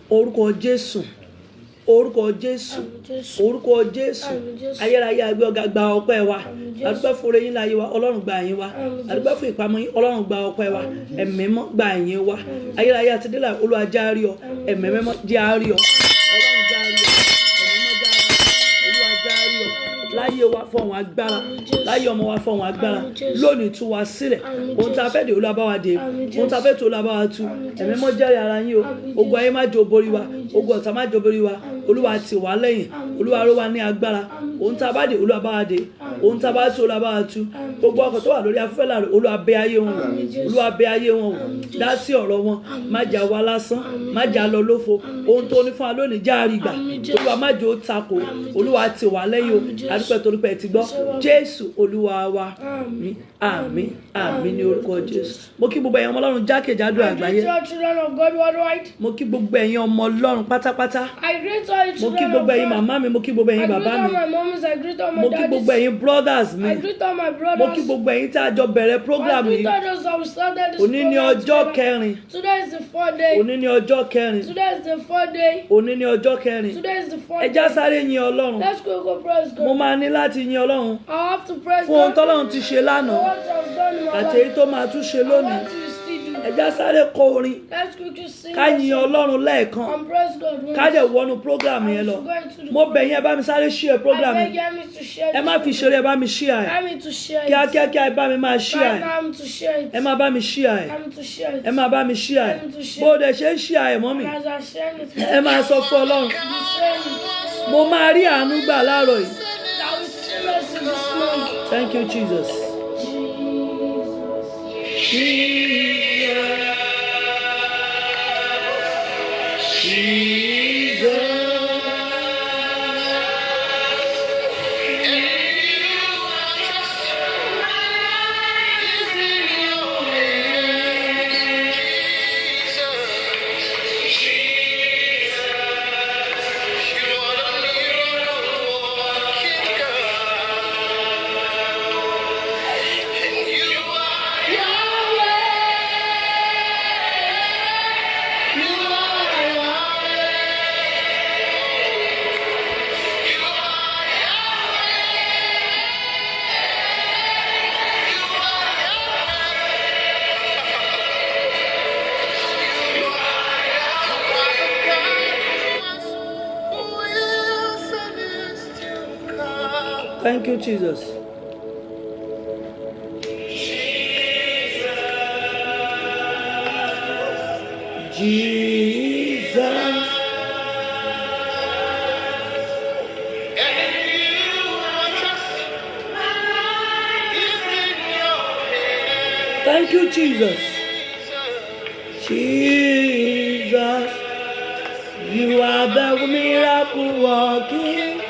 orúkọ Jésù orúkọ Jésù orúkọ Jésù ayérayé agbé ọ̀gá gba ọpẹ́ wa adúpẹ́ fún oore yín láyé wa Ọlọ́run gba ìyìn wa adúpẹ́ fún ìpamọ́ yín Ọlọ́run gba ọpẹ́ wa ẹ̀mí mímọ́ gba ìyìn wa ayérayé àti délà Olúwa járí ọ ẹ̀mí mímọ́ járí ọ Ọlọ́run járí ọ ẹ̀mí mímọ́ járí ọ Olúwa járí ọ láyé wa fọ̀hún agbára láyé ọmọ wa fọ̀hún agbára lónìí tú wa sílẹ̀ ohun tá a fẹ́ dé Olúwa bá wa dé ohun tá a fẹ́ tó Olúwa bá wa tú ẹ̀mí mímọ́ járí ara yín o ogun ayé má jò borí wa ogun ọ̀tá má jò borí wa Olúwa tì wá lẹ́yìn Olúwa ró wa ní agbára ohun tá a bá dé Olúwa bá wa dé ohun tá a bá tú Olúwa bá wa tú gbogbo ọkọ̀ tó wà lórí afẹ́fẹ́ láàrin Olúwa bẹ̀ ayé wọn wò Olúwa bẹ̀ ayé wọn wò dá sí ọ̀rọ̀ wọn má jà wá lásán má jà lọ lófo ohun tó ní fún wa lónìí jáàrí gbà Olúwa má jò takò Olúwa tì wá lẹ́yìn o adúpẹ́ torí pé ẹ ti gbọ́ Jésù Olúwa wa àmín àmín ní orúkọ Jésù mo kí gbogbo ẹ̀yin ọmọ Ọlọ́run jákèjádò àgbáyé mo kí gbogbo ẹ̀yin ọmọ Ọlọ́run pátápátá mo kí gbogbo ẹ̀yin màmá mi mo kí gbogbo ẹ̀yin bàbá mi mo kí gbogbo ẹ̀yin brothers mi mo kí gbogbo ẹ̀yin tí a jọ bẹ̀rẹ̀ program yìí òní ní ọjọ́ kẹrin òní ní ọjọ́ kẹrin òní ní ọjọ́ kẹrin ẹ já sáré yin Ọlọ́run mo máa ní láti yin Ọlọ́run fún ohun tọ́lọ́run ti ṣe lánàá àti èyí tó máa tún ṣe lónìí ẹ já sáré kọ orin ká yin Ọlọ́run lẹ́ẹ̀kan ká dẹ̀ wọnú program yẹn lọ mo bẹ̀ yín ẹ bá mi sáré share program yẹn ẹ má fi ṣeré ẹ bá mi share ẹ kíákíá ẹ bá mi máa share ẹ má bá mi share ẹ má bá mi share bó o dẹ̀ ṣe ń share ẹ mọ́ mi ẹ máa sọ fún Ọlọ́run mo máa rí àánú gbà láàárọ̀ yìí. Thank you, Jesus. Thank you, Jesus. Jesus. Thank you, Jesus. Jesus. You are the miracle working.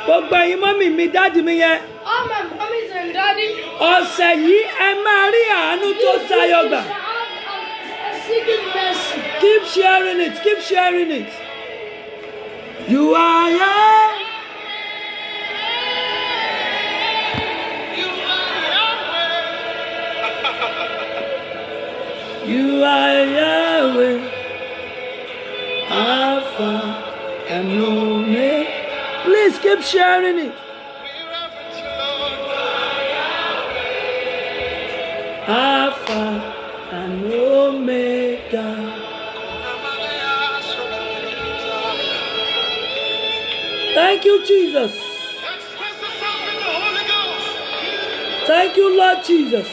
Gbogbo ẹ̀yin mọ́mì mi dáàdì mi yẹn. All my mommies and daddy. Ọ̀sẹ̀ yìí ẹ máa rí àánú tó tayọ gbà. Keep sharing it, keep sharing it. You are Yahweh. You are Yahweh. Alpha and Omega. Please keep sharing it. Alpha and Omega. Thank you, Jesus. Thank you, Lord Jesus.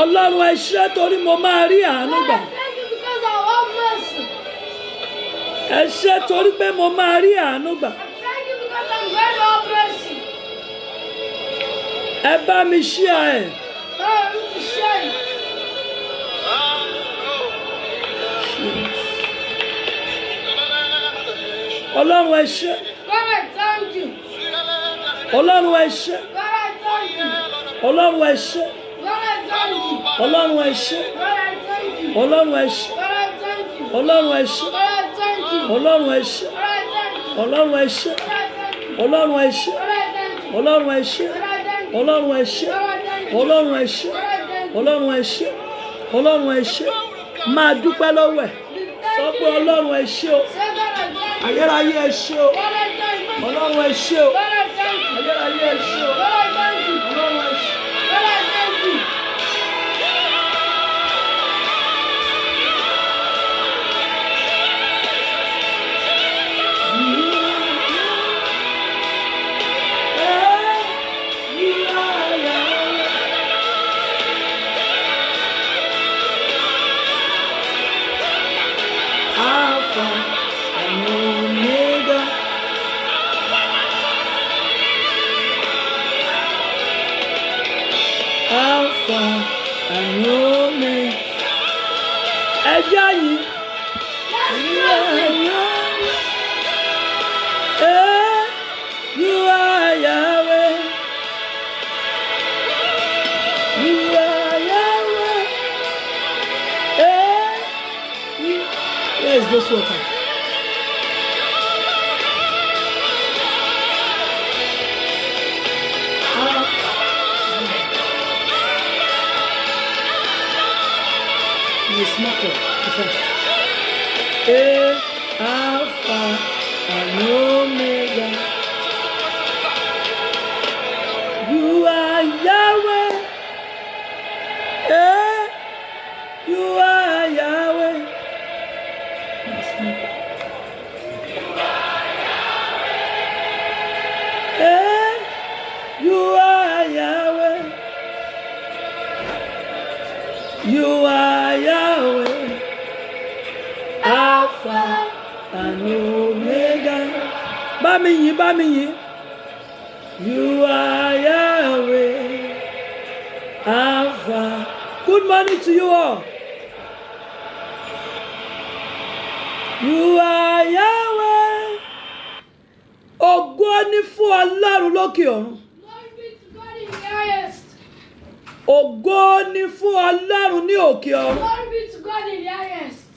Ọlọ́run ẹ ṣé torí mo máa rí àánú gbà. Ẹ ṣé torí pé mo máa rí àánú gbà. Ẹ bá mi share ẹ̀. Ọlọ́run ẹ ṣé. Ọlọ́run ẹ ṣé. Ọlọ́run ẹ ṣé. Ọlọ́run ẹ ṣé. Ọlọ́run ẹ ṣé. Ọlọ́run ẹ ṣé. Ọlọ́run ẹ ṣé. Ọlọ́run ẹ ṣé. Ọlọ́run ẹ ṣé. Ọlọ́run ẹ ṣé. ọlọ́run ẹ ṣé ọlọ́run ẹ ṣé ọlọ́run ẹ ṣé ọlọ́run ẹ ṣé máa dúpẹ́ lọ́wọ́ ẹ̀ sọ pé ọlọ́run ẹ ṣé o ayérayé ẹ ṣé o ọlọ́run ẹ ṣé o ayérayé ẹ ṣé o ọlọ́run ẹ ṣé. This water. You smoke it first. Alpha and Omega. You are Yahweh. You are Yahweh. You are Yahweh. You are Yahweh. Alpha and Omega. Bá mi yìn, bá mi yìn. You are Yahweh. Alpha. Good morning to you all. You are Yahweh. Ògo ni fún Ọlọ́run lókè ọ̀run. Ògo ni fún Ọlọ́run ní òkè ọ̀run. Glory be to God in the highest.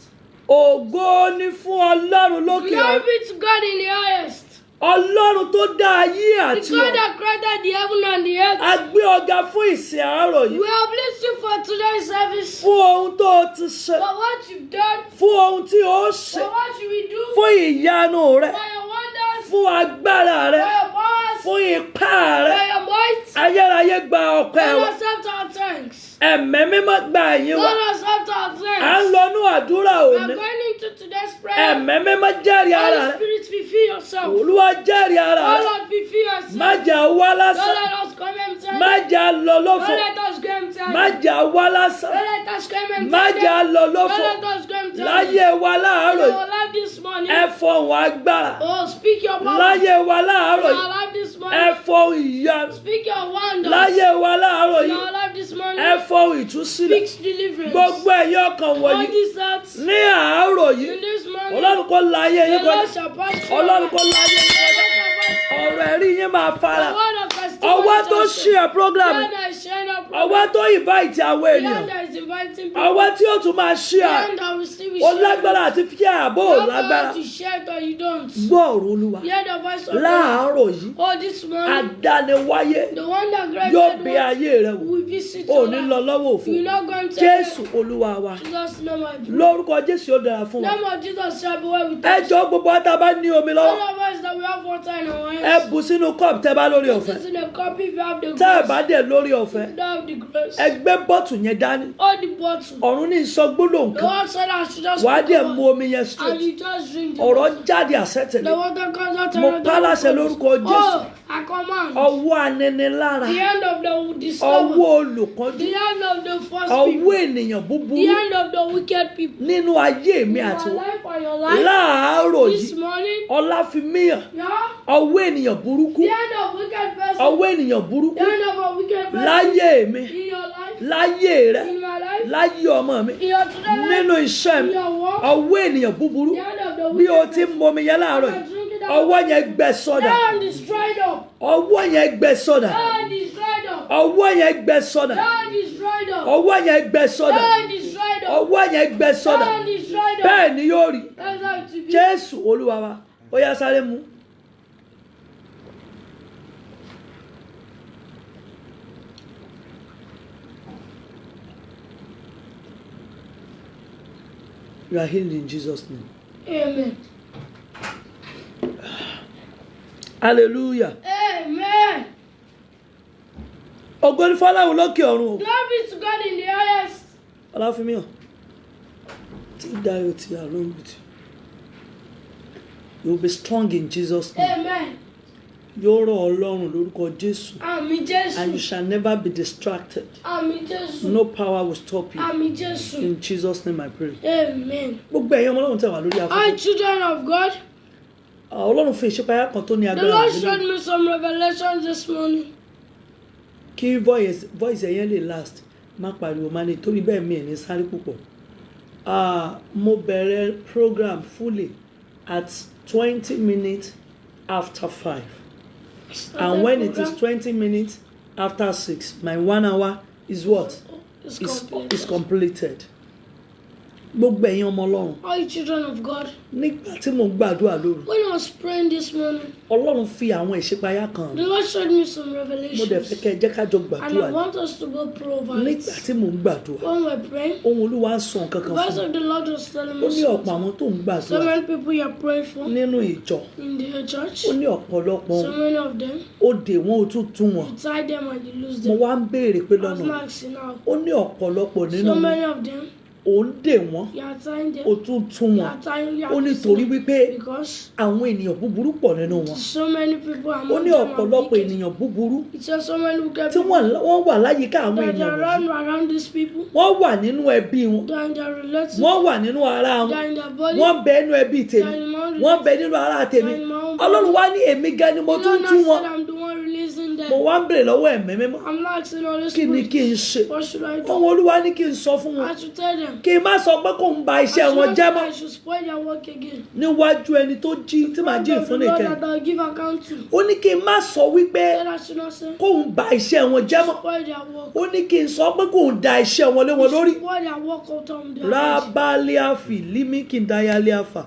Ògo ni fún Ọlọ́run lókè Glory ọ̀run. be to God in the highest. Ọlọ́run tó dá ayé The àti God ọ̀run. that created the heaven and the earth. A gbé ọ̀gá fún ìsìn àárọ̀ yìí. We have blessed you for today's service. Fún ohun tó o ti ṣe. For what you've done. Fún ohun tí o ṣe. For what you will do. Fún ìyanu rẹ. For your wonders. Fún agbára For rẹ. your powers. Fún ipá For rẹ. your might. Ayérayé gba ọpẹ́ Lord, wa. accept our thanks. Ẹ̀mẹ́ mímọ́ gba ẹ̀yìn wa. Lord, accept our À ń thanks. lọ́nú àdúrà We òní. are going into today's prayer. Ẹ̀mẹ́ mímọ́ jẹ́rìí ara Holy rẹ. Spirit, fulfill yourself. Olúwa jẹ́rìí ara Oh rẹ. Lord, fulfill yourself. Má jà wá Don't lásán. let us come empty. Má jà lọ Don't lófo. let us go empty. Má jà wá lásán. Don't let us come empty. Má jà lọ Don't lófo. let us go empty. Láyé wa láàárọ̀ In yìí. our life this morning. Ẹ fọhùn agbára. Oh, speak your power. Láyé wa láàárọ̀ In yìí. our life this Ẹ morning. fọhùn ìyanu. Speak your wonders. Láyé wa láàárọ̀ In yìí. our life this morning. Ẹ fọhùn ìtúsílẹ̀. Speak deliverance. Gbogbo ẹ̀yin ọkàn All wọ̀nyí. these thoughts. Ní àárọ̀ yìí. In this morning. Ọlọ́run kó la ayé The yín kọjá. Lord shall pass through. Ọlọ́run kó la ayé yín kọjá. The Lord shall pass through. Ọ̀rọ̀ ẹ̀rí yín máa fara. The word of testimony Ọwọ́ tó shall ṣí ẹ̀ program. The hand that is sharing our Ọwọ́ program. tó invite àwọn The ènìyàn. hand that is inviting people. Ọwọ́ tí ó tún máa ṣí The à. hand that will still be Ó sharing. lágbára àti fi ààbò You lágbára. have to share it or you don't. Gbọ́ ọ̀rọ̀ Olúwa. Hear the voice of God. Láàárọ̀ yìí. Oh, this morning. Adániwáyé The one that yóò created bẹ one ayé rẹ wò. will visit Ò your ní life. lọ lọ́wọ́ òfo. You not going to Jésù Olúwa wa. Jesus' name I pray. Lórúkọ Jésù yóò dára fún wa. Name of Jesus shall be well with Ẹ us. jọ̀ọ́ gbogbo wa tá a bá ní omi All lọ́wọ́. of us that we have water in our Ẹ hands. bù sínú cup tẹ́ bá lórí ọ̀fẹ́. This is in a cup if you have the Tẹ́ ẹ grace. bá dẹ̀ lórí ọ̀fẹ́. You don't have the grace. Ẹ gbé bọ́tù yẹn dání. All the bottle. Ọ̀run ní ìsọgbólóhùn The kan. Lord said I should just Wàá speak dẹ̀ over mu omi yẹn and straight. you just drink the Ọ̀rọ̀ water. jáde The àṣẹ́tẹ̀lé. water comes out Mo and pa láṣẹ lórúkọ Jésù. Oh, I command. Ọwọ́ aninilára. The end of the Ọwọ́ discover. olùkọ́jú. The end of the first Ọwọ́ people. ènìyàn The búburú end of the wicked people. nínú ayé mi In àti our wọ́n. life or your life. Láàárọ̀ This yìí. morning. Ọláfimíyàn. Yeah. Ọwọ́ ènìyàn burúkú. The end of wicked person. Ọwọ́ ènìyàn burúkú. The end of a wicked person. Láyé mi. In your life. Láyé rẹ. In my life. Láyé ọmọ mi. In your children's life. Nínú iṣẹ́ In mi. your work. Ọwọ́ ènìyàn búburú. The end of the Bí o wicked ti ń person. momi yẹn láàárọ̀ yìí. Ọwọ́ yẹn gbẹ sọ́dà. That hand is dried up. Ọwọ́ yẹn gbẹ sọ́dà. That hand is dried up. Ọwọ́ yẹn gbẹ sọ́dà. That hand is dried up. Ọwọ́ yẹn gbẹ sọ́dà. That hand is dried up. Ọwọ́ yẹn gbẹ That sọ́dà. hand is dried up. Bẹ́ẹ̀ ni yóò rí. That's how it will be. Jésù Olúwa wa. Ó yá sáré mu. You are healed in Jesus' name. Amen. Hallelujah. Amen. Ògo ni f'Ọlọ́run lókè ọ̀run o. Glory be to God in the highest. Ọláfínmíhàn. Tí Dayo ti along with you. You will be strong in Jesus' name. Amen. Yóò rọ̀ ọ́ lọ́rùn lórúkọ Jésù. Àmín Jésù. And you shall never be distracted. Àmín Jésù. No power will stop you. Àmín Jésù. In Jesus' name I pray. Amen. Gbogbo ẹ̀yin ọmọ Ọlọ́run tẹ̀ wá lórí All afẹ́fẹ́. children of God, Ọlọ́run fi ìṣípayá kan tó ní the agbára Lord nílé. showed me some revelations this morning. Kí voice ẹ̀yẹn lè last má pariwo má ní torí bẹ́ẹ̀ mi ẹ̀ ní sáré púpọ̀. Mo bẹ̀rẹ̀ program fully at 20 minutes after 5. And when it is 20 minutes after 6, my 1 hour is what? Is completed. Gbogbo ẹ̀yin ọmọ Ọlọ́run. All children of God, Nígbà tí mo ń gbàdúrà lóru, when I was praying this morning, Ọlọ́run fi àwọn ìṣípayá kan. the Lord showed me some Mo dẹ̀ fẹ́ revelations. kẹ́ ẹ jẹ́ ká jọ And gbàdúrà I ni. want us to go pray over Nígbà it. tí mo ń gbàdúrà, When we're praying, ohun Olúwa ń sọ nǹkan the kan voice fún of the Lord was telling mi. Ó me ní ọ̀pọ̀ something. àwọn tó ń So gbàdúrà many people you're praying for nínú ìjọ. in the church, Ó ní ọ̀pọ̀lọpọ̀ so many of them, ó dè wọ́n ó tún tún wọn. you tie them and you lose Mo them. wá ń béèrè pé I was lọ́nà. not asking now. Ó ní ọ̀pọ̀lọpọ̀ nínú So wọn. many of them, Ó ń dè wọ́n, you are tying them. ó tún tún You wọn. are tying Ó ní them. torí wípé Because àwọn ènìyàn búburú pọ̀ nínú wọn. so many people are Ó ní ọ̀pọ̀lọpọ̀ ènìyàn búburú It says so many wicked tí people wọ́n wà láyìíká àwọn that ènìyàn are wọ̀nyí. around these people. Wọ́n wà nínú ẹbí wọn. They are in their relatives. Wọ́n wà nínú ara They wọn. are in their body. Wọ́n bẹ nínú ẹbí tèmi. Wọ́n bẹ nínú ara tèmi. Ọlọ́run wá ní èmi gan ni mo tún tún wọn. I'm the one releasing them. Mo wá ń béèrè lọ́wọ́ ẹ̀mí mímọ́. I'm not asking all this. Kí ni kí n ṣe? What should I do? Ohun Olúwa ní kí n sọ fún wọn. I should tell them. Kí n má sọ pé kò ń ba iṣẹ́ wọn jẹ́ mọ́. I should spoil their work again. Níwájú ẹni tó jí tí màá jí ìfún Lord, nìkẹ́. that I'll give account to. Ó ní kí n má sọ wípé Said I should not say. kò ń ba iṣẹ́ wọn jẹ́ mọ́. Spoil their work. Ó ní kí n sọ pé kò ń da iṣẹ́ wọn lé wọn lórí. Spoil their work out on their head. Rábálíàfì límíkìndáyálíàfà.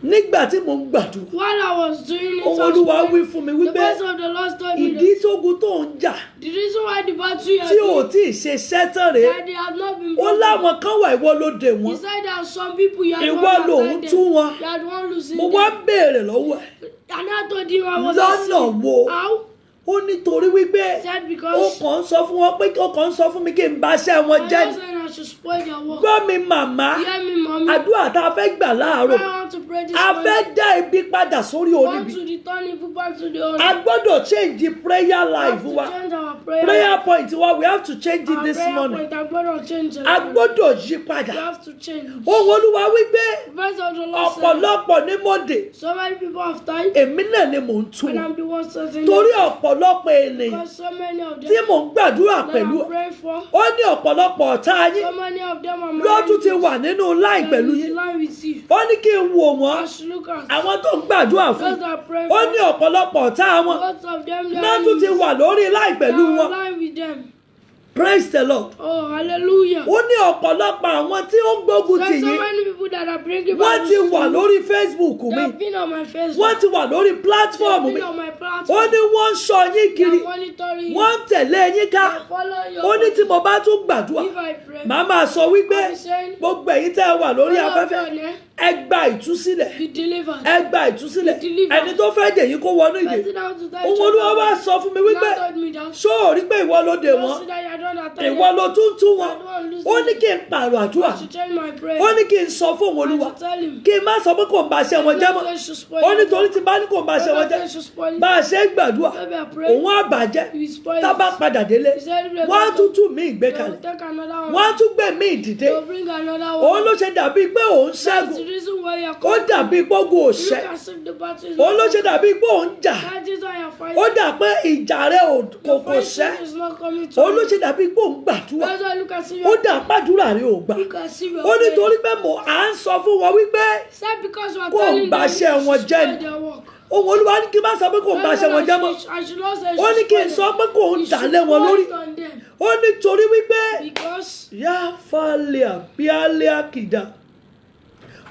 Nígbà tí mo ń gbàdúrà, While I was doing it, ohun I was Olúwa praying. wí fún mi The wípé voice of the Lord told me ìdí this. tógun tó ń jà The reason why the battle you are tí ò doing, tí ì ṣe sẹ́tàn rèé. that they have not been Ó broken. láwọn kan wà ìwọ ló dè He wọ́n. said there are some people you are the Ìwọ one that lòun tied tú them. wọn. You are the one losing Mo wá them. ń béèrè lọ́wọ́ ẹ̀. And I told him I was Lọ́nà asking. wo? How? Ó nítorí wípé He said ó because kàn ń sọ fún wọn pé ó kàn ń sọ fún mi kí n bá iṣẹ́ wọn I jẹ́ was ni. saying I should spoil their work. Gbọ́ mi màmá, Hear me, mommy. àdúrà tá a fẹ́ gbà I láàárọ̀. want to pray this A morning. fẹ́ dá ibi padà sórí Want oníbi. to return evil back to the owner. A gbọ́dọ̀ change the prayer We have life to wa. change our prayer. Prayer point wa, we have to change it Our this prayer morning. point, I gbọ́dọ̀ change it. A gbọ́dọ̀ yí We padà. have to change. Ohun Olúwa wípé Verse of the Lord said, ọ̀pọ̀lọpọ̀ ní mo dè. so many people have died, Èmi náà ni mò ń tú and wọn. I'm the one setting Torí them. ọ̀pọ̀lọpọ̀ ènìyàn Because so many of tí them mò ń gbàdúrà that pẹ̀lú. I'm praying for, Ó ní ọ̀pọ̀lọpọ̀ ọ̀tá yín so many of them are lọ́tún ti wà nínú láì pẹ̀lú in yín. line with you. Ó ní kí n wò wọ́n. I should look at Àwọn tó ń gbàdúrà fún. those that are praying Ó for. ní ọ̀pọ̀lọpọ̀ ọ̀tá wọn Lots of them they are lọ́tún ti in wà lórí láì pẹ̀lú wọn. line with them. Praise the Lord. Oh, hallelujah. Ó ní ọ̀pọ̀lọpọ̀ àwọn tí ó ń gbógun tì There's so yín. many people that are bringing Wọ́n ti wà lórí Facebook mi. They've been on my Facebook. Wọ́n ti wà lórí platform They've mi. been on my Ó platform. ní wọ́n ń ṣọ́ yín kiri. They're monitoring you. Wọ́n ń tẹ̀lé yín ká. They follow you. Ó ní tí mo bá tún gbàdúrà. If I pray, Màá máa sọ wípé I'm saying, gbogbo ẹ̀yin tẹ́ ẹ wà lórí all of afẹ́fẹ́. you, Ẹ gba ìtúsílẹ̀. be delivered. Ẹ gba ìtúsílẹ̀. Deliver. Ẹni tó fẹ́ dè yín kó wọnú ìdè. Person out to die, Ohun Olúwa wá sọ fún mi wípé God told me that. ṣó ò rí pé ìwọ ló dè Don't wọ́n. see that you don't attend Ìwọ ló tún tú wọn. I don't lose Ó ní them. kí n pààrọ̀ àdúrà. I should change my prayer. Ó ní kí n sọ fún òun Olúwa. I should tell him. Kí n má sọ pé kò ń ba iṣẹ́ wọn jẹ́ mọ́. Maybe I should spoil Ó ní it. torí tí bá ní kò ń ba iṣẹ́ wọn Maybe I jẹ́. should spoil it. Bá a ṣe ń gbàdúrà, Maybe I pray. òun á bàjẹ́. You will spoil Tá bá it. padà délé, He said, if wọ́n á they tún tú mí will ìgbékalẹ̀. take another one. Wọ́n á tún gbé mí ìdìde. They'll bring another Òun one. ló ṣe dàbí pé òun That's the ṣẹ́gun. reason why you're Ó coming. dàbí gbógun You òṣẹ́. look as if the battle is Òun ló not ṣe dàbí pé òun jà. That is why you're fighting. Ó dà pé ìjà rẹ̀ kò Your kò ṣẹ́. fighting is not coming to Òun ló you. ṣe dàbí pé òun gbàdúrà. That's why look as if Ó you're dà pàdúrà rẹ̀ ò gbà. Look as if you're Ó ní praying. torí pé à ń sọ fún wọn wípé Said because you are kò ń telling them baṣẹ́ wọn to jẹ́ spoil ni. their work. Ohun Olúwa ní kí n má sọ pé kò ń baṣẹ́ wọn jẹ́ mọ́. I should not say Ó ní kí n sọ pé kò ń dà lé wọn lórí. on them Ó ní torí wípé because yá falẹ̀ àbíálẹ̀ àkìdá.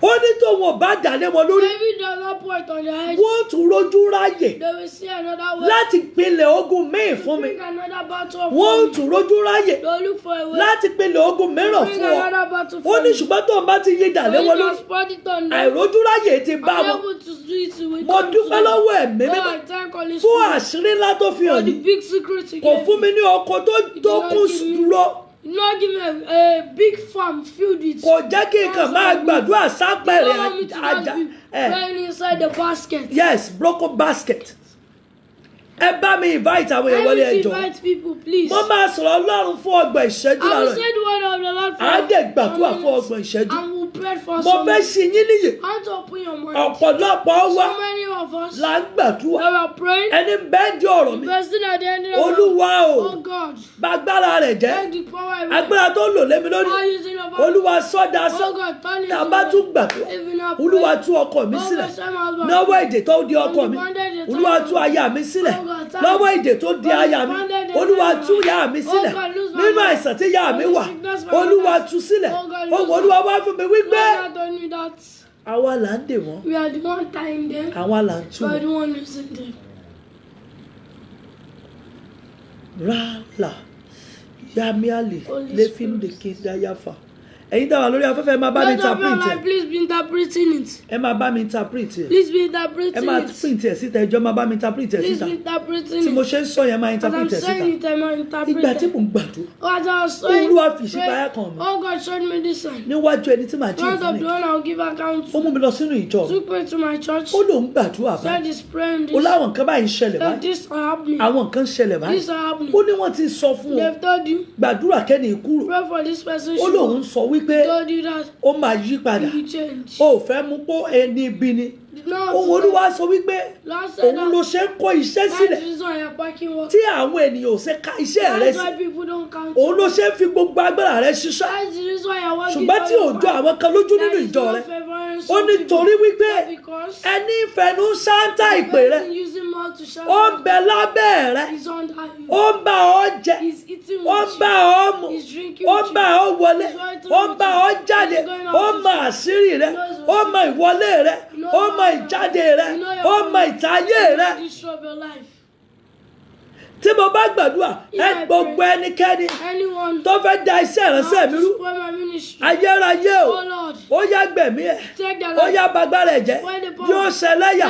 ó ní tóun ò bá dàlé wọn lórí If it does not pour it on their head, wọ́n tún rojú ráyè they will see another way. láti pilẹ̀ ogun míì fún mi Bring another battle for wọ́n me. tún rojú ráyè They will look for a way. láti pilẹ̀ ogun mìíràn Bring fún ọ another battle ó for ní me. ṣùgbọ́n tóun bá ti yí dàlé wọn When lórí you spread it on them, àìrójú ráyè ti bá wọn unable to do it, we mo come to dúpẹ́ them. lọ́wọ́ ẹ̀mí Oh, mímọ́ I thank Holy fún Spirit àṣírí ńlá tó fi for hàn the yìí big secret he kò gave fún mi ní ọkọ̀ tó kún dúró You not give me a big farm filled with. kò jẹ́ kí n kàn máa gbàdúrà sápẹ̀rẹ̀ You want me to àjà just be playing inside the basket. yes broken basket ẹ bá mi invite àwọn èèyàn I wọlé will ẹjọ́ invite people, please. mo máa sọ̀rọ̀ ọlọ́run fún ọgbọ̀n ìṣẹ́jú I will láàárọ̀ say the word of the Lord for á dẹ̀ gbàdúrà some fún minutes, ọgbọ̀n ìṣẹ́jú and we'll pray for mo some fẹ́ ṣe yín níyè How to open your mind. ọ̀pọ̀lọpọ̀ wa So many of us là ń gbàdúrà that were praying, ẹni bẹ́ẹ̀ di ọ̀rọ̀ mi investing at the end of the olúwa o Oh God, bá agbára rẹ̀ jẹ́ take the power away. agbára tó lò lé mi lórí All using of our olúwa sọ́dà sọ́ Oh God, turn it tá a bá away. tún gbàdúrà Even our olúwa prayer. tú ọkọ mi Oh sílẹ̀ God, send my husband. lọ́wọ́ ìdè tó di ọkọ mi olúwa tú aya mi sílẹ̀ lọ́wọ́ ìdè tó di aya mi olúwa tú ìyá mi sílẹ̀ nínú àìsàn tí ìyá mi wà olúwa tú sílẹ̀ ohùn olúwa wá fún mi wípé God told me that àwa là ń dè wọ́n we are the one tying them, àwa là ń tú we are wọn the one losing them. rálà yamiali Holy lẹ́fíndèkédáyàfà ẹ̀yin dáwà lórí afẹ́fẹ́ ẹ máa bá mi Let of your interpret life, please be interpreting it. ẹ máa bá mi interpret ẹ Please be ẹ interpreting máa it. print ẹ síta ẹjọ́ máa bá mi interpret ẹ Please síta be interpreting tí mo it. ṣe ń sọ yẹn máa As interpret I'm ẹ síta saying it, I'm ìgbà tí interpreting. mò ń gbàdúrà Oh, as I was saying, Olúwa fi pray, ìṣípayá kan mi oh God showed me this sign. níwájú ẹni tí màá jí Front ìfún of mi the one I'll give account ó to. mú mi lọ sínú ìjọ Took me to my church. ó lòun gbàdúrà Said báyìí this praying ó this. láwọn nǹkan báyìí ń ṣẹlẹ̀ That báyìí this are happening. àwọn nǹkan ń ṣẹlẹ̀ báyìí These are happening. ó ní wọ́n ti sọ fún ọ They've told you. gbàdúrà kẹ́ni ìkúrò Pray for this person. ó lòun sọ wípé Told you that ó máa yí padà you change. ó fẹ́ mú pọ́ ẹni ibi ni No, ohun olúwa sọ wípé Lord said òun ló that. ṣe ń kó iṣẹ́ That's sílẹ̀ the reason you're packing work. tí àwọn ènìyàn ò ṣe ká iṣẹ́ rẹ That's sí why people don't count. òun ló ṣe ń fi gbogbo agbára rẹ ṣiṣẹ́ That's the reason why you're working. ṣùgbọ́n tí òjò àwọn kan lójú nínú ìjọ rẹ ó ní torí wípé because ẹni ìfẹ̀nú sáńtà ìpè rẹ person using mouth to shout. ó ń bẹ lábẹ́ rẹ He's under you. ó ń bá ọ jẹ He's eating ó ń with bá you. ọ mu He's drinking ó ń with bá you. ọ wọlé ó ń bá ọ jáde ó mọ àṣírí rẹ ó mọ ìwọlé rẹ ó mọ ìjáde rẹ ó mọ ìtayé rẹ Disturb your life. tí mo bá gbàdúrà ẹ gbogbo ẹnikẹ́ni Anyone tó fẹ́ da iṣẹ́ ìránṣẹ́ mi rú spoil my ministry. ayérayé o Oh Lord, ó yá gbẹ̀mí ẹ̀ take their ó life. yá bagbára ẹ̀ jẹ́ yóò ṣẹlẹ́yà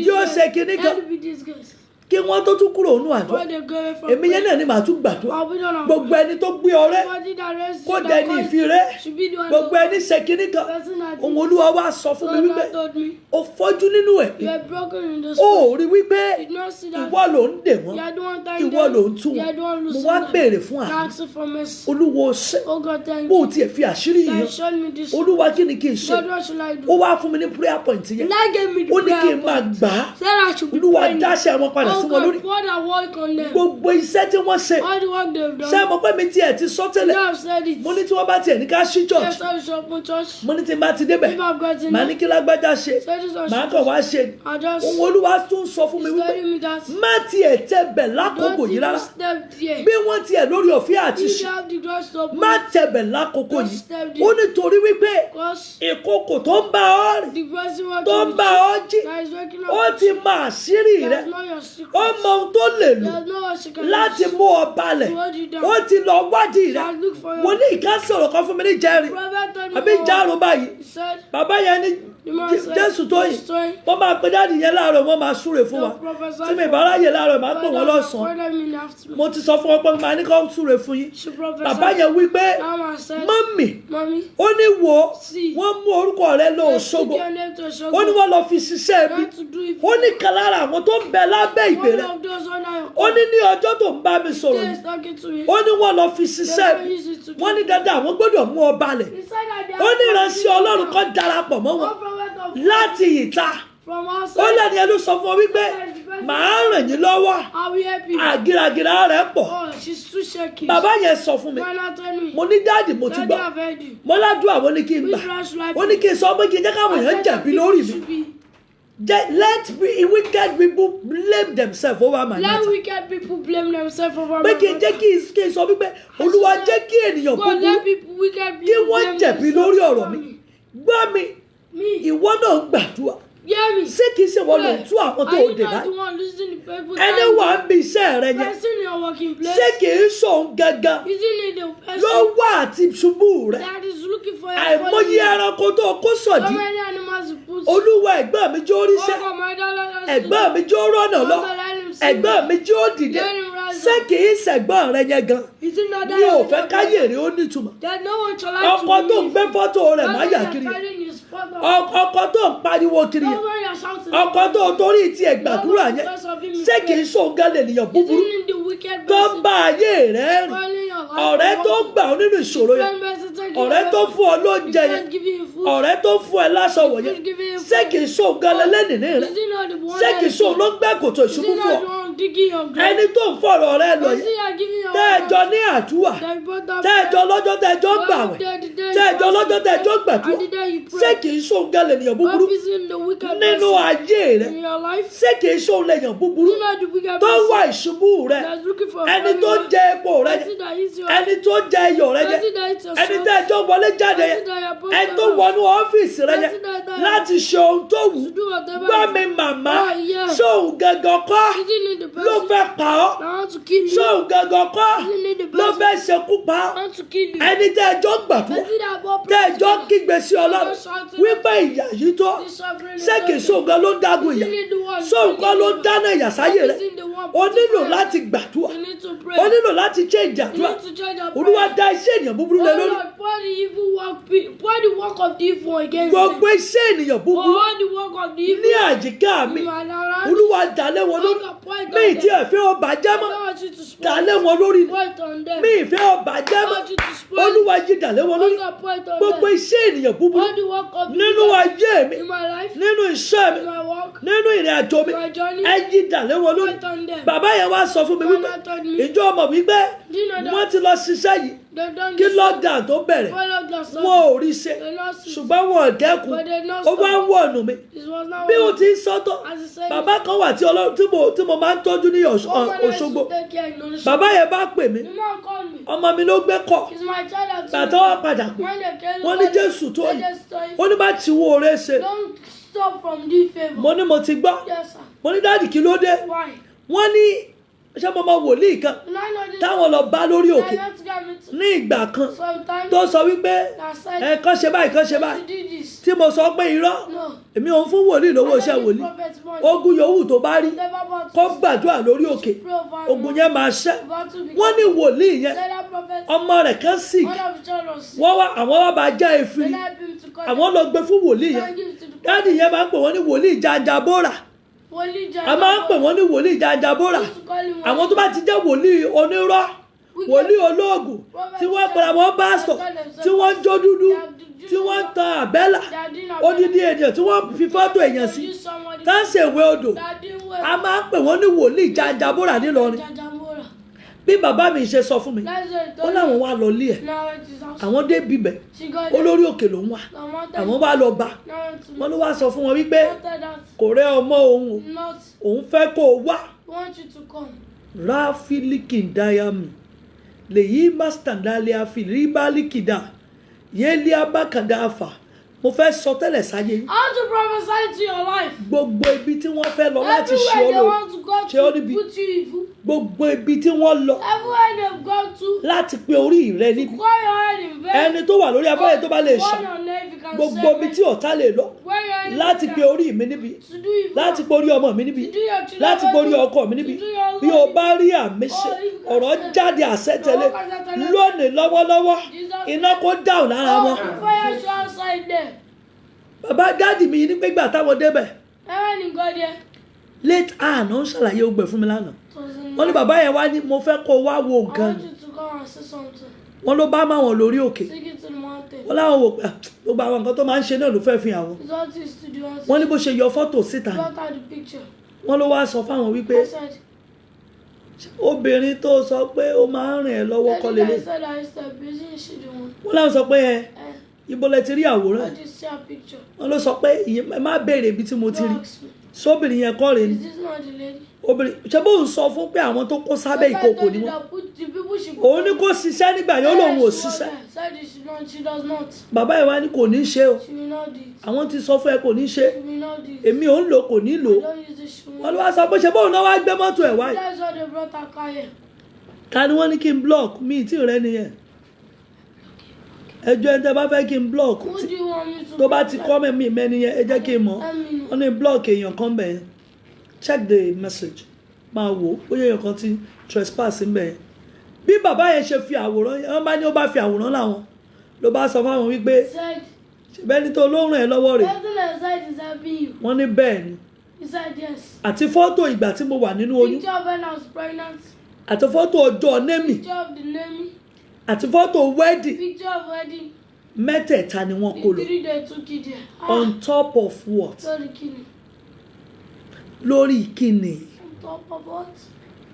yóò ṣe kinní kan Let it be disgraced. kí wọ́n tó tún kúrò nínú àdúrà Where they go away from èmi yẹn náà ni màá tún gbàdúrà I'll be done on gbogbo ẹni tó gbé ọrẹ Somebody that raised kó you, dẹni that ìfiré caused- should be the one gbogbo that- ẹni ṣe kinní kan person that ohun did. olúwa wá sọ fún mi Lord wípé that told me, ó fọ́jú nínú ẹ̀ you are broken in the ó spirit. rí wípé Did not see that. ìwọ ló ń dè wọ́n You are the one tying ìwọ them. ló ń tú You are the one wọn mo losing wá them. béèrè fún You àánú ask for mercy. olúwo ṣe Oh God, thank bó o you. tiẹ̀ fi àṣírí yìí That hàn showed me this. olúwa kí ni kí n ṣe God, what should I ó do? wá fún mi ní prayer point yẹn That gave me the ó ní kí n prayer máa point. gbà á Said I should be olúwa praying. dáṣẹ́ wọn padà sí Oh wọn lórí God, pour that work on them. gbogbo iṣẹ́ tí wọ́n ṣe All the work they've ṣé done. mo pé mi tiẹ̀ ti sọ You tẹ́lẹ̀ have said it. mo ní tí wọ́n bá tiẹ̀ ní ká ṣí church Yes, I should open church. mo ní tí n bá ti débẹ̀ If I've gotten màá ní it, kí lágbájá ṣe say this màá on kàn wá ṣe I just ohun olúwa tún sọ fún mi he's wípé telling me that má tiẹ̀ tẹ̀bẹ̀ lákòókò don't yìí even rárá step there. bí wọ́n tiẹ̀ lórí òfin àti If ṣe you have the doors to open, má tẹ̀bẹ̀ lákòókò don't yìí step ó there. nítorí wípé Because ìkòkò tó ń bá ọ rìn the person tó working ń bá with ọ jí you that is waking ó up ti mọ àṣírí rẹ there's not your secret. ó mọ ohun tó lè lò There's no what she can láti do. mú ọ balẹ̀ To hold you down. ó ti lọ wádìí rẹ Shall look for mo you. ní ìkásí ọ̀rọ̀ kan fún mi ní jẹ́rìí Prophet told àbí me ìjárun báyìí he said, bàbá yẹn ní the man said, jésù tó yìí "This story, wọ́n máa pe dáàdì yẹn láàárọ̀ wọ́n máa súre fún wa don't prophesy tí mi for bá ráyè láàárọ̀ máa pè wọ́n Father, lọ́sàn-án Father, me in the afternoon." mo ti sọ fún wọn pé màá ní kó súre fún yín She prophesied. bàbá yẹn wí pé Now I said, mọ́mì Mommy, ó ní wo see, wọ́n mú orúkọ rẹ lọ let's Òṣogbo take your name to Òṣogbo. ó ní wọ́n lọ fi ṣiṣẹ́ bí Not to do it. ó ní kan lára àwọn tó ń bẹ lábẹ́ ìpè One rẹ of those under your ó ní ní ọjọ́ tó ń bá mi sọ̀rọ̀ Yes, yìí talking to me. ó ní wọ́n lọ fi They ṣiṣẹ́ don't bí use it to wọ́n ní do. dandan àwọn gbọ́dọ̀ mú ọ balẹ̀ He said that they ó ní are ìránṣẹ́ ọlọ́run kan darapọ̀ mọ́ wọn one prophet of láti ìta from ó outside. lẹ́ni ẹnu sọ fún ọ wípé màá ràn yín lọ́wọ́ I will help you. àgìràgìrà rẹ̀ pọ̀ Oh, she's too shaky. bàbá yẹn sọ fún mi Why not tell me? mo ní dáàdì mo ti Daddy, gbọ́ I've heard you. mo ládùúgbò àwọn ní kí n gbà Which one should I ó ní kí n sọ pé kí n jẹ́ káwọn I èèyàn said that jẹ̀bi people lórí mi should be- let wicked people blame themselves over my Let matter wicked people blame themselves over pé my kí n jẹ́ matter. kí n sọ wípé olúwa jẹ́ kí ènìyàn God, búburú let people wicked kí people wọ́n blame jẹ̀bi themselves lórí ọ̀rọ̀ over mi me. gbọ́ mi Me. ìwọ náà ń gbàdúrà Hear me. ṣé kìí ṣe wọ́n ló ń tú àwọn tó Are you dè not the báyìí one listening to people? ẹni wà ń bí iṣẹ́ rẹ yẹn Person in your working place. ṣé kìí ṣòun gangan Isn't it the ló person wà àti ṣubú rẹ that is looking for your àìmọye ẹranko tó kó So sọ̀dí many animals you put. olúwa ẹ̀gbọ́n mi jó ríṣẹ́ Oh, my dollar. ẹ̀gbọ́n mi jó rọ́nà lọ ẹ̀gbọ́n mi jó dìde ṣé kìí ṣẹ̀gbọ́n rẹ yẹn gan Is it not that? mi ò fẹ́ káyè rí ó nítumọ̀ That no one shall like ọkọ tó ń gbé fọ́tò rẹ̀ máyà kiri ọkọ tó ń pariwo kiri yẹn ọkọ tó torí ti ẹ̀gbàdúrà yẹn ṣé kìí ṣòǹgá lènìyàn búburú tó ń bá ayé rẹ rìn ọ̀rẹ́ tó gbà ọ́ nínú ìṣòro yẹn ọ̀rẹ́ tó fún ọ lóúnjẹ yẹn ọ̀rẹ́ tó fún ẹ láṣọ wọ̀ yẹn ṣé kìí ṣòǹgá lẹ́lẹ́nìní rẹ ṣé kìí ṣòǹ ló ń gbẹ́ kòtò ìṣubú fún ọ ẹni tó ń fọ̀rọ̀ rẹ lọ yẹn tẹ́ẹ̀jọ ní àdúrà tẹ́ẹ̀jọ lọ́jọ́ tẹ́ẹ̀jọ gbàwẹ̀ tẹ́ẹ̀jọ lọ́jọ́ tẹ́ẹ̀jọ gbàdúrà ṣé kìí ṣòǹgá lènìyàn búburú nínú ayé rẹ ṣé kìí ṣòǹ lènìyàn búburú tó wà ìṣubú rẹ ẹni tó jẹ epo rẹ ẹni tó jẹ iyọ̀ rẹ yẹ ẹni tẹ́ẹ̀jọ wọlé jáde yẹ ẹni tó wọnú ọ́fíìsì rẹ yẹ láti ṣe ohun tó wù gbọ́ mi màmá ṣóun gangan kọ́ ló fẹ́ pa ọ́ ṣóun gangan kọ́ ló fẹ́ ṣekú pa ọ́ ẹni tẹ́ẹ̀jọ gbàdúrà tẹ́ẹ̀jọ kígbe sí ọlọ́run wípé ìyà yìí tó ṣé kìí ṣóun gan ló ń dágun ìyà ṣóun kan ló ń dáná ìyà sáyé rẹ o nílò láti gbàdúrà o nílò láti change àdúrà olúwa dá iṣẹ́ ènìyàn búburú lé lórí gbogbo iṣẹ́ ènìyàn búburú ní àyíká mi olúwa dálé wọn lórí mi ì tí ẹ fẹ́ ọba jẹ́ mọ́ dálé wọn lórí mi ì fẹ́ ọba jẹ́ mọ́ olúwa yí dálé wọn lórí gbogbo iṣẹ́ ènìyàn búburú nínú ayé mi nínú iṣẹ́ mi nínú ìrìn àjò mi ẹ yí dálé wọn lórí bàbá yẹn wá sọ fún mi wípé ìjọ ọmọ wípé wọ́n ti lọ ṣiṣẹ́ yìí kí lockdown tó bẹ̀rẹ̀ wọn ò rí ṣe ṣùgbọ́n wọn ò dẹ́kun ó bá ń wọ̀nù mi bí o ti ń sọ́tọ̀ bàbá kan wà tí mo máa ń tọ́jú ní Òṣogbo bàbá yẹn bá pè mí ọmọ mi ló gbé kọ̀ bàtà wà padà pé wọ́n ní Jésù tó yìí ó ní bá ti wo oore ṣe mo ní mo ti gbọ́ mo ní dáàdì kí ló dé wọ́n ní ṣé mo mọ wòlíì kan táwọn lọ bá lórí òkè ní ìgbà kan tó sọ wípé kàn ṣe báyìí kàn ṣe báyìí tí mo sọ pé irọ́ èmi ò ń fún wòlíì lówó iṣẹ́ wòlíì ogun yòówù tó bá rí kó gbàdúrà lórí òkè ogun yẹn máa ṣẹ́ wọ́n ní wòlíì yẹn ọmọ rẹ̀ kan sick àwọn wá bá já efiri àwọn lọ gbé fún wòlíì yẹn dáàdì yẹn máa ń pè wọ́n ní wòlíì jàǹjàbóra a máa ń pè wọ́n ní wòlíì jàǹjàbóra àwọn tó bá ti jẹ́ wòlíì onírọ́ wòlíì olóògùn tí wọ́n pera wọn pásítọ̀ tí wọ́n ń jó dúdú tí wọ́n ń tan àbẹ́là odidi ènìyàn tí wọ́n fi fọ́tò èèyàn sí tá ń ṣèwé odò a máa ń pè wọ́n ní wòlíì jàǹjàbóra nílọrin bí bàbá mi ṣe sọ fún mi ó láwọn wá lọ lé ẹ̀ àwọn dé bíbẹ̀ olórí òkè ló ń wà àwọn wá lọ bá wọn ló wá sọ fún wọn wípé kò rẹ ọmọ òun fẹ́ kó o wá ráfílíkì dáyàmì lèyí mástàndálẹ́ àfìríbálíkìdá yẹ́lí abákàdá àfà mo fẹ́ sọ tẹ́lẹ̀ sáyé yín. I want to prophesy to your life. gbogbo ibi tí wọ́n fẹ́ lọ láti ṣe ọ́ lò ṣe ọ́ níbi gbogbo ibi tí wọ́n lọ everywhere they've gone to láti pe orí rẹ níbi where your head in vain. ẹni tó wà lórí afẹ́rẹ́ tó bá lè ṣà gbogbo ibi tí ọ̀tá lè lọ láti pe orí mi níbi láti pe orí ọmọ mi níbi láti pe orí ọkọ mi níbi bí o bá rí àmì ṣe ọ̀rọ̀ jáde àṣẹ tẹ̀lé lónìí lọ́wọ́lọ́wọ́ iná kó dáhùn lára wọn. bàbá dáàdì mi ní pégbà táwọn débẹ̀ late àná ń ṣàlàyé ogbè fún mi lánàá wọ́n ní bàbá yẹn wá ní mo fẹ́ kó wá wo nǹkan ni wọ́n ló bá máwọn lórí òkè wọ́n láwọn wò pé gbogbo àwọn nǹkan tó máa ń ṣe náà ló fẹ́ fi àwọn wọ́n ní bó ṣe yọ fọ́tò síta wọ́n ló wá sọ fáwọn wípé obìnrin tó sọ pé ó máa ń rìn ẹ́ lọ́wọ́ kọ́ lélẹ̀ wọ́n láwọn sọ pé ibo lẹ ti rí àwòrán wọ́n ló sọ pé ẹ má béèrè ibi tí mo ti rí sóbìnrin yẹn kọ́ rèé ni obìnrin ṣe bó ń sọ fún pé àwọn tó kó sábẹ́ ìkòkò ni wọ́n òun ní kó ṣiṣẹ́ nígbà yóò lòun ò ṣiṣẹ́ No, she does not. bàbá ẹ̀ wá ní kò ní ṣe o She will not do it. àwọn ti sọ fún ẹ kò ní ṣe She will not do it. èmi ò ń lò kò ní lò I don't use this. She will wọ́n ló not. wá sọ pé ṣe bóun náà wá gbé mọ́tò ẹ̀ wáyé That's why they brought her car here. ta ni wọ́n ní kí n block mi tí ì rẹ́ nìyẹn ẹjọ́ ẹ tẹ́ bá fẹ́ kí n block Who do you want me to tó bá block? ti kọ́ mi mẹ́ni yẹn ẹ jẹ́ kí n mọ̀ Let me know. wọ́n ní block èèyàn kan bẹ̀ yẹn check the message máa wò ó bóyá èèyàn kan ti trespass ń bẹ̀ yẹn bí bàbá yẹn ṣe fi àwòrán yẹn wọ́n bá ní ó bá fi àwòrán làwọn ló bá sọ fáwọn wípé He said, ṣùgbẹ́ni tó ló ràn ẹ́ lọ́wọ́ rẹ̀ President has said he's helping you. wọ́n ní bẹ́ẹ̀ ni He said yes. àti fọ́tò ìgbà tí mo wà nínú oyún Picture of when I was pregnant. àti fọ́tò ọjọ́ némì Picture of the naming. àti fọ́tò wedding Picture of wedding. mẹ́tẹ̀ẹ̀ta ni wọ́n kó The lọ 3 they took it there. on top of what Sorry, kidney. lórí kíni On top of what?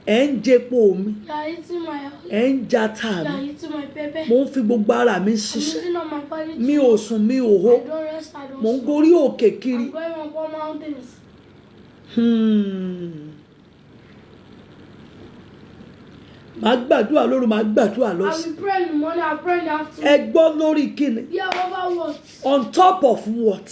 ẹ̀ ń jepo mi You are eating my oil. ẹ̀ ń jata You mi are eating my pepper. mo ń fi gbogbo ara mi I'm ṣiṣẹ́ using on my body. mi ò sùn mi ò hó I don't rest. I don't mo ń sleep. gorí òkè kiri I'm going on 4 mountains. màá gbàdúrà lóru màá gbàdúrà I lọ́sàn will pray in the morning. I pray in the ẹ afternoon. gbọ́ lórí kíni Yeah, over what? on top of what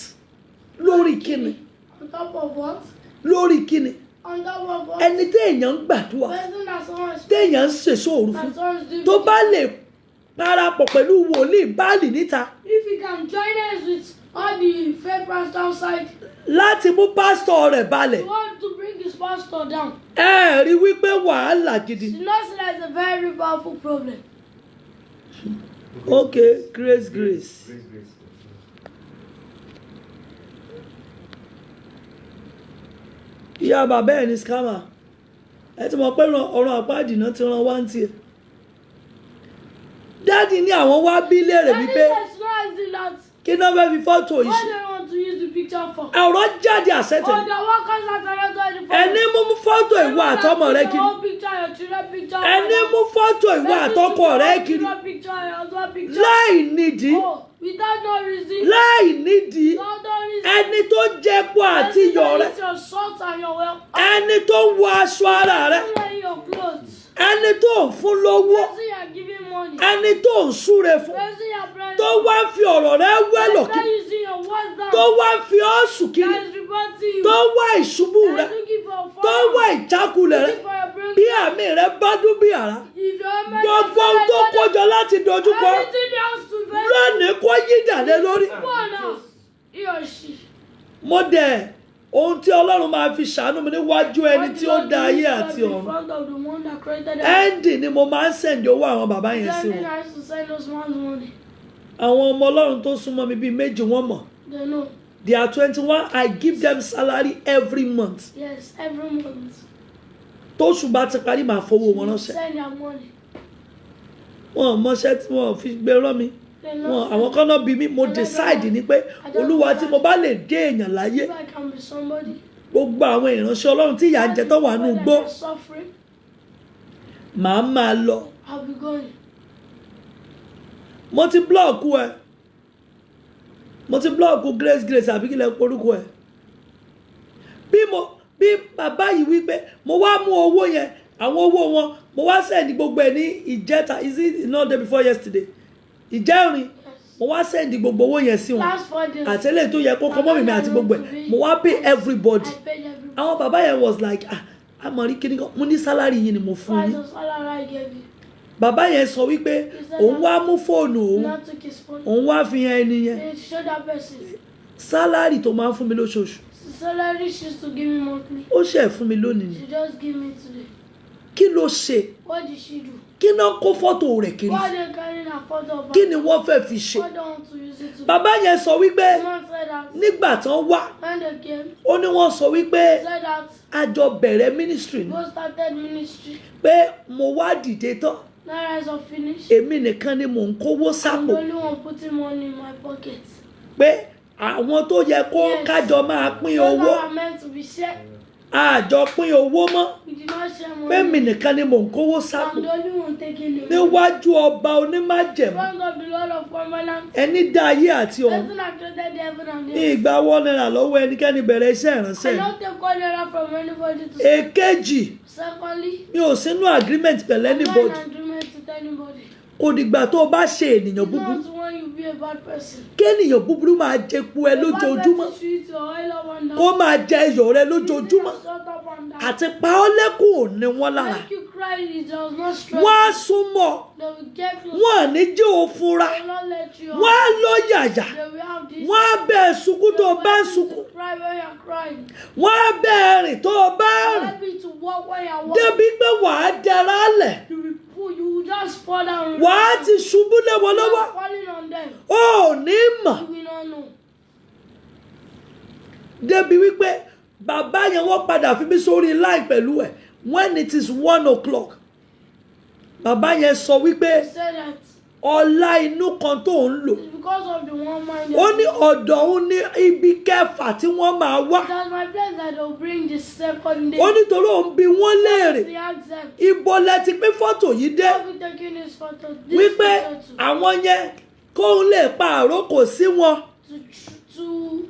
lórí kíni On top of what? lórí kíni On top of what? ẹni téèyàn ń gbàdúrà Person that someone is téèyàn ń ṣèṣọ́ òru fún that someone is doing. tó bá lè parapọ̀ pẹ̀lú wòlíì báàlì níta If you can join us with all the fake pastors outside, láti mú pásítọ̀ rẹ̀ balẹ̀ you want to bring his pastor down. ẹ rí wípé wàhálà gidi. You know, so that's a very powerful problem. Okay, grace. Grace. ìyá bàbá ẹ̀ ní scammer ẹ ti mọ̀ pé ọ̀run àpáàdì náà ti ran wá ń tiẹ̀ dáàdì ní àwọn wá bí léèrè That wípé is not easy that. kí náà fẹ́ fi fọ́tò yìí What ṣe do you want to use the picture for? ọ̀rọ̀ jáde àṣẹ́tẹ̀ Oh, the workers are trying to ẹni mú fọ́tò ìwọ àtọmọ rẹ kiri ẹni mú fọ́tò ìwọ àtọkọ rẹ kiri láì nídìí without no reason. láì nídìí Without no reason. ẹni tó jẹpo àti iyọ̀ rẹ Eat your salt and your well. ẹni tó ń wọ aṣọ ara rẹ Wearing your clothes. ẹni tó ń fún lówó Person you are giving money. ẹni tó ń súre fún Person you are praying. tó wá ń fi ọ̀rọ̀ rẹ wẹ́lọ̀ Person kiri using your words down. tó wá ń fi ọ́sùn kiri That is reporting you. tó wá ìṣubú rẹ That is looking for a tó wá ìjákulẹ̀ rẹ looking for a breakthrough. bí àmì rẹ bá dún bí àrá If your man gbogbo ohun tó kójọ láti dojúkọ everything else to face. lónìí kó yí dàdé lórí. One now. He or she. mo dẹ̀ ohun tí ọlọ́run máa fi ṣàánú mi níwájú ẹni tí ó dá ayé àti In ọ̀run front of the one that created them. ẹ́ndì ni mo máa ń sẹ̀ǹdì owó àwọn bàbá yẹn sí Sending wọn us to send us man's money. àwọn ọmọ ọlọ́run tó súnmọ́ mi bíi méjì wọ́n mọ̀ They know. they are 21 I give them salary every month Yes, every month. tóṣù bá ti parí màá fowó wọn ránṣẹ́ Send your money. wọn ò mọṣẹ́ tí wọn ò fi gbé rán mi They wọn know. àwọn kan náà bí mi mo decide ni pé olúwa tí mo bá lè dé èèyàn láyé If I can be somebody. gbogbo àwọn ìránṣẹ́ ọlọ́run tí ìyà ń jẹ tó wà nù gbó That is suffering. màá máa lọ I'll be going. mo ti blọọkù ẹ mo ti blọọkù grace àbí kí lẹ porúkọ ẹ bí bàbá yìí wípé mo wá mú owó yẹn àwọn owó wọn mo wá sẹ́ndì gbogbo ẹ̀ ní ìjẹta is it not day before yesterday ìjẹrin Yes. mo wá sẹ́ndì gbogbo owó yẹn sí wọn Last 4 days. àtẹlẹ tó yẹ kó kọmọ mi àti gbogbo ẹ̀ mo wá pay everybody I paid everybody. àwọn bàbá yẹn was like àmọ̀rí kíní kan mo ní sálárì yìí ni mo fún Why yín does salary I gave you? bàbá yẹn sọ wípé òun wá mú fóònù òun Not took his phone. òun wá fi hàn ẹni yẹn They show that person. sálárì tó máa ń fún mi lóṣooṣù The salary she used to give me monthly. ó ṣe fún mi lónìí ni She just give me today. kí ló ṣe What did she do? kí náà kó fọ́tò rẹ̀ kiri Why they carrying her photo of her? kí ni wọ́n fẹ́ fi ṣe Why don't want to use it to bàbá yẹn sọ wípé Someone said that nígbà tán wá when they came, ó ní wọ́n sọ wípé said that a jọ bẹ̀rẹ̀ ministry ni go started ministry. pé mo wá dìde tán Now as of finish, èmi nìkan ni mò ń kówó I'm sápò the only one putting money in my pocket. pé àwọn tó yẹ kó Yes. kájọ máa pín Those owó that are meant to be shared, àjọ pín owó mọ́ we did not share pé money. mi nìkan ni mò ń kówó sápò I'm the only one taking the money. níwájú ọba In onímájẹ̀mú front of the Lord of Covenant, ẹni dá ayé àti ọ̀run person that created the heaven and the ní earth. ìgbà wọ́n náírà lọ́wọ́ ẹnikẹ́ni bẹ̀rẹ̀ iṣẹ́ I ìránṣẹ́ don't take one naira from anybody to say. èkejì Secondly, mi ò sínú agreement pẹ̀lú I'm not anybody in agreement with anybody. kò dìgbà tó o bá ṣe ènìyàn It's búburú not want you to be a bad person. kéènìyàn búburú máa jẹ epo ẹ lójoojúmọ́, Bad person should eat your oil up and down. kó máa jẹ iyọ̀ rẹ lójoojúmọ́, Salt up and down. àti pa ọ́ lẹ́kùn ò ní wọ́n lára. Make you cry, it does not stress Wọ́n á you. súnmọ́, They will get close. wọ́n ò ní jẹ́ òfura, They will not let you wọ́n á lọ yàyà, They will have this. wọ́n á bẹ̀ ẹ́ sunkún tó o bá ń sunkún, Cry when you're crying. wọ́n á bẹ̀ ẹ́ rìn tó o bá ń rìn, Happy to walk when you're walking. débi pé wàá dẹra lẹ̀, You will pull, you will just fall down. wàá ti ṣubú lé wọn You lọ́wọ́, are falling on them. ó ò ní mọ̀. You will not know. Débi wípé bàbá yẹn wọ́n padà fi mí sórí line pẹ̀lú ẹ̀ when it is 1 o'clock. Bàbá yẹn sọ wípé They said that ọlá inú kan tó ń lò, it's because of the one mind. ó ní ọ̀dọ̀ òun ní ibi kẹfà tí wọ́n máa wá. That's my place that they'll bring the second day. Ó nítorí òun bi wọ́n léèrè They asked them, ibo lẹ ti pín fọ́tò yìí dé, have you taken this photo? This wípé photo to, àwọn yẹn kóun lè pa àrókò sí wọn, to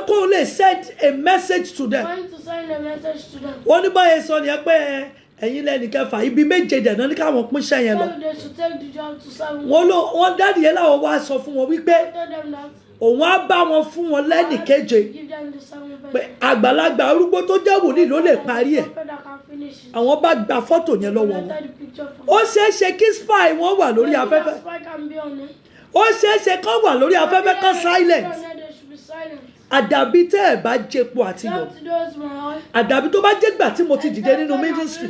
kóun lè send a message to them. trying to send a message to them. Ó ní báyẹn sọ nìyẹn pé ẹ̀yin lẹ́nì kẹfà ibi méje dẹ̀nà ní káwọn pínṣẹ́ yẹn lọ. So they should take the job to 7. Wọ́n dáàdì yẹn láwọn wá sọ fún wọn wípé Tell them that. òun á bá wọn fún wọn lẹ́nì keje, Give them the 7 pé person. àgbàlagbà arúgbó tó jẹ́ wòlíì ló lè parí ẹ̀. Prophet that can finish it. Àwọn bá gba fọ́tò yẹn lọ́wọ́ wọn. Let the picture Ó ṣeé ṣe kí spy wọn wà lórí afẹ́fẹ́, Spy can be on it. ó ṣeé ṣe kán wà lórí afẹ́fẹ́ kán silent. They should be silent. Àdàbí tẹ́ ẹ̀ bá jẹpo àti yọ̀, Love to those my oil. àdàbí tó bá jẹ́ gbà tí mo ti dìde nínú ministry,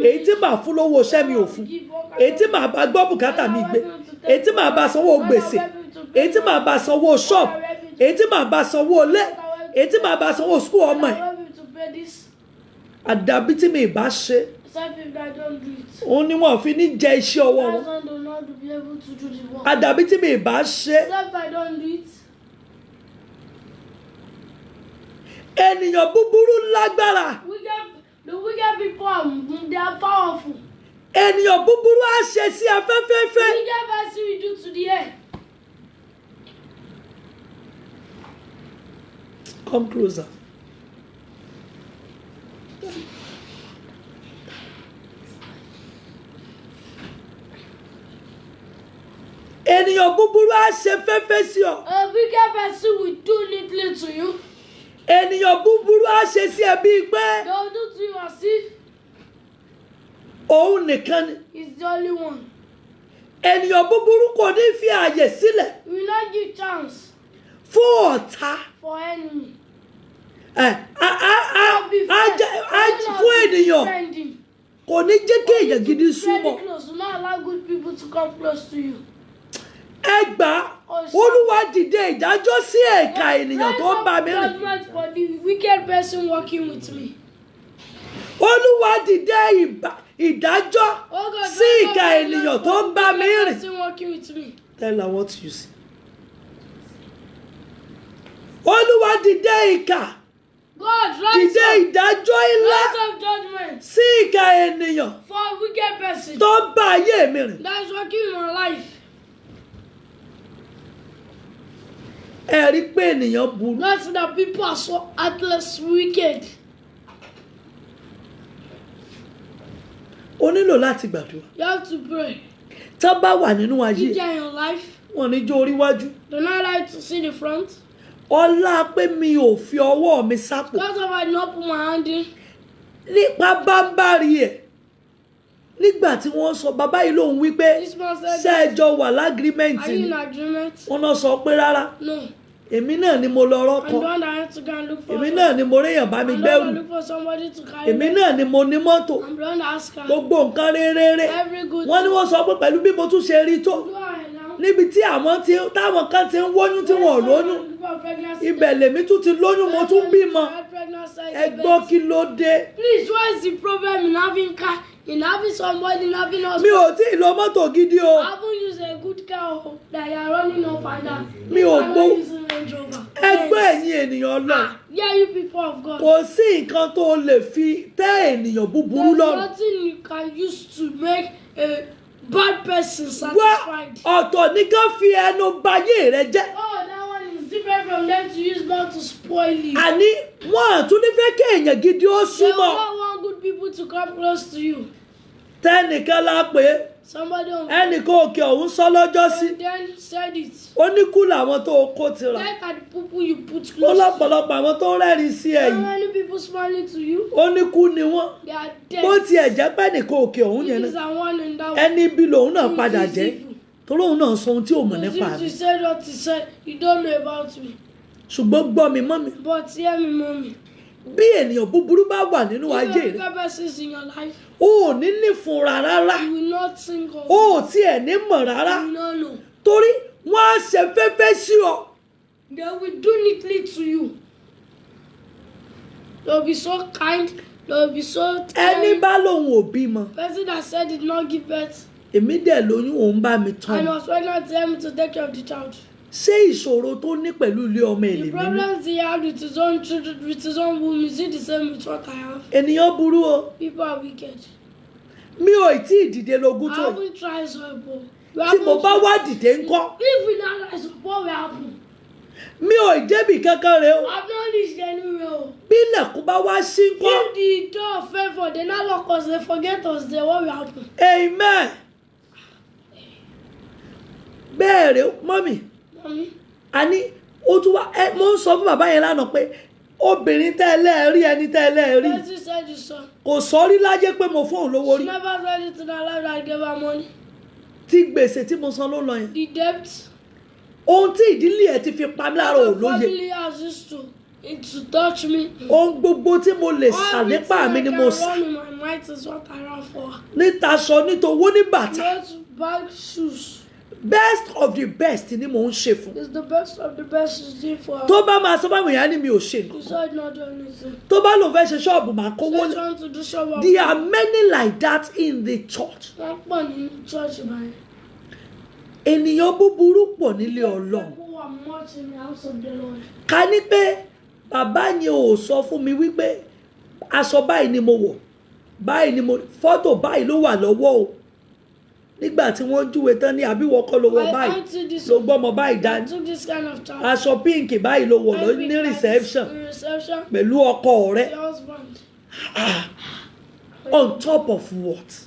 èyí tí màá fún lówó iṣẹ́ mi ò fún, èyí tí màá bá gbọ́ bùkátà mi gbé, èyí tí màá bá sanwó gbèsè, èyí tí màá bá sanwó ṣọ́ọ̀bù, èyí tí màá bá sanwó ilé, èyí tí màá bá sanwó skul ọmọ ẹ̀. Àdàbí tí mi ì bá ṣe, òun ni wọn fi ní jẹ iṣẹ́ ọwọ́ wọn. Àdàbí tí mi ì bá ṣe, ènìyàn búburú lágbára, The wicked people, they are powerful. ènìyàn búburú á ṣe sí afẹ́fẹ́fẹ́. The wicked person we do to the air. Come closer. Ènìyàn búburú á ṣe fẹ́fẹ́ sí ọ. A wicked person will do little to you. Ènìyàn búburú á ṣe sí ẹ bíi pé They will do to you as if òun nìkan ni. he's the only one. Ènìyàn búburú kò ní fi ààyè sílẹ̀ We will not give chance fún ọ̀tá. for enemy. Fún ènìyàn kò ní jẹ́ kí èèyàn gidi súnmọ́. Close. Do not allow good people to come close to you. Ẹ gbà Olúwa dìde ìdájọ́ sí ẹ̀ka ènìyàn tó ń bá mi rìn. Judgment for the wicked person working with me. Olúwa dìde ìdájọ́ Oh God, sí ìka ènìyàn tó ń bá mi rìn. person working with me. Tell her what you see. Olúwa dìde ìkà, God, dìde ìdájọ́ ńlá rise of judgment sí ìka ènìyàn for a wicked person tó ń bá ayé mi rìn. that is working in my life. Ẹ rí pé ènìyàn burú. Not that people are so heartless, wicked. O nílò láti gbàdúrà. You have to pray. Tá bá wà nínú ayé, If they are in your life, wọn ní jó orí wájú. do not like to see the front. Ọlá pé mi ò fi ọwọ́ mi sápò. Because of I did not put my hand in. Nípa bámbárí ẹ̀. Nígbà tí wọ́n sọ bàbá yìí lòun wípé This man said, ṣé ẹ jọ wà lágrímẹ́ǹtì are you ni. in agreement? Wọ́n náà sọ pé rárá. No. Èmi náà ni mo lọ I'm rọ́kọ. the one that had to go and look for Èmi náà ni mo réyàn bá mi I'm the one that gbẹ́rù. look for somebody to carry Èmi me. náà ni mo ní mọ́tò. I'm the one that asked her. Gbogbo nǹkan rere. Every good Wọ́n ní wọ́n sọ pé pẹ̀lú bí mo tún ṣe rí tó. Go ahead now. Níbi tí táwọn kan ti ń wóyún tí wọn ò lóyún. Ibẹ̀ lèmi tún ti lóyún mo tún bímọ. Ẹ gbọ́ kí ló dé. Please, what is the problem in having car, in having somebody, in having us? Mi ò tí ì lo mọ́tò gidi o. I haven't used a good car that you are running up and down. Mi ò I'm gbó. not using Range Rover. Ẹgbẹ́ ẹ̀yin ènìyàn lọ. Yeah, you people of God. Kò sí nǹkan tó lè fi tẹ́ ènìyàn búburú There's lọ́rùn. nothing you can use to make a bad person Wá satisfied. ọ̀tọ̀ ní ká fi ẹnu bayé rẹ jẹ́. Oh, that one is different from them to use mouth to spoil you. Àní wọ́n àtún ní fẹ́ kí èèyàn gidi ó They will súnmọ́. not want good people to come close to you. Tẹ́nìkan la pè é Somebody on ẹnìkan òkè ọ̀hún sọ lọ́jọ́ sí and then said it. ó ní kú làwọn tó kó ti rà Like at the people you put ó close. lọ́pọ̀lọpọ̀ àwọn tó rẹ́rìn sí How ẹ̀yìn many people smiling to you? ó ní kú ni wọ́n They are bó dead. tiẹ̀ jẹ́ pé ẹnìkan òkè ọ̀hún yẹn It is náà the one in that ẹni bí lòun náà It padà is jẹ́ evil. torí òun náà sọ ohun tí ò mọ̀ Because nípa if mi you said what he said, you don't know about me. ṣùgbọ́n gbọ́ mi mọ́ mi But hear me, mommy. bí ènìyàn búburú bá wà nínú ayé If rẹ you have persons in your life, o ò ní nífunra rárá you will not think of o ò tiẹ̀ ní mọ̀ rárá you will not know. torí wọ́n á ṣe fẹ́fẹ́ sí ọ They will do neatly to you. They will be so kind. They will be so ẹni kind. bá lòun ò bímọ Person that said did not give birth èmi dẹ̀ lóyún òun bá mi tán and was pregnant tell me to take care of the child. ṣé ìṣòro tó ní pẹ̀lú ilé ọmọ èlé The mi ní problems he had with his own children, with his own womb, is it the same with what I have? ènìyàn burú o People are wicked. mi ò tí ì dìde lógún I tó yìí haven't tried so before. tí mo bá wá dìde ńkọ́ If we not rise, what will happen? mi ò débì kankan rè o I've not reached anywhere. bí ilẹ̀kùn bá wá sí ńkọ́ If the door of favor, they not lock us, they forget us, then what will happen? amen bẹ́ẹ̀ rè mọ́mì Mommy, àní ó tún wá mo ń sọ fún bàbá yẹn lánàá pé obìnrin tẹ́lẹ̀ rí ẹni tẹ́lẹ̀ rí Bessie said you saw. kò sọ rí láyé pé mo fóun lówó She rí never said it in her life that I gave her money. tí gbèsè tí mo san ló lọ yẹn The debt ohun tí ìdílé ẹ̀ ti fi pa mí lára ò the lóye family has used to touch me. ohun gbogbo tí mo lè sà nípa mi ni mo sà All I can run in my might is what I run for. níta aṣọ nítòwó ní bàtà Not bag shoes. best of the best ni mò ń ṣe fún It's the best of the best is doing for her. tó bá máa sọ báwọn èèyàn ní mi ò ṣe You nǹkan said not do anything. tó bá lòun fẹ́ ṣe ṣọ́ọ̀bù máa kówó Just lẹ̀ want to do show up. there are many like that in the church Wọ́n pọ̀ nínú church báyìí. ènìyàn búburú pọ̀ nílé ọlọ́run People are much in the house of the Lord. ká ní pé bàbá yẹn ò sọ fún mi wípé aṣọ báyìí ni mo wọ̀ báyìí ni mo fọ́tò báyìí ló wà lọ́wọ́ o nígbà tí wọ́n júwe tán ní àbíwọ́ kọ́ ló wọ báyìí until this ló gbọ́mọ báyìí I dání took this kind of time. aṣọ pínkì báyìí ló wọ̀ lọ ní reception Reception. pẹ̀lú ọkọ rẹ̀ The husband. on top of what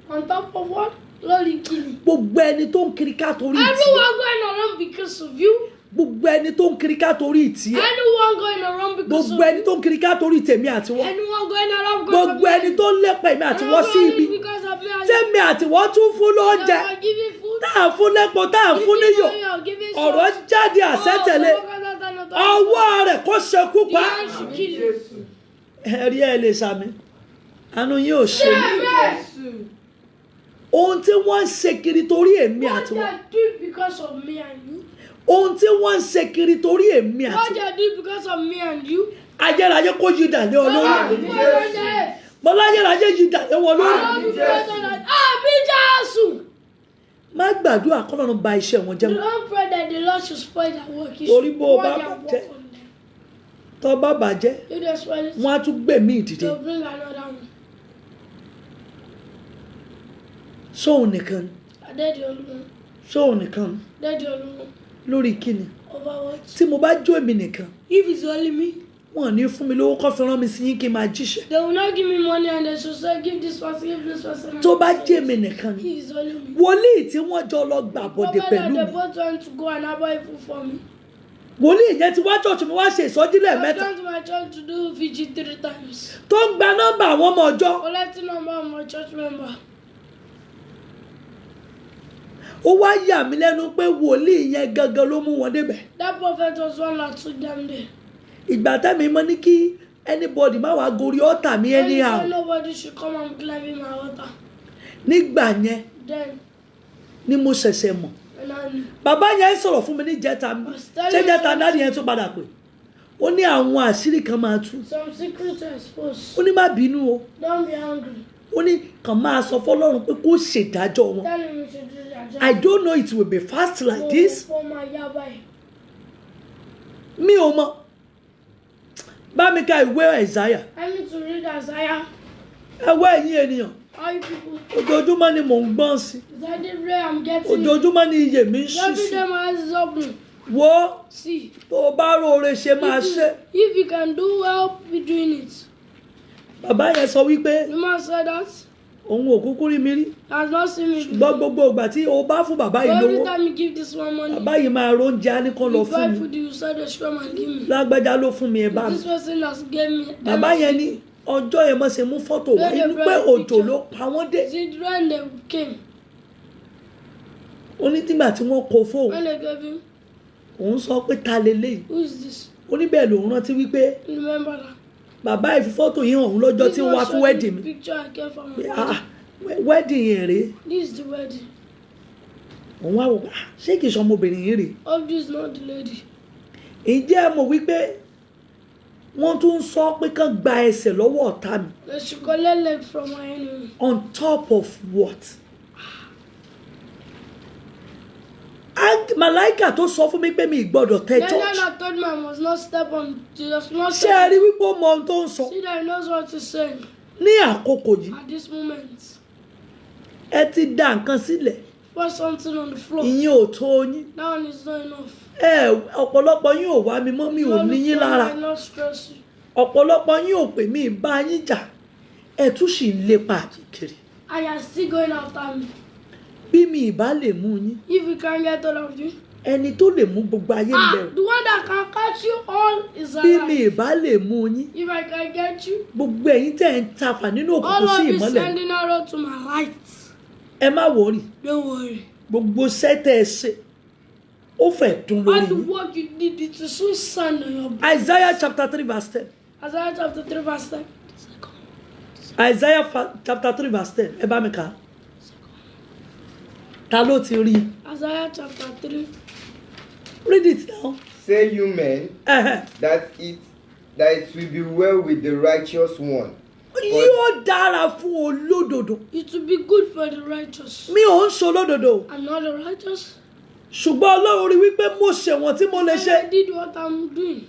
On top of what? Lórí kìnnì. gbogbo ẹni tó ń kiri ká torí ìtì Everyone going around because of you. gbogbo ẹni tó ń kiri ká torí ìtì ẹ Anyone going around because gbogbo of ẹni tó ń kiri ká torí tèmi àti wọ́n anyone going around because gbogbo of ẹni tó ń lépa èmi àti wọ́n sí ibi because of me. tèmi àti wọ́n tún fún lóúnjẹ They are giving food. tá à ń fún lẹ́pọ̀ tá à ń fún níyọ̀ Giving ọ̀rọ̀ jáde àṣẹ́tẹ̀lé ọwọ́ rẹ̀ kó ṣekú pa ẹ̀rí ẹ̀ lè sàmì àánú yín ò ṣe mí ohun tí wọ́n ń ṣe kiri torí èmi What àti they wọ́n are doing because of me and you. ohun tí wọ́n ń ṣe kiri torí èmi What àti they are doing because of me and you. ayérayé kó yí dà lé ọ lórí bọ́lá ayérayé yí dà lé wọn lórí Àmì Jésù. má gbàdúrà kọ́lọ́run ba iṣẹ́ wọn jẹ́ wọn Don't pray that the Lord should spoil their work. He Torí should bó o pour bá their bàjẹ́, work on them. tó bá bàjẹ́ If they spoil it, wọ́n á tún gbẹ̀mí ìdìde they'll bring another one. sóun nìkan They're the only one. sóun nìkan They're the only one. lórí kíni Over what? tí mo bá jó èmi nìkan If it's only me, wọn ò ní fún mi lówó kọ́ fi rán mi sí yín kí n máa jíṣẹ́ they will not give me money and they should say, give this person, give this person. and tó bá this jẹ́ person. èmi nìkan ni If it's only me. wòlíì tí wọ́n jọ lọ gbà bọ̀dẹ̀ Prophet pẹ̀lú that mi they both want to go and have evil for me. wòlíì yẹn ti wá ṣọ́ọ̀ṣì mi wá ṣe ìsọjí I've lẹ́ẹ̀mẹ́ta gone to my church to do VG 3 times. tó ń gba nọ́mbà àwọn ọmọ ọjọ́ Collecting number of my church member. ó wá yà mí lẹ́nu pé wòlíì yẹn gangan ló mú wọn débẹ̀ That prophet was one that took them there. ìgbà tẹ́mi mọ́ ní kí anybody má wàá gorí ọ̀tà mi And he anyhow said nobody should come and climb in my water. nígbà yẹn Then, ni mo ṣẹ̀ṣẹ̀ mọ̀ and I knew. bàbá yẹn sọ̀rọ̀ fún mi ní jẹta mi ṣé jẹta náà yẹn tún padà pé ó ní àwọn àṣírí kan máa tú Some secrets are exposed. ó ní má bínú o Don't be angry. ó ní kàn máa sọ fọ́lọ́run pé kó ṣèdájọ́ wọn Tell him you should do that. I don't know it will be fast like this For my yabai. mi ò mọ̀ bá mi ka ìwé Isaiah I need to read Isaiah. ẹwọ́ ẹ̀yin ènìyàn All you people. ojoojúmọ́ ni mò ń gbọ́n sí Is that the way I'm getting? ojoojúmọ́ ni iyè mi ń ṣí Every sí day my eyes is open. wo See. tó o bá róore ṣe máa ṣe If you can do well, be doing it. bàbá yẹn sọ wípé The man said that. òun ò kúkú rí mi rí Has not seen me ṣùgbọ́n before. gbogbo ìgbà tí o bá fún bàbá yìí Every lówó time you give this one money, bàbá yìí máa róúnjẹ á ní kán lọ you fún buy mi food, you said they should come and give me. lágbájá ló fún mi ẹ bá mi This person has gave me. bàbá yẹn ní ọjọ́ yẹn mọ̀ ṣe mú fọ́tò wá inú pé òjò ló pa wọ́n dé See, when they came, ó ní tígbà tí wọ́n kó fóun when they gave him, òun sọ pé ta leléyìí who is this? ó ní bẹ́ẹ̀ lòun rántí wípé Remember that. bàbá yìí fi fọ́tò yìí hàn òun lọ́jọ́ tí ń wá fún wedding mi Picture I get from pé my ah wedding. wedding yẹn rèé This is the wedding. òun wá wò pé ṣé kìí ṣe ọmọbìnrin yìí rèé Hope this is not the lady. ǹjẹ́ ẹ mọ̀ wípé wọ́n tún ń sọ pé kán gba ẹsẹ̀ lọ́wọ́ ọ̀tá mi They should collect leg from my enemy. on top of what? Màláìkà tó sọ fún mi pé mi ì gbọ́dọ̀ tẹ Then church I told me I must not step on Jesus. Not ṣé ẹ rí wípé ó mọ ohun tó ń sọ See that he knows what he's saying ní àkókò yìí at this moment. ẹ ti dá nǹkan sílẹ̀ Put something on the floor. ìyẹn ò tó yín That one is not enough. ọ̀pọ̀lọpọ̀ yín ò wá mi mọ́ mi ò ní yín lára I not stress you. ọ̀pọ̀lọpọ̀ yín ò pè mí bá yín jà ẹ tún sì ń lépa àjèkiri I am still going after me. bí mi ì bá lè mú yín If we can't get all of you. ẹni tó lè mú gbogbo ayé ń bẹ̀rù The one that can catch you all is bí mi ì alive. bá lè mú yín If I can get you, gbogbo ẹ̀yin tẹ́ ń tafà nínú all òkùnkùn sí of you ìmọ́lẹ̀ sending arrow to my light. ẹ má wọrí Don't worry. gbogbo sẹ́tẹ̀ ẹ ṣe ó fẹ́ dún lórí All the yín. work you did, it will soon stand on your back. Isaiah chapter 3 verse 10 Isaiah chapter 3 verse 10. Isaiah chapter 3 verse 10 ẹ bá mi kà á ta ló ti rí i? Isaiah chapter 3. Read it now. Say you men Ẹ̀hẹ̀. that it will be well with the righteous one. Yóò dára fún olódodo. It will be good for the righteous. Mi ò ń ṣe olódodo. I'm not the righteous. Ṣùgbọ́n Ọlọ́run rí wípé mo ṣe wọ̀n tí mo lè And ṣe. I did what I'm doing.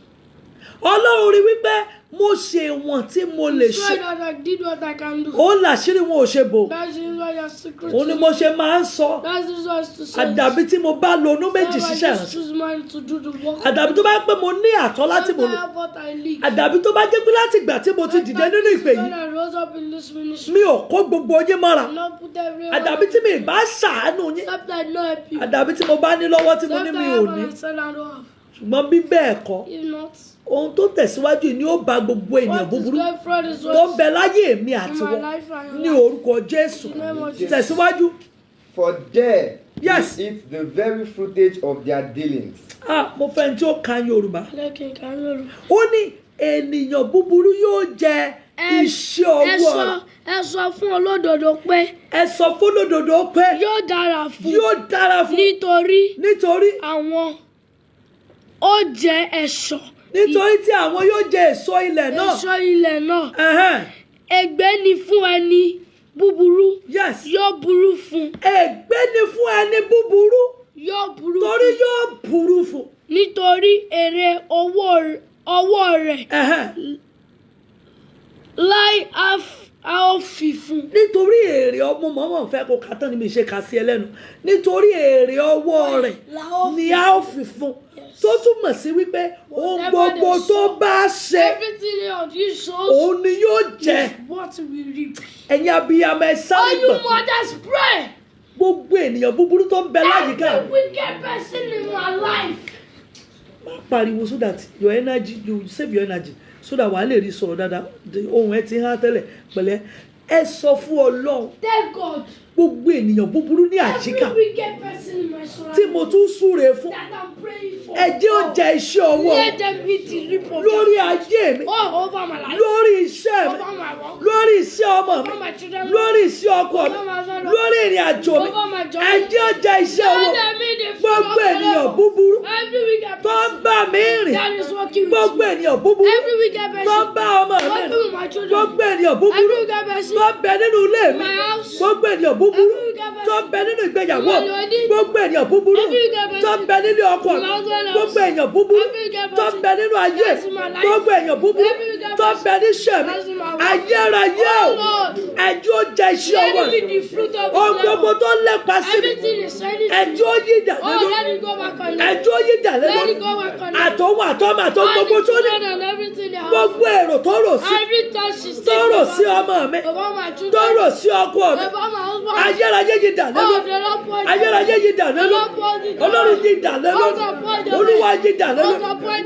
Ọlọ́run rí wípé mo ṣe wọ̀n tí mo lè So ṣe. that I did what I can do. Ó làṣírí wọn ò ṣe bò. That's the reason why you're secret. Òun ni mo ṣe máa ń sọ. That's the reason why it's to say. Àdàbí tí mo bá lo inú méjì That's why I ṣiṣẹ́ just rẹ̀. choose mine to do the work. Àdàbí tó bá pẹ́ mo ní àtọ́ láti mo That's lò. what I lead. Àdàbí tó bá jẹ́ pé láti ìgbà tí mo ti dìde nínú ìpè When yìí I rose up in this ministry, mi ò kó gbogbo yín mọ́ra. I not put everyone. Àdàbí tí mi ì bá ṣàánú yín. Except I know help you. Àdàbí tí mo bá ní lọ́wọ́ tí mo ní Except mi I ò have ní. and I said I don't have. Ṣùgbọ́n bí bẹ́ẹ̀ kọ́ If not, ohun tó tẹ̀síwájú yìí ni ó ba gbogbo ènìyàn what is búburú going fraud is tó ń what bẹ láyé èmi in àti my wọn life and ní your life. orúkọ Jésù In the name of Jesus. tẹ̀síwájú. For there Yes. you eat the very fruitage of their dealings. Mo fẹ́ tí ó kan Yorùbá. Lẹ́kìn kan lóru. Ó ní ènìyàn búburú yóò jẹ iṣẹ́ ọwọ́ rẹ̀. Ẹ sọ fún olódodo pé Ẹ sọ fún olódodo pé yóò dára fún yóò dára fún nítorí nítorí àwọn ó jẹ ẹ̀ṣọ́ nítorí tí àwọn yóò jẹ èso ilẹ̀ náà. ẹ̀ṣọ́ ilẹ̀ náà. Ẹ̀hẹ́n. Ègbé ni fún ẹni búburú Yes. yóò burú fún Ègbé ni fún ẹni búburú yóò burú torí fún yóò burú fún. nítorí èrè ọwọ́ rẹ̀ Ẹ̀hẹ́n. láì á ó fi fún. Nítorí èrè ọmọ mọ́mọ́ fẹ́ kó kà tán ni mi ṣe kà sí ẹlẹ́nu nítorí èrè ọwọ́ rẹ̀ ni a ó fi fún tó túmọ̀ sí wípé ohun gbogbo tó bá ṣe Everything on you shows òun ni yóò jẹ. is what we reap. Ẹ̀yin abiyamọ ẹ sáré All you gbọ̀n mothers pray. gbogbo ènìyàn búburú tó ń bẹ láyìíká Every wicked person in my life. má pariwo so that your energy you save your energy so that wàá lè rí sọ̀rọ̀ dáadáa ohun ẹ ti hàn tẹ́lẹ̀ pẹ̀lẹ́ ẹ sọ fún Ọlọ́run Thank God. gbogbo ènìyàn búburú ní àyíká Every wicked person in my tí mo surroundings tún súre fún that I'm praying for. ẹ jẹ́ ó jẹ iṣẹ́ ọwọ́ Let them be the report. lórí ayé mi All over my life. lórí iṣẹ́ mi Over my work. lórí iṣẹ́ ọmọ mi Over my children. lórí iṣẹ́ ọkọ mi Over my son. lórí ìrìn àjò mi Over my journey. ẹ jẹ́ ó jẹ iṣẹ́ ọwọ́ Let them be the gbogbo ènìyàn búburú Every wicked tó ń person bá mi rìn that is working with gbogbo me. ènìyàn búburú Every wicked tó ń person bá ọmọ mi working rìn with my children. gbogbo ènìyàn búburú Every wicked person tó ń bẹ nínú ilé mi my house. gbogbo ènìyàn búburú Every wicked person tó ń bẹ nínú ìgbéyàwó in my wedding. gbogbo ènìyàn búburú Every wicked person tó ń bẹ nínú ọkọ in my husband house. gbogbo èèyàn búburú Every wicked tó ń person bẹ nínú ayé that's in my life. gbogbo èèyàn búburú Every wicked tó ń bẹ ní iṣẹ́ mi that's in my work. ayérayé o Oh Lord. ẹjọ́ jẹ iṣẹ́ Let ọwọ́ it be the fruit of ohun his gbogbo labor. tó lépa sí mi Everything is send it to ẹjọ́ you. yí dà lé Oh, lórí let it go back on them. ẹjọ́ yí dà lé Let lórí it go back on them. àtọ̀hún àtọ́mọ àtọ́ All gbogbo the tó ní children and everything they have. gbogbo èrò tó rò sí Every touch she tó rò sí takes ọmọ mi over my tó children. rò sí ọkọ mi Over my husband. ayérayé yí dà lé Oh, lórí the Lord pour it ayérayé down. yí dà lé lórí ọlọ́run yí dà lé lórí olúwa yí dà lé lórí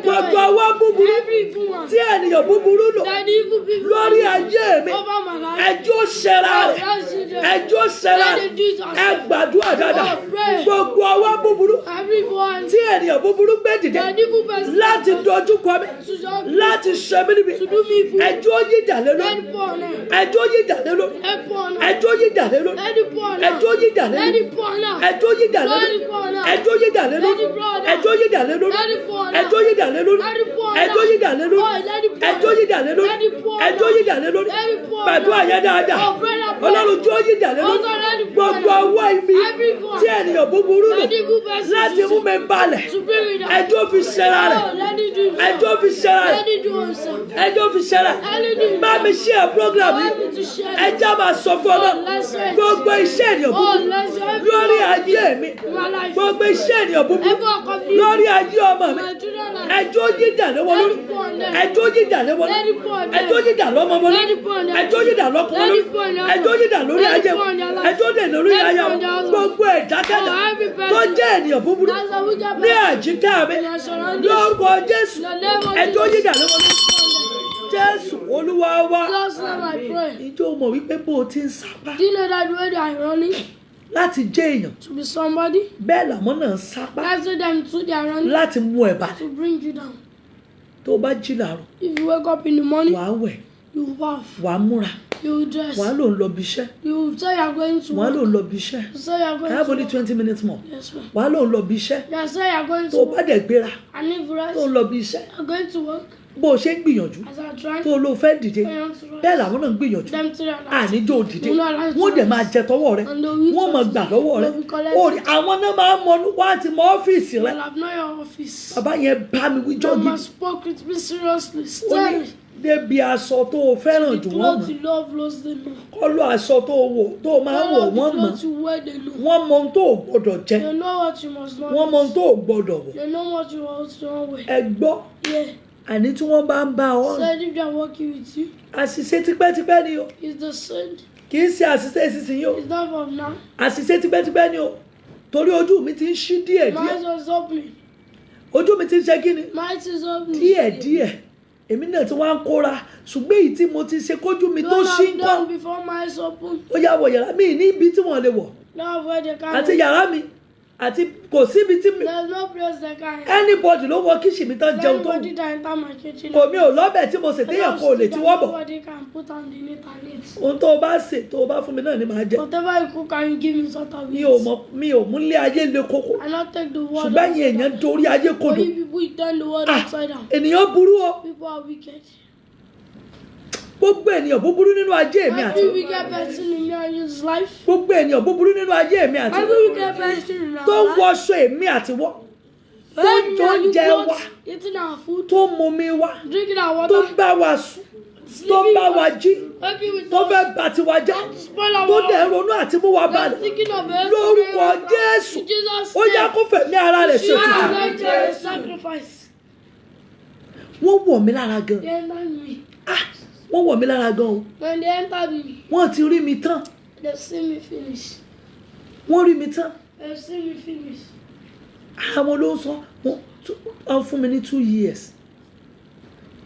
gbogbo ọwọ́ búburú Every evil one. tí ènìyàn búburú lò That evil people lórí ayé mi over my life. ẹjọ́ ṣẹra Oh, rẹ̀ that's it. ẹjọ́ ṣẹra Let rẹ̀ them do it ẹ ourselves. gbàdúrà dáadáa Oh, pray. gbogbo ọwọ́ búburú Every one. tí ènìyàn búburú gbé dìde That evil person. láti dojú kọ mi To just láti ṣe mí níbi to do me evil. ẹjọ́ yí dà lé lórí Let it pour on them. ẹjọ́ yí dà lé lórí Let it pour on them. ẹjọ́ yí dà lé lórí Let it pour on them. ẹjọ́ yí dà lé Let lórí it pour on them. ẹjọ́ yí dà lé Let lórí it pour on them. ẹjọ́ yí dà lé lórí ẹjọ́ yí dà lé lórí Let it pour on them. ẹjọ́ yí dà lé lórí Let it pour on ẹjọ́ them. yí dà lé lórí Oh, let it pour on ẹjọ́ yí dà lé lórí Let it pour on ẹjọ́ them. yí dà lé lórí Let it pour on gbàdúrà them. yẹn dáadáa Oh, brother, pray. ọlọ́run jó yí dà lé Oh, lórí God, let it pour on gbogbo them. ọwọ́ ibi Everyone. tí ènìyàn búburú lò Let the evil person láti mú mi balẹ̀ to bring it down. ẹjọ́ fi ṣẹra rẹ̀ Oh, let it do it. ẹjọ́ fi ṣẹra rẹ̀ Let it do himself. ẹjọ́ fi ṣẹra rẹ̀ bá mi ṣe program yìí Help me to share. ẹjọ́ máa sọ fún ọlọ́run gbogbo iṣẹ́ ènìyàn Oh, búburú let's lórí ayé mi gbogbo iṣẹ́ ènìyàn búburú lórí ayé ọmọ mi ẹjọ́ yí dà lé wọn lórí ẹjọ́ yí dà lé wọn lórí ẹjọ́ yí dà lọ́mọ wọn lórí ẹjọ́ yí dà lọ́kọ wọn lórí ẹjọ́ yí dà lórí ayé wọn ẹjọ́ dè lórí ayé wọn gbogbo ìdákẹ́dà tó jẹ́ ènìyàn búburú ní àjíká mi lórúkọ Jésù ẹjọ́ yí dà lé wọn lórí Jésù Olúwa wa Last time I pray. ìjọ mọ̀ wípé bó o ti ń sábà Do you know that the way they are running láti jẹ́ èèyàn to be somebody? bẹ́ẹ̀ làwọn náà ń sábà That's what them too, they are running láti mú ẹ balẹ̀ to bring you down. tó o bá jí làárọ̀ If you wake up in the morning, wàá wẹ̀ you bath, wàá múra you dress, wàá lò ń lọ bí iṣẹ́ you say you are going to wàá lò work. ń lọ bí iṣẹ́ You say you are I going have to only work. 20 minutes more Yes, ma'am. wàá lò ń lọ bí iṣẹ́ You say you are going tó to o bá work. dẹ̀ gbéra And if you tó rest, ń lọ bí iṣẹ́ you are going to work. bó o ṣe ń gbìyànjú As I try, tó o lò fẹ́ dìde I want to bẹ́ẹ̀ rest. làwọn náà ń gbìyànjú Them to their life. àníjó dìde You know, I like to wọ́n dẹ̀ rest. máa jẹ tọwọ́ rẹ And they'll eat wọ́n máa something. gbà lọ́wọ́ rẹ They'll be collecting. Ó rí, àwọn náà máa ń mọ wá ti mọ ọ́fíìsì rẹ Well, I've known your office. bàbá yẹn bá mi wíjọ́ Mama gidi spoke with me seriously. ó ní Stanley, débi aṣọ tó o fẹ́ràn the jù wọ́n clothes mọ̀ you love lost them. kọ́lọ́ aṣọ tó o wò tó o máa ń wọ̀ All of the wọ́n mọ̀ clothes you wear, they know. wọ́n mọ ohun tó o gbọ́dọ̀ jẹ They know what you must not wọ́n mọ ohun eat. tó o gbọ́dọ̀ wọ̀ They know what you must not wear. ẹ gbọ́ Yeah. àní tí wọ́n bá ń bá ọ rìn Said if they are working with you, àṣìṣe tipẹ́tipẹ́ ni o it's the same. kì í ṣe àṣìṣe ìsinsìnyí o It's not from now. àṣìṣe tipẹ́tipẹ́ ni o torí ojú mi ti ń ṣí díẹ̀díẹ̀ Mine was opening. ojú mi ti ń ṣe kí ni Mine is opening. díẹ̀díẹ̀ èmi náà ti wá ń kóra ṣùgbọ́n èyí tí mo ti ṣe kójú mi The tó one ṣí I've ń kọ́ done before mine is open. ó yà wọ̀ yàrá mi ní ibi tí wọ́n lè wọ̀ Now where they can't. àti yàrá mi àti kò síbi tí mi There's no place they can. anybody ló wọ kíṣì mi tán jẹun tó wù Anybody that enter my kitchen. kò mi ò lọ́bẹ̀ tí mo sè téèyàn kò lè tí wọ́ bọ̀ Nobody can put on the meat and eat. ohun tó o bá sè tó o bá fún mi náà ni màá jẹ Whatever you cook and you give me sort of mi ò múlé ayé le koko I not take the word ṣùgbọ́n ẹ̀yin èèyàn dorí ayé For kodò you people, you turn the word Ah, upside down. ènìyàn burú o People are wicked. gbogbo ènìyàn búburú nínú ayé mi àti Every wicked person in your life. gbogbo ènìyàn búburú nínú ayé mi àti Every wicked person in our tó life. wọṣọ èmi àti wọ́ tó When jọ you oúnjẹ wa clothes, eating our food, tó mumi wa drinking our tó water, bá wa sùn tó bá wa jí working with tó us, fẹ́ bà tiwa jẹ́ spoil our tó dẹ̀ life. ronú àti mú wa They're balẹ̀ thinking of it. lórúkọ Jésù In Jesus' ó yá name. kó fẹ̀mí ara rẹ̀ ṣe You òtítù are going to sacrifice. wọ́n wọ̀ mí lára gan They entered me. wọ́n wọ̀ mí lára gan o When they entered me, wọ́n ti rí mi tán they've seen me finish. wọ́n rí mi tán They've seen me finish. àwọn ló ń sọ wọ́n fún mi ní 2 years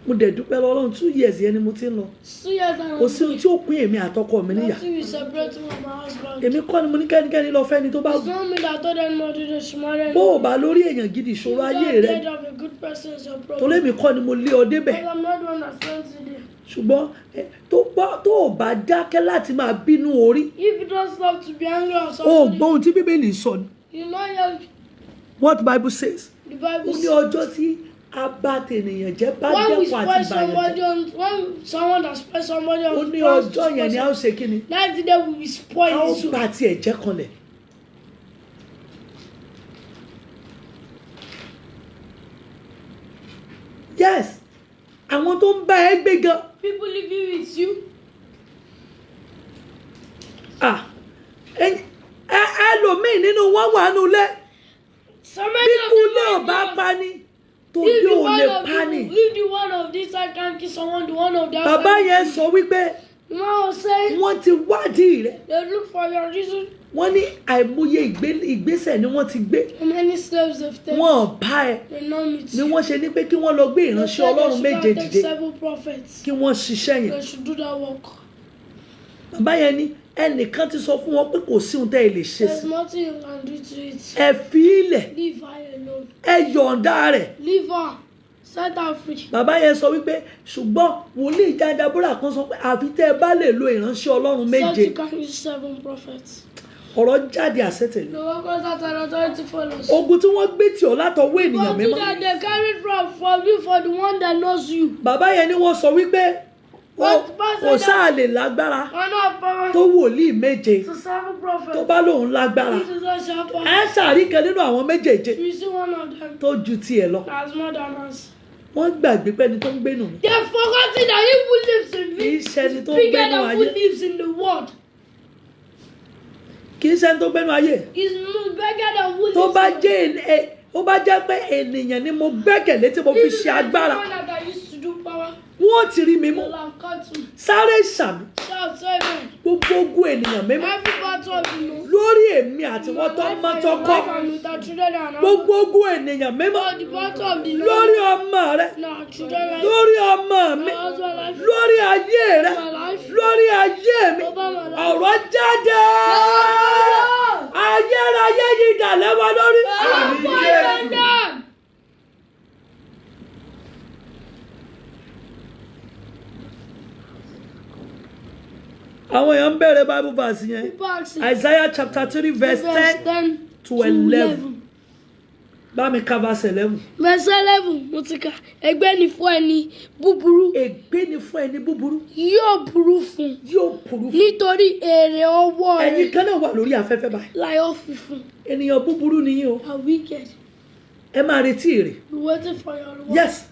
mo dẹ̀ dúpẹ́ lọ́wọ́ 2 years yẹn ni mo ti ń lọ 2 years and kò sí ohun tí ó pín èmi àtọkọ mi níyà until we separate from my husband. èmi kọ́ ni mo ní kẹ́nikẹ́ni lọ fẹ́ni tó bá It's not me that told anybody to smile. bó o bá lórí èèyàn gidi ìṣòro ayé rẹ Dead of a good person is your tó problem. lémi kọ́ ni mo lé ọ débẹ̀ Because I'm not the one that sends you there. ṣùgbọ́n tó o bá dákẹ́ láti máa bínú orí If you don't stop to be angry or o something, gbọ́ ohun tí bíbélì sọ ni you know your, what Bible says the ó Bible ní says. ọjọ́ tí a bá tènìyàn jẹ́ bá When we dẹ́kun spoil àti bàyàn somebody jẹ́ on, when someone that spoils somebody ó on, ní wants to ọjọ́ yẹn spoil ni a ó ṣe kí ni that's the day we will a ó spoil it too. bá tiẹ̀ jẹ́ kanlẹ̀ yes àwọn tó ń bá ẹ gbé gan People living with you, ẹlòmíì many nínú wọn wà nulẹ̀ So bí many of kú them lé ò are bá not. pani If tòde the ò one lè of pani. you, if the one of this side can kill someone, the one of that Bàbá side. yẹn sọ wípé The man was saying, wọ́n ti wádìí rẹ̀. they look for your reason. Wọ́n ní àìmọye ìgbésẹ̀ ni wọ́n ti gbé. How many steps they've taken? Wọ́n bá ẹ They know me ni wọ́n ṣe ní pé kí wọ́n lọ gbé They ìránṣẹ́ said Ọlọ́run they méje should take dìde 7 prophets. kí wọ́n ṣiṣẹ́ yẹn. They should do that work. Bàbá yẹn ní ẹnìkan ti sọ fún wọn pé kò sí ohun tẹ́ ẹ lè ṣe There's sí. nothing you can do to it. Ẹ fi ilẹ̀, Leave her alone. ẹ yọ̀ǹda rẹ̀. Leave her. Set her free. Bàbá yẹn sọ wípé ṣùgbọ́n wòlíì Jandabura kan sọ pé àfi tẹ́ ẹ bá lè lo ìránṣẹ́ Ọlọ́run Said méje. you can use 7 prophets. Ọ̀rọ̀ jáde àṣetẹ̀lé. The workers that are authority follows. Ogun tí wọ́n gbé tì ọ́ látọwọ́ ènìyàn But mímọ́. that they carried from you for the one that knows you. Bàbá yẹn ni wọ́n sọ wípé kò sáà lè lágbára One of power tó wòlíì méje to 7 tó prophets. bá lòun lágbára. This is a sharp Ẹ power. ṣàrí kan nínú àwọn méjèèje You see one of them tó ju tiẹ̀ lọ. as more than us. Wọ́n gbàgbé pẹ́ni tó ń gbénu mi. They have forgotten that he who lives in Kì í me ṣẹni tó ń is bigger gbénu than who ayé. lives in the world. Kì í ṣẹni tó gbénu ayé. Is bigger than who lives Tó bá in the world. jẹ́ ó bá jẹ́ pé ènìyàn ni mo gbẹ́kẹ̀lé tí mo fi This is ṣe the agbára. one that I used to do power. Wọ́n ti rí mi mú. Will have cut me. Sáré ṣàmì Shout, say amen. gbogbo ogun ènìyàn mímọ́ Every battle of the Lord. lórí èmi àti wọ́n tó mọ́ tó kọ́. Gbogbo ogun ènìyàn mímọ́ The battle of the lórí Lord. ọmọ rẹ. No, children life. Lórí ọmọ mi. My husband life. Lórí ayé rẹ. My life. Lórí ayé mi. Over my life. Ọ̀rọ̀ jáde. Ayérayé yìí dà lẹ́wọ̀ lórí. Oh, boy, and done. Àwọn èèyàn ń bẹ̀rẹ̀ Bible verse yẹn. People ask it. Isaiah chapter 3 verse 10 to 11. Bá mi ka verse 11. Verse 11, mo ti kà. Ẹgbẹ́ ni fún ẹni búburú. Ègbé ni fún ẹni búburú. Yóò burú fún. Yóò burú fún. Nítorí èrè ọwọ́ Ẹ̀yin rẹ̀ kan náà wà lórí afẹ́fẹ́ báyìí. láyọ̀ fífún. Ènìyàn búburú ni yín o. Are wicked. Ẹ máa retí èrè. Be waiting for your reward. Yes.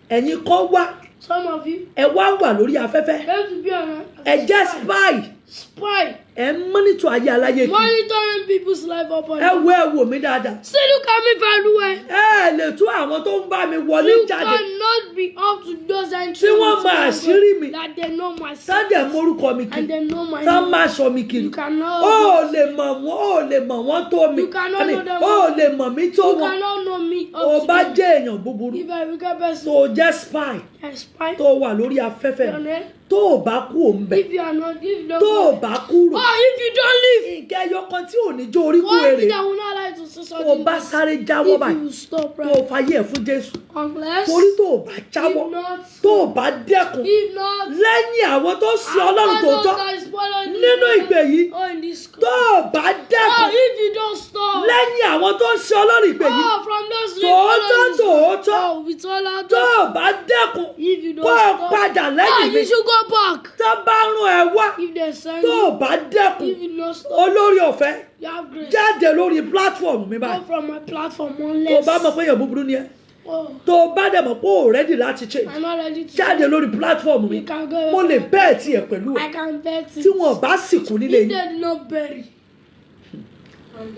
Ẹ̀yin kan wá. Some of you, Ẹ wá wà lórí afẹ́fẹ́. have to be on Ẹ jẹ́ spy. Spy. Ẹ ń mọ́nítọ̀ ayé aláyé kí. Monitoring people's life upon Ẹ wo ẹ wò mí dáadáa. See, look at me very well. Ẹ lè tú àwọn tó ń bá mi wọlé You jáde. cannot be up to those entries Tí wọ́n mọ àṣírí mi. that they know my Sáde secrets morúkọ mi and kiri. they know my Tá name. máa sọ mi kiri. You cannot. Ó lè mọ̀ wọ́n, ó lè mọ̀ wọ́n tó mi. You cannot know them. Ó lè mọ̀ mí tó You wọn. cannot know me Ó up to bá them. jẹ́ èèyàn búburú. If a wicked person, Tó jẹ́ spy. I spy. Tó wà lórí afẹ́fẹ́. Your name. Tó ò bá kú òun bẹ̀. If you are not, if you don't, Tó ò bá kúrò. oh, if you don't leave, Ìkẹ́ ẹyọ kan tí ò ní jó orí kú one èrè. thing that will not like to say Tó o something. bá sáré jáwọ́ If báyìí. you stop Tó o right, fayé ẹ̀ fún Jésù. unless, Torí tó o bá jáwọ́. if not, Tó o bá dẹ́kun. if not, Lẹ́yìn àwọn tó sin Ọlọ́run after those tòótọ́. that is following Nínú this, ìgbè yìí. oh, in this school. Tó o bá Oh, dẹ́kun. if you don't stop. Lẹ́yìn àwọn tó sin Ọlọ́run ìgbè yìí. Oh, from those Tòótọ́. Oh, with all our Tó o bá dẹ́kun. if you don't Kó o stop. padà Oh, lẹ́yìn mi. you should go back. Tó bá rún ẹ wá. If they send Tó o you, bá dẹ́kun. if you don't stop, Olórí ọ̀fẹ́. you have grace. Jáde lórí platform mi Go báyìí. from my platform Tó o unless. bá mọ̀ pé èèyàn búburú ni ẹ. Oh, Tó o bá dẹ̀ mọ̀ pé o ready láti change. I'm not ready to. Jáde lórí platform mi. You can go. Mo lè bẹ́ẹ̀ tiẹ̀ pẹ̀lú ẹ̀. I can bet it. Tí wọn bá sìnkú nílé If yìí. they not bury.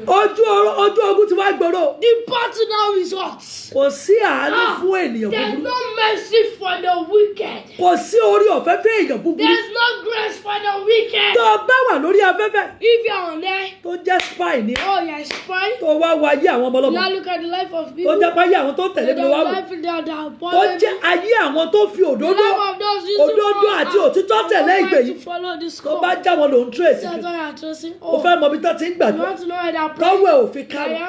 Ojú ogun ti wá gbòòrò. The battle now is hot. Kò sí àánú Ah, fún ènìyàn There's búburú. no mercy for the wicked. Kò sí orí ọ̀fẹ́ fún èèyàn búburú. There's no grace for the wicked. Tó o bá wà lórí afẹ́fẹ́ If you're on there, tó jẹ́ spy ni. oh, you're spy. Tó o wá wo ayé àwọn ọmọ ọlọ́mọ. Now look at the life of Tó people. jẹ́ pé ayé àwọn tó tẹ̀lé mi ló wá wò. Tó jẹ́ ayé àwọn tó fi òdodo òdodo àti òtítọ́ tẹ̀lé ìgbè yìí. Tó bá já wọn lòún trace kiri. O fẹ́ mọ ibi tó ti ń gbàdúrà. Tọ́wọ́ òfin ká mi.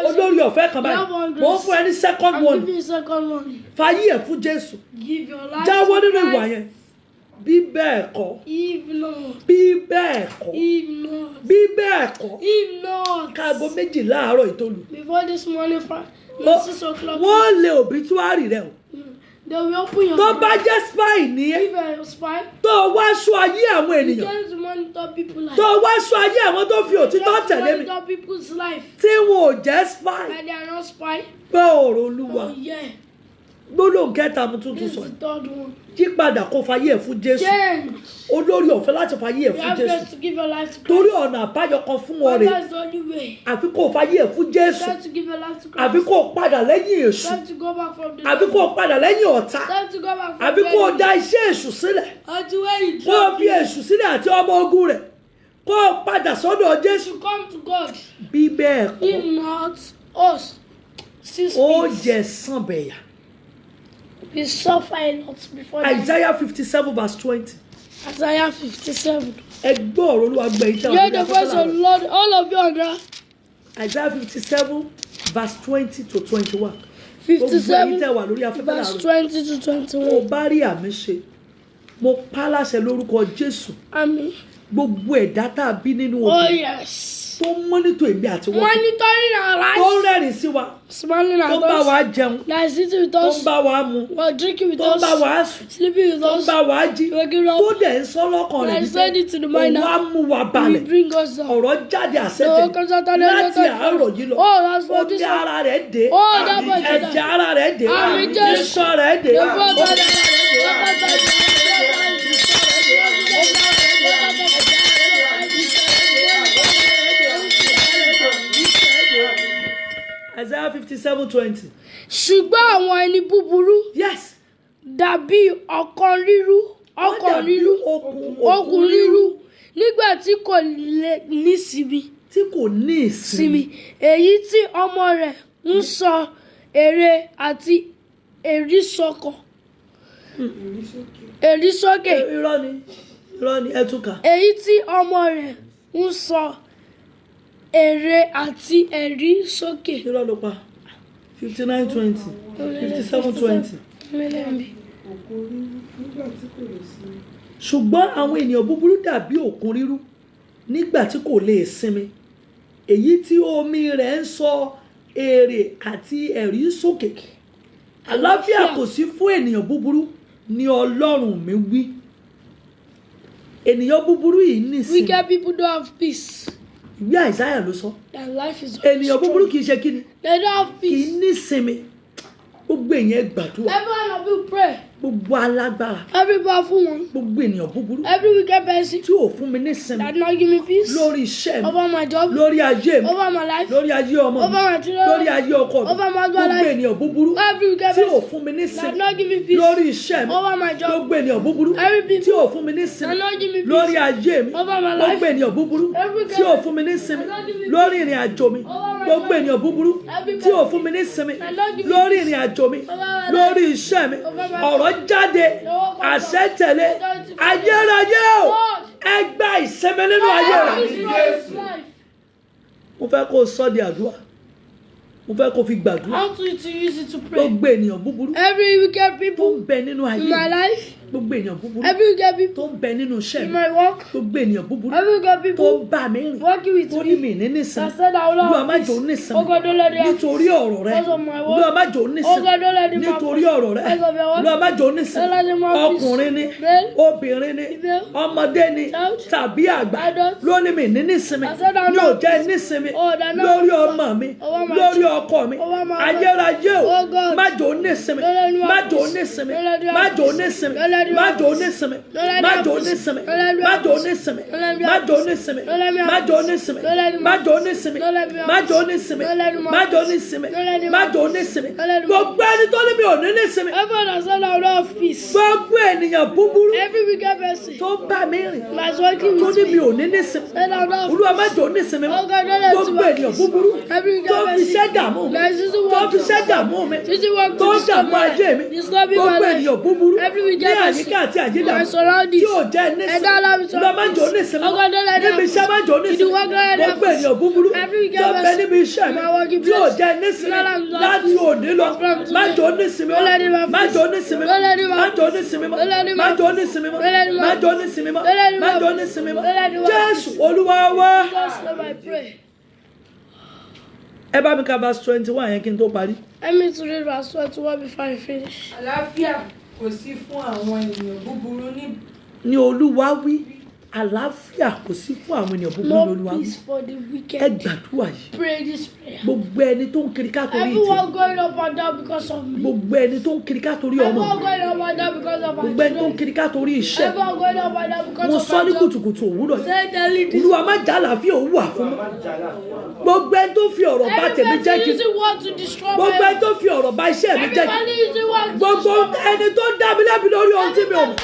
Olórí ọ̀fẹ́ kan báyìí. Mo ń fún ẹ ní second one. Fàyè ẹ̀ fún Jésù. Jáwọ́ nínú ìwà yẹn. Bí bẹ́ẹ̀ kọ́. Bí bẹ́ẹ̀ kọ́. Bí bẹ́ẹ̀ kọ́. Káago méjìlá àárọ̀ ìtòlù. Before this morning, 6 o'clock, Wọ́n lé òbítúárì rẹ̀ o. they will open your Tó door. bá jẹ́ spy ní ẹ́. If you're a spy, Tó wá sọ ayé àwọn you ènìyàn. tend to monitor people's life. Tó wá sọ ayé àwọn tó fi òtítọ́ tẹ̀lé mi. Monitor people's life. Tí wọn ò jẹ́ spy. And they are not spy. Gbọ́ ọ̀rọ̀ Olúwa. Oh, yeah. gbólóhùn kẹta mo tún This sọ is the third one. yípadà kó fayé ẹ̀ fún Jésù Change. olórí ọ̀fẹ́ láti fayé ẹ̀ You fún have Jésù got to give your life to torí Christ. ọ̀nà àbáyọ kan fún ọ But rẹ̀ that's the only way. àfi kó fayé ẹ̀ fún You Jésù have to give your life to àfi Christ. kó padà lẹ́yìn You èṣù have to go back from the àfi kó padà lẹ́yìn ọ̀tá You have to go back from àfi kó the da iṣẹ́ èṣù sílẹ̀ until where you kó o fi drop èṣù sílẹ̀ àti ọmọ ogun rẹ̀ kó o padà sọ́dọ̀ Jésù to come to God. bí bẹ́ẹ̀ kọ́ If not us, 6 ó feet. jẹ sànbẹ̀yà. We suffer a lot before that. Isaiah 57 verse 20 Isaiah 57. ẹ gbọ́ ọ̀rọ̀ Olúwa gbẹ̀yìn tí Hear the voice of the Lord, all of you on that. Isaiah 57 verse 20 to 21 gbogbo ẹ̀yin tẹ́ 57 wà lórí afẹ́fẹ́ verse láàárọ̀ 20 to tó 21. bá rí àmì ṣe mo pa á láṣẹ lórúkọ Jésù Amen. gbogbo ẹ̀dá tá a bí nínú Oh obìnrin yes. tó mọ́nítò èmi àti wọ́n Monitoring our tó lives, rẹ́rìn sí wa smiling tó at bá wa us, jẹun that is sitting with tó ń us, bá wa mu or drinking with tó ń bá us, wa sùn sleeping with tó ń us, bá wa jí waking tó up, dẹ̀ ń sọ lọ́kàn rẹ̀ that is sending to the mind òun á now. mú wa Will balẹ̀ bring us down. ọ̀rọ̀ jáde No, àṣẹ́tẹ̀ comes out and láti àárọ̀ yìí lọ Oh, that's for omi this one. ara rẹ̀ dé Oh, that was ẹ̀jẹ̀ ara rẹ̀ dé Àmín Jésù. iṣan rẹ̀ dé The blood omi of ara rẹ̀ dé. Isaiah 57:20 ṣùgbọ́n àwọn ẹni búburú yes dàbí ọkàn rírú okùn rírú nígbà tí kò lè nísinmi tí kò ní ìsinmi èyí tí ọmọ rẹ̀ ń sọ èrè àti èrísọkàn èrísókè irọ́ ni ẹ tún kà èyí tí ọmọ rẹ̀ ń sọ èrè àti èrísókè. irọ́ ló pa 59:20 57:20 ṣùgbọ́n àwọn ènìyàn búburú dàbí òkun rírú nígbà tí kò lè sinmi èyí tí omi rẹ̀ ń sọ èrè àti ẹ̀rí sókè àlàáfíà kò sí fún ènìyàn búburú ni Ọlọ́run mi wí ènìyàn búburú yìí nìsinmi Wicked people don't have peace. ìwé Àìsáyà ló sọ Their life is ènìyàn búburú kì í ṣe kíni They don't have kì í peace. nísinmi gbogbo èèyàn gbàdúrà Every one of you pray. gbogbo alágbára Every powerful one. gbogbo ènìyàn búburú Every wicked person tí ò fún mi nísinmi that not give me peace. lórí iṣẹ́ mi Over my job. lórí ayé mi Over my life. lórí ayé ọmọ mi Over my children. lórí ayé ọkọ mi Over my husband gbogbo life. ènìyàn búburú Every wicked tí ò person fún mi that nísinmi not give me peace. lórí iṣẹ́ mi Over my job. gbogbo ènìyàn búburú Every people tí ò fún mi nísinmi that not give me peace. lórí ayé mi Over my life. gbogbo ènìyàn búburú Every tí ò fún mi nísinmi that not give me lórí ìrìn àjò mi Over my gbogbo life. ènìyàn búburú Every tí ò fún mi nísinmi that not give me lórí peace. ìrìn àjò mi Over my lórí iṣẹ́ mi Over my ọ̀rọ̀ jáde àṣẹ tẹ̀lé ayérayé o ẹ gba ìsinmi nínú ayé rẹ mo fẹ́ kó o sọ di àdúrà mo fẹ́ kó o fi gbàdúrà I want you to use it to pray. gbogbo ènìyàn búburú Every wicked tó people ń bẹ nínú ayé in my mi life. gbogbo ènìyàn búburú Every wicked people tó ń bẹ nínú iṣẹ́ in mi my work. gbogbo ènìyàn búburú Every wicked tó people ń bá mi rìn working with tó ní me. mi ní nísinmi That said I will Olúwa not má have jò ó peace. nísinmi Oh God, don't let them have nítorí ọ̀rọ̀ rẹ Because of my word. Olúwa má jò ó Oh nísinmi God, don't let them have nítorí peace. ọ̀rọ̀ rẹ Because of your word. Olúwa má jò ó Don't let nísinmi them have peace. ọkùnrin ni Male, obìnrin ni female, ọmọdé ni child, tàbí àgbà adult. lónìí mi ní nísinmi I said I'm ní ò not jẹ́ peace. nísinmi Oh, they're not lórí peace. ọmọ mi Over my lórí children. ọkọ mi Over my ayérayé o Oh God. má jò ó nísinmi Don't let them má have jò ó peace. nísinmi Don't let them má have jò ó peace. nísinmi Don't let them má have jò ó peace. nísinmi Don't let them má have jò ó peace. nísinmi Don't let them má have jò ó peace. nísinmi Don't let them má have jò ó peace. nísinmi Don't let them má have jò ó peace. nísinmi Don't let them má have jò ó peace. nísinmi Don't let them have má jò ó peace. nísinmi Don't let them have má jò ó peace. nísinmi Don't let them má have jò ó peace. nísinmi Don't let them have gbogbo ẹni tó ní mi ò ní nísinmi Everyone that said I will not have peace. gbogbo ènìyàn búburú Every wicked person tó bá mi rìn that's working tó with ní mi me. ò ní nísinmi Said I will not have Olúwa má peace. jò ó nísinmi mọ́ Oh God, don't let gbogbo them have ènìyàn peace. búburú Every wicked tó fi person iṣẹ́ dààmú mi that is using tó work fi iṣẹ́ dààmú mi using work tó to ń disturb dààmú my ayé mi life. Disturbing my gbogbo life. ènìyàn búburú Every ní wicked àyíká àti person àyídà my surroundings. tí ò jẹ́ And don't let me nísinmi Olúwa má jò ó nísinmi Oh God, don't let them níbi iṣẹ́ má jò ó In the nísinmi work, don't let them gbogbo ènìyàn búburú Every wicked tó bẹ person níbi iṣẹ́ mi in my working tí ò place. jẹ́ nísinmi Don't let them láti òní lọ From today. má jò ó nísinmi Don't let them have má peace. jò ó nísinmi Don't let them má have jò ó nísinmi Don't let them má have jò ó peace. nísinmi Don't let them má have jò ó peace. nísinmi Don't let them má have jò ó peace. nísinmi Don't let them have Jésù Olúwa wa. Jesus name I pray. Ẹ bá mi ka verse 21 yẹn kí n tó parí. Let me to read verse 21 before I finish. Àlàáfíà kò sí fún àwọn ènìyàn búburú Ní Olúwa wí àlàáfíà kò sí fún àwọn ènìyàn búburú No lóluwà peace for the ẹ wicked. gbàdúrà yìí Pray this prayer. gbogbo ẹni tó ń kiri kátorí ìtì Everyone going up and down because of me. gbogbo ẹni tó ń kiri kátorí ọmọ Everyone going up and down because of my gbogbo ẹni tó ń children. kiri kátorí iṣẹ́ Everyone going up and down because mo of sọ ní my job. kùtùkùtù òwúrọ̀ yìí Say daily this. olúwa má jà àlàáfíà òwú wà fún mi gbogbo ẹni tó fi ọ̀rọ̀ bá tèmi jẹ́ Everybody kí using word to destroy gbogbo ẹni my tó fi ọ̀rọ̀ bá iṣẹ́ mi jẹ́ kí Everybody using word to gbogbo destroy ẹni tó dá mi lẹ́bi lórí ohun tí mi ò mọ̀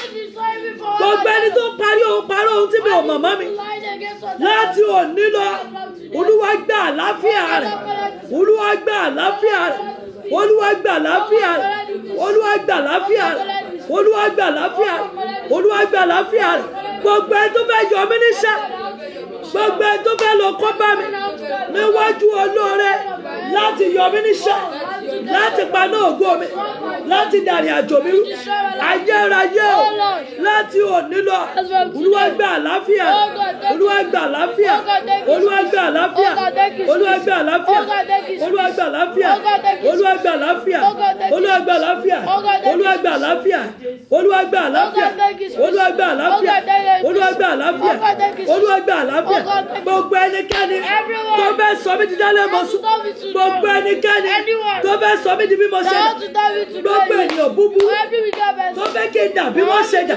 gbogbo ẹni tó parí ohun tí mi ò mọ̀ mọ́ mi láti òní lọ olúwa gbà àlàáfíà rẹ̀ olúwa gbà àlàáfíà rẹ̀ olúwa gbà àlàáfíà rẹ̀ olúwa gbà àlàáfíà rẹ̀ olúwa gbà àlàáfíà rẹ̀ olúwa gbà àlàáfíà rẹ̀ gbogbo ẹni tó fẹ́ yọ mí níṣẹ́ gbogbo ẹni tó fẹ́ lọ kó bá mi níwájú olóore láti yọ mí níṣẹ́ láti paná ògo mi láti dàrí àjò mi rú ayérayé o láti òní lọ olúwa gbà àlàáfíà olúwa gbà àlàáfíà olúwa gbà àlàáfíà olúwa gbà àlàáfíà olúwa gbà àlàáfíà olúwa gbà àlàáfíà olúwa gbà àlàáfíà olúwa gbà àlàáfíà olúwa gbà àlàáfíà olúwa gbà àlàáfíà olúwa gbà àlàáfíà olúwa gbà àlàáfíà gbogbo ẹnikẹ́ni tó bẹ́ sọ mí di dálẹ́ mọ́ sùn gbogbo ẹnikẹ́ni tó bẹ́ sọ mí di bí mo ṣe dà gbogbo ènìyàn búburú tó fẹ́ kí n dà bí wọ́n ṣe dà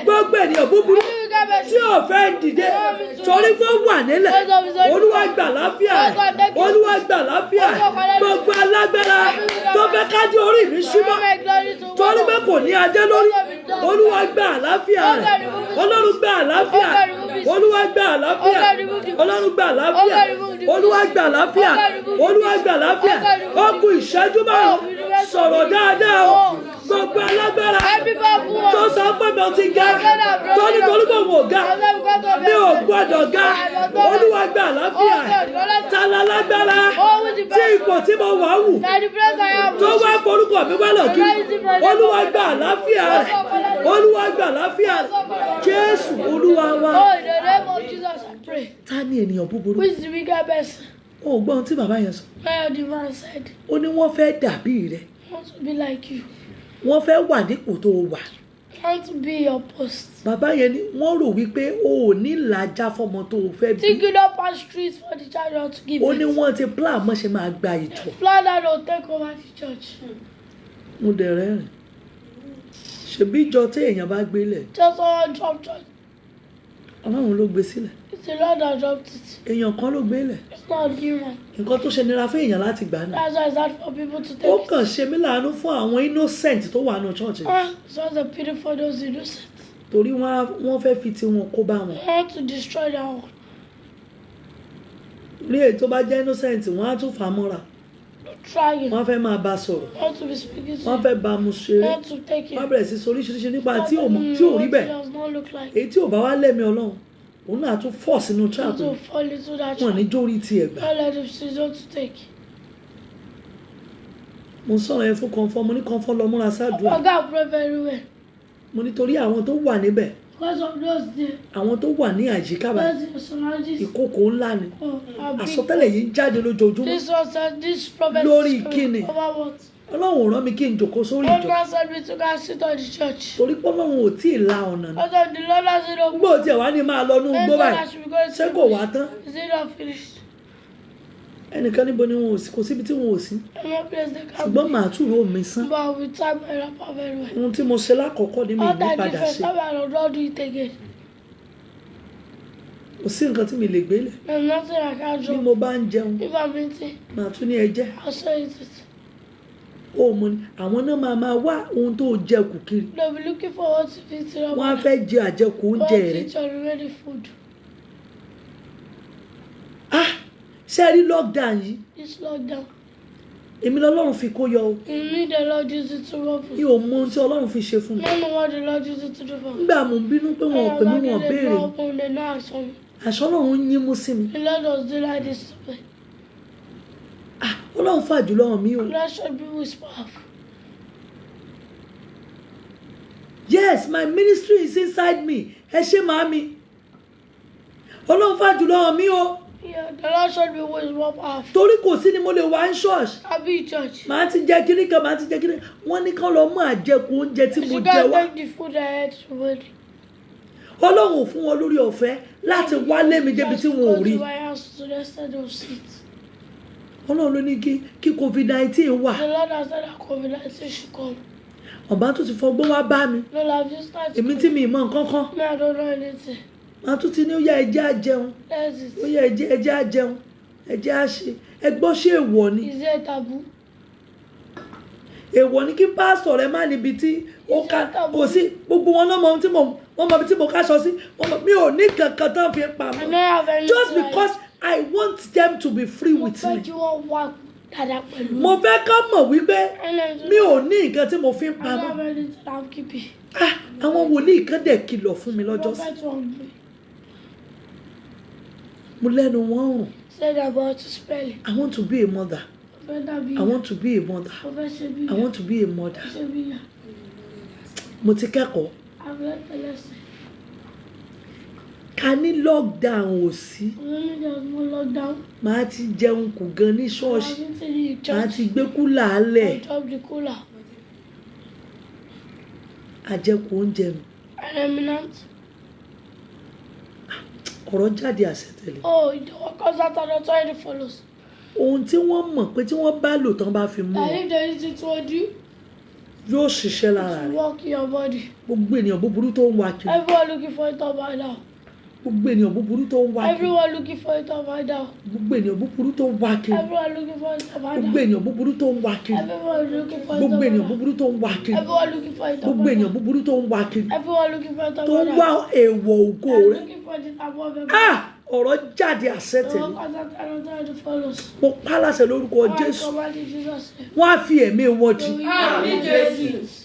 gbogbo ènìyàn búburú tí ò fẹ́ dìde torí pé ó wà nílẹ̀ olúwa gbà àlàáfíà rẹ̀ olúwa gbà àlàáfíà rẹ̀ gbogbo alágbára tó fẹ́ kájí orí mi ṣímọ́ torí pé kò ní adé lórí olúwa gbà àlàáfíà rẹ̀ ọlọ́run gbà àlàáfíà olúwa gbà àlàáfíà ọlọ́run gbà àlàáfíà olúwa gbà àlàáfíà olúwa gbà àlàáfíà ó kù ìṣẹ́jú márùn-ún sọ̀rọ̀ dáadáa o gbogbo alágbára tó sọ pé mi ò ti ga tó ní torí pé mo ga mi ò gbọ́dọ̀ ga olúwa gbà àlàáfíà ta la lágbára tí ipò tí mo wà wù tó wá forúkọ mi wá lọ́kì olúwa gbà àlàáfíà rẹ̀ olúwa gbà àlàáfíà rẹ̀ jésù olúwa wa. Oh, in the name of Jesus, I pray. ta ni ènìyàn búburú Who is the wicked person? o ò gbọ́ ohun tí bàbá yẹn sọ Where the man said, ó ní wọ́n fẹ́ dàbí rẹ̀ I want to be like you. wọ́n fẹ́ wà nípò tó o wà I want to be your post. bàbá yẹn ni wọ́n rò wípé o ò ní làjà fọmọ tó o fẹ́ bí Taking up our streets for the child not to give ó ní it. wọ́n ti plan mọ́ ṣe máa gba ìtọ̀ Plan that will take over the church. mo dẹ̀ rẹ́rìn ṣebí ìjọ tí èèyàn bá gbélẹ̀ Just someone dropped church. ọlọ́run ló gbé sílẹ̀ It's the Lord that dropped it. èèyàn kan ló gbélẹ̀ It's not human. nǹkan tó ṣe nira fún èèyàn láti gbà ní That's why it's hard for people to ó take kàn it. ṣe mí láàánú fún àwọn innocent tó wà nù church It's also a pity for those innocent. torí wọ́n fẹ́ fi tiwọn kó bá wọn I want to destroy that one. ní èyí tó bá jẹ́ innocent wọ́n á tún fà á mọ́ra Trying. wọ́n fẹ́ máa bá a sọ̀rọ̀ I want to be speaking to wọ́n you. fẹ́ bá a mu I ṣeré want to take wọ́n it. bẹ̀rẹ̀ sí sọ oríṣiríṣi nípa tí ò rí bẹ́ẹ̀ It does not look like. èyí tí ò bá wá lẹ́mí ọlọ́run òun náà tún fọ̀ sínú I want trap to fall into that wọn ní trap. jórí tiẹ̀ gbà I let the decision to take. mo sọ̀rọ̀ yẹn fún kọ́ńfọ́ mo ní kọ́ńfọ́ lọ múra sádùá I got pray very well. mo ní torí àwọn tó wà níbẹ̀ Because of those there. àwọn tó wà ní àyíká báyìí Those personalities. ìkòkò ńlá ni Are big. àsọtẹ́lẹ̀ yìí ń jáde lójoojúmọ́ This one said this prophet Lórí is kíni? coming over what? ọlọ́run ò rán mi kí n jòkó sórí God ìjọ God said me to go and sit on the church. torí pé ọlọ́run ò tí ì la ọ̀nà náà Because the Lord has it up. gbọ́ tiẹ̀ wá ní máa lọ ní Then ugbó God báyìí I should be going ṣé to kò wá tán Is it not finished? ẹnìkan níbo ni wọn ò sí kò síbi tí wọn ò sí I'm not place they can ṣùgbọ́n màá túrò mi sán But we time my rapper very well. ohun tí mo ṣe lákọ̀ọ́kọ́ ni mi All ní that padà different ṣe time I will not do it again. kò sí nǹkan tí mi lè gbélé There's nothing I can't bí do. mo bá ń jẹun If I'm eating, màá tún ní ẹjẹ́ I'll say it. ó mo ní àwọn náà máa wá ohun tó jẹ kù kiri They'll be looking for what to eat. wọ́n á fẹ́ jẹ àjẹkù What oúnjẹ to rẹ eat your remaining food. ṣé ẹ rí lockdown yìí This lockdown. èmi lọ́lọ́run fi kó yọ o You need the Lord use it to work. mi ò mọ ohun tí ọlọ́run fi ṣe fún mi I don't know what the Lord use it to do for me. nígbà mo ń bínú pé wọn ò pè mí wọn ò béèrè mi They know ask for me. àṣọ ọlọ́run ń yín mú sí mi The Lord was doing like this to me. ọlọ́run fà jùlọ hàn mí o The Lord showed me who is powerful. yes my ministry is inside me ẹ ṣé màámi ọlọ́run fà jùlọ hàn mí o Yeah, the Lord showed me who is more powerful. torí kò sí ni mo lè wá ní ṣọ́ọ̀ṣì I'll be in church. màá ti jẹ kíní kan màá ti jẹ kíní wọ́n ní kán lọ mú àjẹkù oúnjẹ tí mo You jẹ can't wá take the food I ate already. Ọlọ́run ò fún wọn lórí ọ̀fẹ́ láti wálé mi débi tí wọn ò rí. To my house to the side of seat. Ọlọ́run ló ní kí COVID-19 wà. The Lord has said that COVID-19 should come. Ọba tó ti fọgbọ́n wá bá mi. Lord, I've just started. Èmi tí mi mọ̀ nǹkan kan. Me, I don't know anything. Màá tún ti ní ó yá ẹjẹ́ á jẹun. That's it. Ó yá ẹjẹ́ á jẹun. Ẹjẹ́ á ṣe. Ẹ gbọ́ ṣé èèwọ̀ ni? Is there a taboo? Èèwọ̀ ni kí pásítọ̀ rẹ má níbi tí ó ká kò sí gbogbo wọn náà mọ ohun tí mo wọ́n mọ ibi tí mo káṣọ sí. Mi ò ní kankan tán fi pa I mọ́. don't have anything. Just because I want them to be free with Mo me. fẹ́ kí wọ́n wá dáadáa pẹ̀lú mi. Mo fẹ́ ká mọ̀ wípé mi ò ní nǹkan tí mo fi ń I don't have pamọ́. anything I'm keeping. Àwọn wòlíì kan dẹ̀ kìlọ̀ fún mi Mo lọ́jọ́ sí. fẹ́ tí wọ́n gbé. Mo lẹ́nu wọn rùn. Said about to spell it. I want to be a mother. Mo fẹ́ dàbí. I want to be a mother. Mo fẹ́ ṣe bí. I want to be a mother. Ṣe bí yà. Mo ti kẹ́kọ̀ọ́. I've learned a lesson. Ká ní lockdown ò sí. Only there's no lockdown. Màá ti jẹun kù gan ní I ṣọ́ọ̀ṣì. haven't seen you Màá church. ti gbé kúlà I lẹ̀. dropped the cooler. Àjẹkù oúnjẹ mi. An eminent. Ọ̀rọ̀ jáde àṣetẹ̀lẹ̀. Oh, the workers that are not already follows. Ohun tí wọ́n mọ̀ pé tí wọ́n bá lò tán bá fi mú That wọn if there is it told you, yóò ṣiṣẹ́ lára to rẹ̀. work in your body. Gbogbo ènìyàn búburú tó ń wá kiri. Everyone looking for it up right now. Gbogbo ènìyàn búburú tó ń wá kiri. Everyone looking for it up right now. Gbogbo ènìyàn búburú tó ń wá kiri. Everyone looking for it up right Gbogbo now. ènìyàn búburú tó ń wá kiri. Everyone looking for it up Gbogbo right ènìyàn now. búburú tó ń wá kiri. Everyone looking for it up Gbogbo right ènìyàn now. búburú tó ń wá kiri. Everyone looking for it up Tó right ń wá now. èèwọ̀ ògo I'm rẹ̀. looking for it above everyone. Ọ̀rọ̀ jáde The àṣetẹ̀lẹ̀. workers that are not already follows. Mo pa láṣẹ lórúkọ I Jésù. command in Jesus' name. Wọ́n á fi ẹ̀mí wọn dì. Àmín Jésù.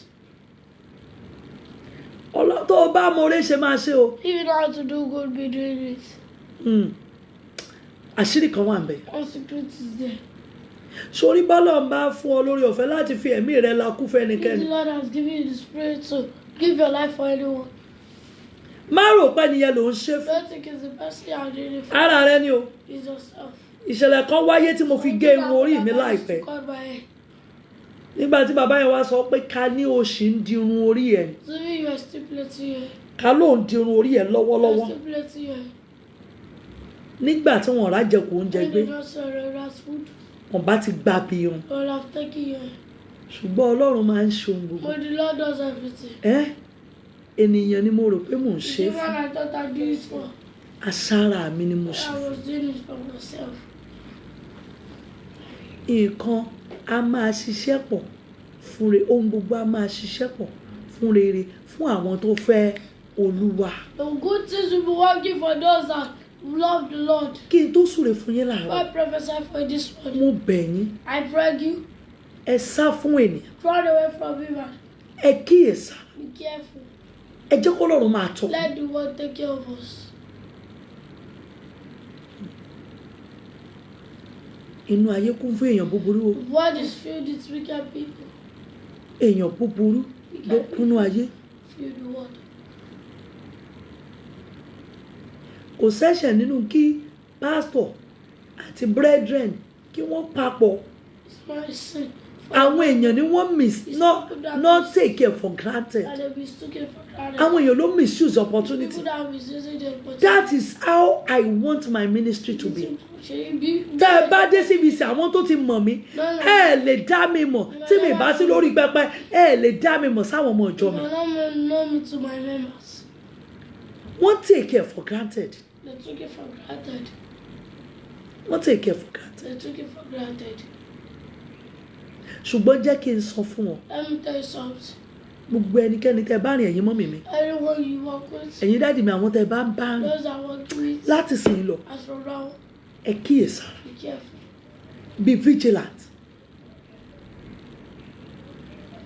Tó o bá mọ oore ṣe máa ṣe o. If you know how to do good, be doing it. Àṣírí kan wà ń bẹ̀. All secret is there. Sórí bọ́lọ̀ ń bá fún ọ lórí ọ̀fẹ́ láti fi ẹ̀mí rẹ lakú If the fẹ́nikẹ́ni. Lord has given you the spirit to give your life for anyone, Má rò pé nìyẹn ló ń ṣe fún. don't think it's the person you are doing it for. Ara rẹ ni o. It's yourself. Ìṣẹ̀lẹ̀ kan wáyé tí mo fi gé irun orí mi láìpẹ́. Cut my hair. Nígbà tí bàbá yẹn wá sọ pé ká ní òṣì ń di irun orí ẹ̀. So if you are stipulating your hair, Ká ló ń di irun orí ẹ̀ you are lọ́wọ́lọ́wọ́. stipulating your hair. Nígbà tí wọ́n rájẹkù oúnjẹ When gbé, you don't sell regular food, wọ́n bá ti gbà bí irun. God have taken your hair. Ṣùgbọ́n Ọlọ́run máa ń ṣe ohun gbogbo. But the Lord does everything. Ènìyàn ni mo rò pé mò ń ṣe The fún. one I thought I'd do it for, Asára mi ni mo ṣe I fún. was doing it for myself. Nǹkan a máa ṣiṣẹ́ pọ̀ fún rere, ohun gbogbo a máa ṣiṣẹ́ pọ̀ fún rere fún àwọn tó fẹ́ Olúwa. The good things will be working for those that love the Lord. Kí n tó súre fún yín I láàárọ̀, prophesy for this one. mo bẹ̀ yín, I beg you, ẹ sá fún ènìyàn, run away from evil. ẹ kíyèsà, Be careful. ẹ jẹ́ kó lọ́run máa tọ́. Let the word take care of us. Inú ayé kún fún èèyàn búburú o. The word is filled with wicked people. Èèyàn búburú ló kúnnú ayé. Fill the word. Kò ṣẹ̀ṣẹ̀ nínú kí pásítọ̀ àti brethren kí wọ́n papọ̀. It's my sin. Àwọn èèyàn ni wọ́n not take care for granted. And they'll be taken for granted. Àwọn èèyàn ló misuse opportunity. People that are misusing the opportunity. That is how I want my ministry to be. Ṣé ibi? Tẹ́ ẹ bá dé síbi ìsìn àwọn tó ti mọ̀ mí, ẹ lè dá mi mọ̀ tí mi bá sí lórí pẹpẹ, ẹ lè dá mi mọ̀ sáwọn ọmọ ìjọ mi. You don't know me to my members. Wọ́n take care for granted. They took it for granted. Wọ́n take care for granted. They took it for granted. Ṣùgbọ́n jẹ́ kí n sọ fún wọn, Let me tell you something. gbogbo ẹnikẹ́ni tẹ́ bá rìn ẹ̀yin mọ́mì mi, Anyone you work with, ẹ̀yin dáàdì mi àwọn tẹ́ bá ń bá rìn those that work with, láti sìn lọ, as from now, ẹ kíyèsára, be careful. be vigilant.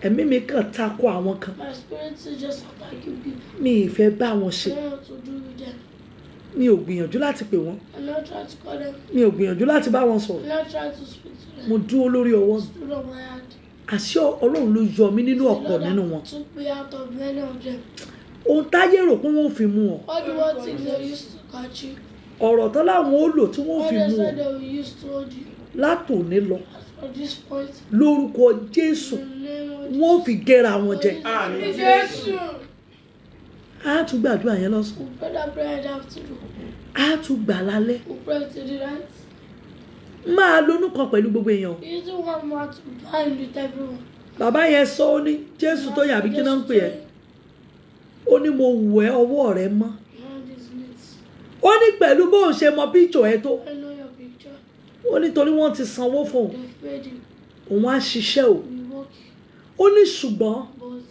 Ẹ̀mí mi kàn takò àwọn kan, My spirit is just attacking people. mi ì fẹ́ bá wọn I ṣe, don't know what to do with them. mi ò gbìyànjú láti pè wọ́n, I'm not trying to call them. mi ò gbìyànjú láti bá wọn sọ̀rọ̀, I'm not trying to speak to them. mo dúró lórí ọwọ́ mi. Stood on my hand. Àṣé Ọlọ́run ló yọ mí nínú The ọ̀pọ̀ Lord nínú wọn. took me out of many of them. Ohun táyé rò pé wọ́n ò fi mú ọ, All the one things they used to catch you, ọ̀rọ̀ tán láwọn ó lò tí wọ́n ò all fi they mú ọ said they will use to hold you. látòní lọ As for this point, lórúkọ Jésù in the name of wọ́n ò fi gẹ́ra wọn jẹ. Jesus. á tún gbàdúrà yẹn lọ́sàn. We'll pray that prayer in the afternoon. Á tún gbà lálẹ́. We'll pray till the night. Máa lónú kan pẹ̀lú gbogbo èèyàn. You don't want more to bind with everyone. Bàbá yẹn sọ ó ní Jésù tó yàbí kí náà ń pè ẹ́. Ó ní mo wù ẹ́ ọwọ́ rẹ mọ́. Hand is neat. Ó ní pẹ̀lú bóun ṣe mọ píṣọ̀ ẹ tó. I know your picture. Ó ní torí wọ́n ti sanwó fún òun. They've paid you. Òun á ṣiṣẹ́ o. We work. Ó ní ṣùgbọ́n But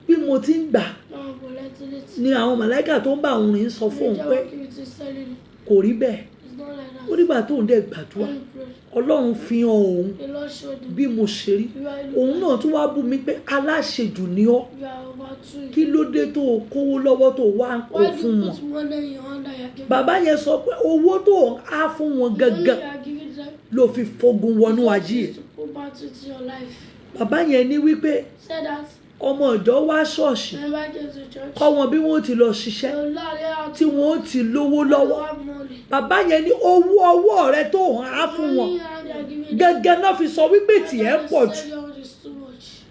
bí mo ti ń gbà now I'm collecting it. ni àwọn màláíkà tó ń bá òun rìn sọ fún òun Major pé work you to selling it. kò rí bẹ́ẹ̀. It's not like that. Ó nígbà tóun dẹ̀ gbàdúrà When you pray, Ọlọ́run fi hàn òun the Lord showed you. bí mo ṣe rí. You are Òun náà tún wá bú mi pé aláṣejù ni ọ́. You are over two. Kí ló dé tó o kówó lọ́wọ́ tó o wá ń kó Why do fún you wọn? put money in your hand that you are giving? Bàbá yẹn sọ pé owó tó o á fún wọn The money gangan you are giving them. ló fi fogun wọnú is ayé ẹ̀. to put back into your life. Bàbá yẹn ní wípé Say that. ọmọ ìjọ wá ṣọ́ọ̀ṣì Remember I came to church. kọ́ wọn bí wọ́n ti lọ ṣiṣẹ́ The Lord how tí wọ́n ti lówó lọ́wọ́. have money. Bàbá yẹn ní owó ọwọ́ rẹ tó hàn á fún wọn Money and they are giving gẹ́gẹ́ náà fi sọ wípé tìẹ́ pọ̀ jù. is too much.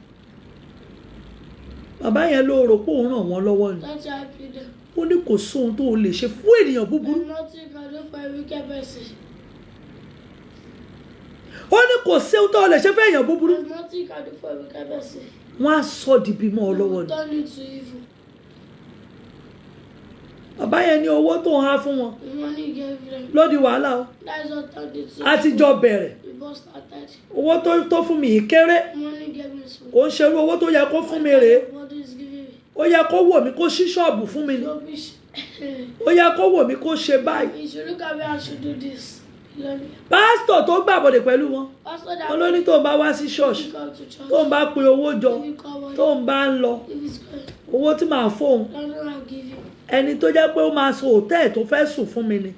Bàbá yẹn ló rò pé òun ràn wọ́n lọ́wọ́ ni. That's why I pay them. Ó ní kò sóhun tó o lè ṣe fún ènìyàn búburú. There's nothing you can do for a wicked person. Ó ní kò séhun tó o lè ṣe fún èèyàn búburú. There's nothing you can do for a wicked person. Wọ́n á sọ di bímọ ọ They lọ́wọ́ will ni. turn you to evil. Bàbá yẹn ní owó tó hàn á fún wọn The money you gave them. ló di wàhálà o. That is what turned it to A ti jọ bẹ̀rẹ̀. We both started. Owó tó fún mi yìí kéré. Money gave me some. Ó ń ṣerú owó tó yẹ kó fún mi rèé. What is giving me? Ó yẹ kó wò mí kó ṣí ṣọ́ọ̀bù fún mi ni. Rubbish. Ó yẹ kó wò mí kó ṣe báyìí. You should look at me, I should do this. You know me. Pásítọ̀ tó gbàbọ̀dẹ̀ pẹ̀lú wọn. Pastor that Wọ́n ló ní tó ń bá wá sí ṣọ́ọ̀ṣì. you come to church. Tó ń bá pe owó jọ. If you come on, Tó ń bá ń lọ. if it's good, Owó tí màá fóun. I don't know I'll give you. Ẹni tó jẹ́ pé ó máa sọ hòtẹ́ẹ̀ tó fẹ́ sùn fún mi ni.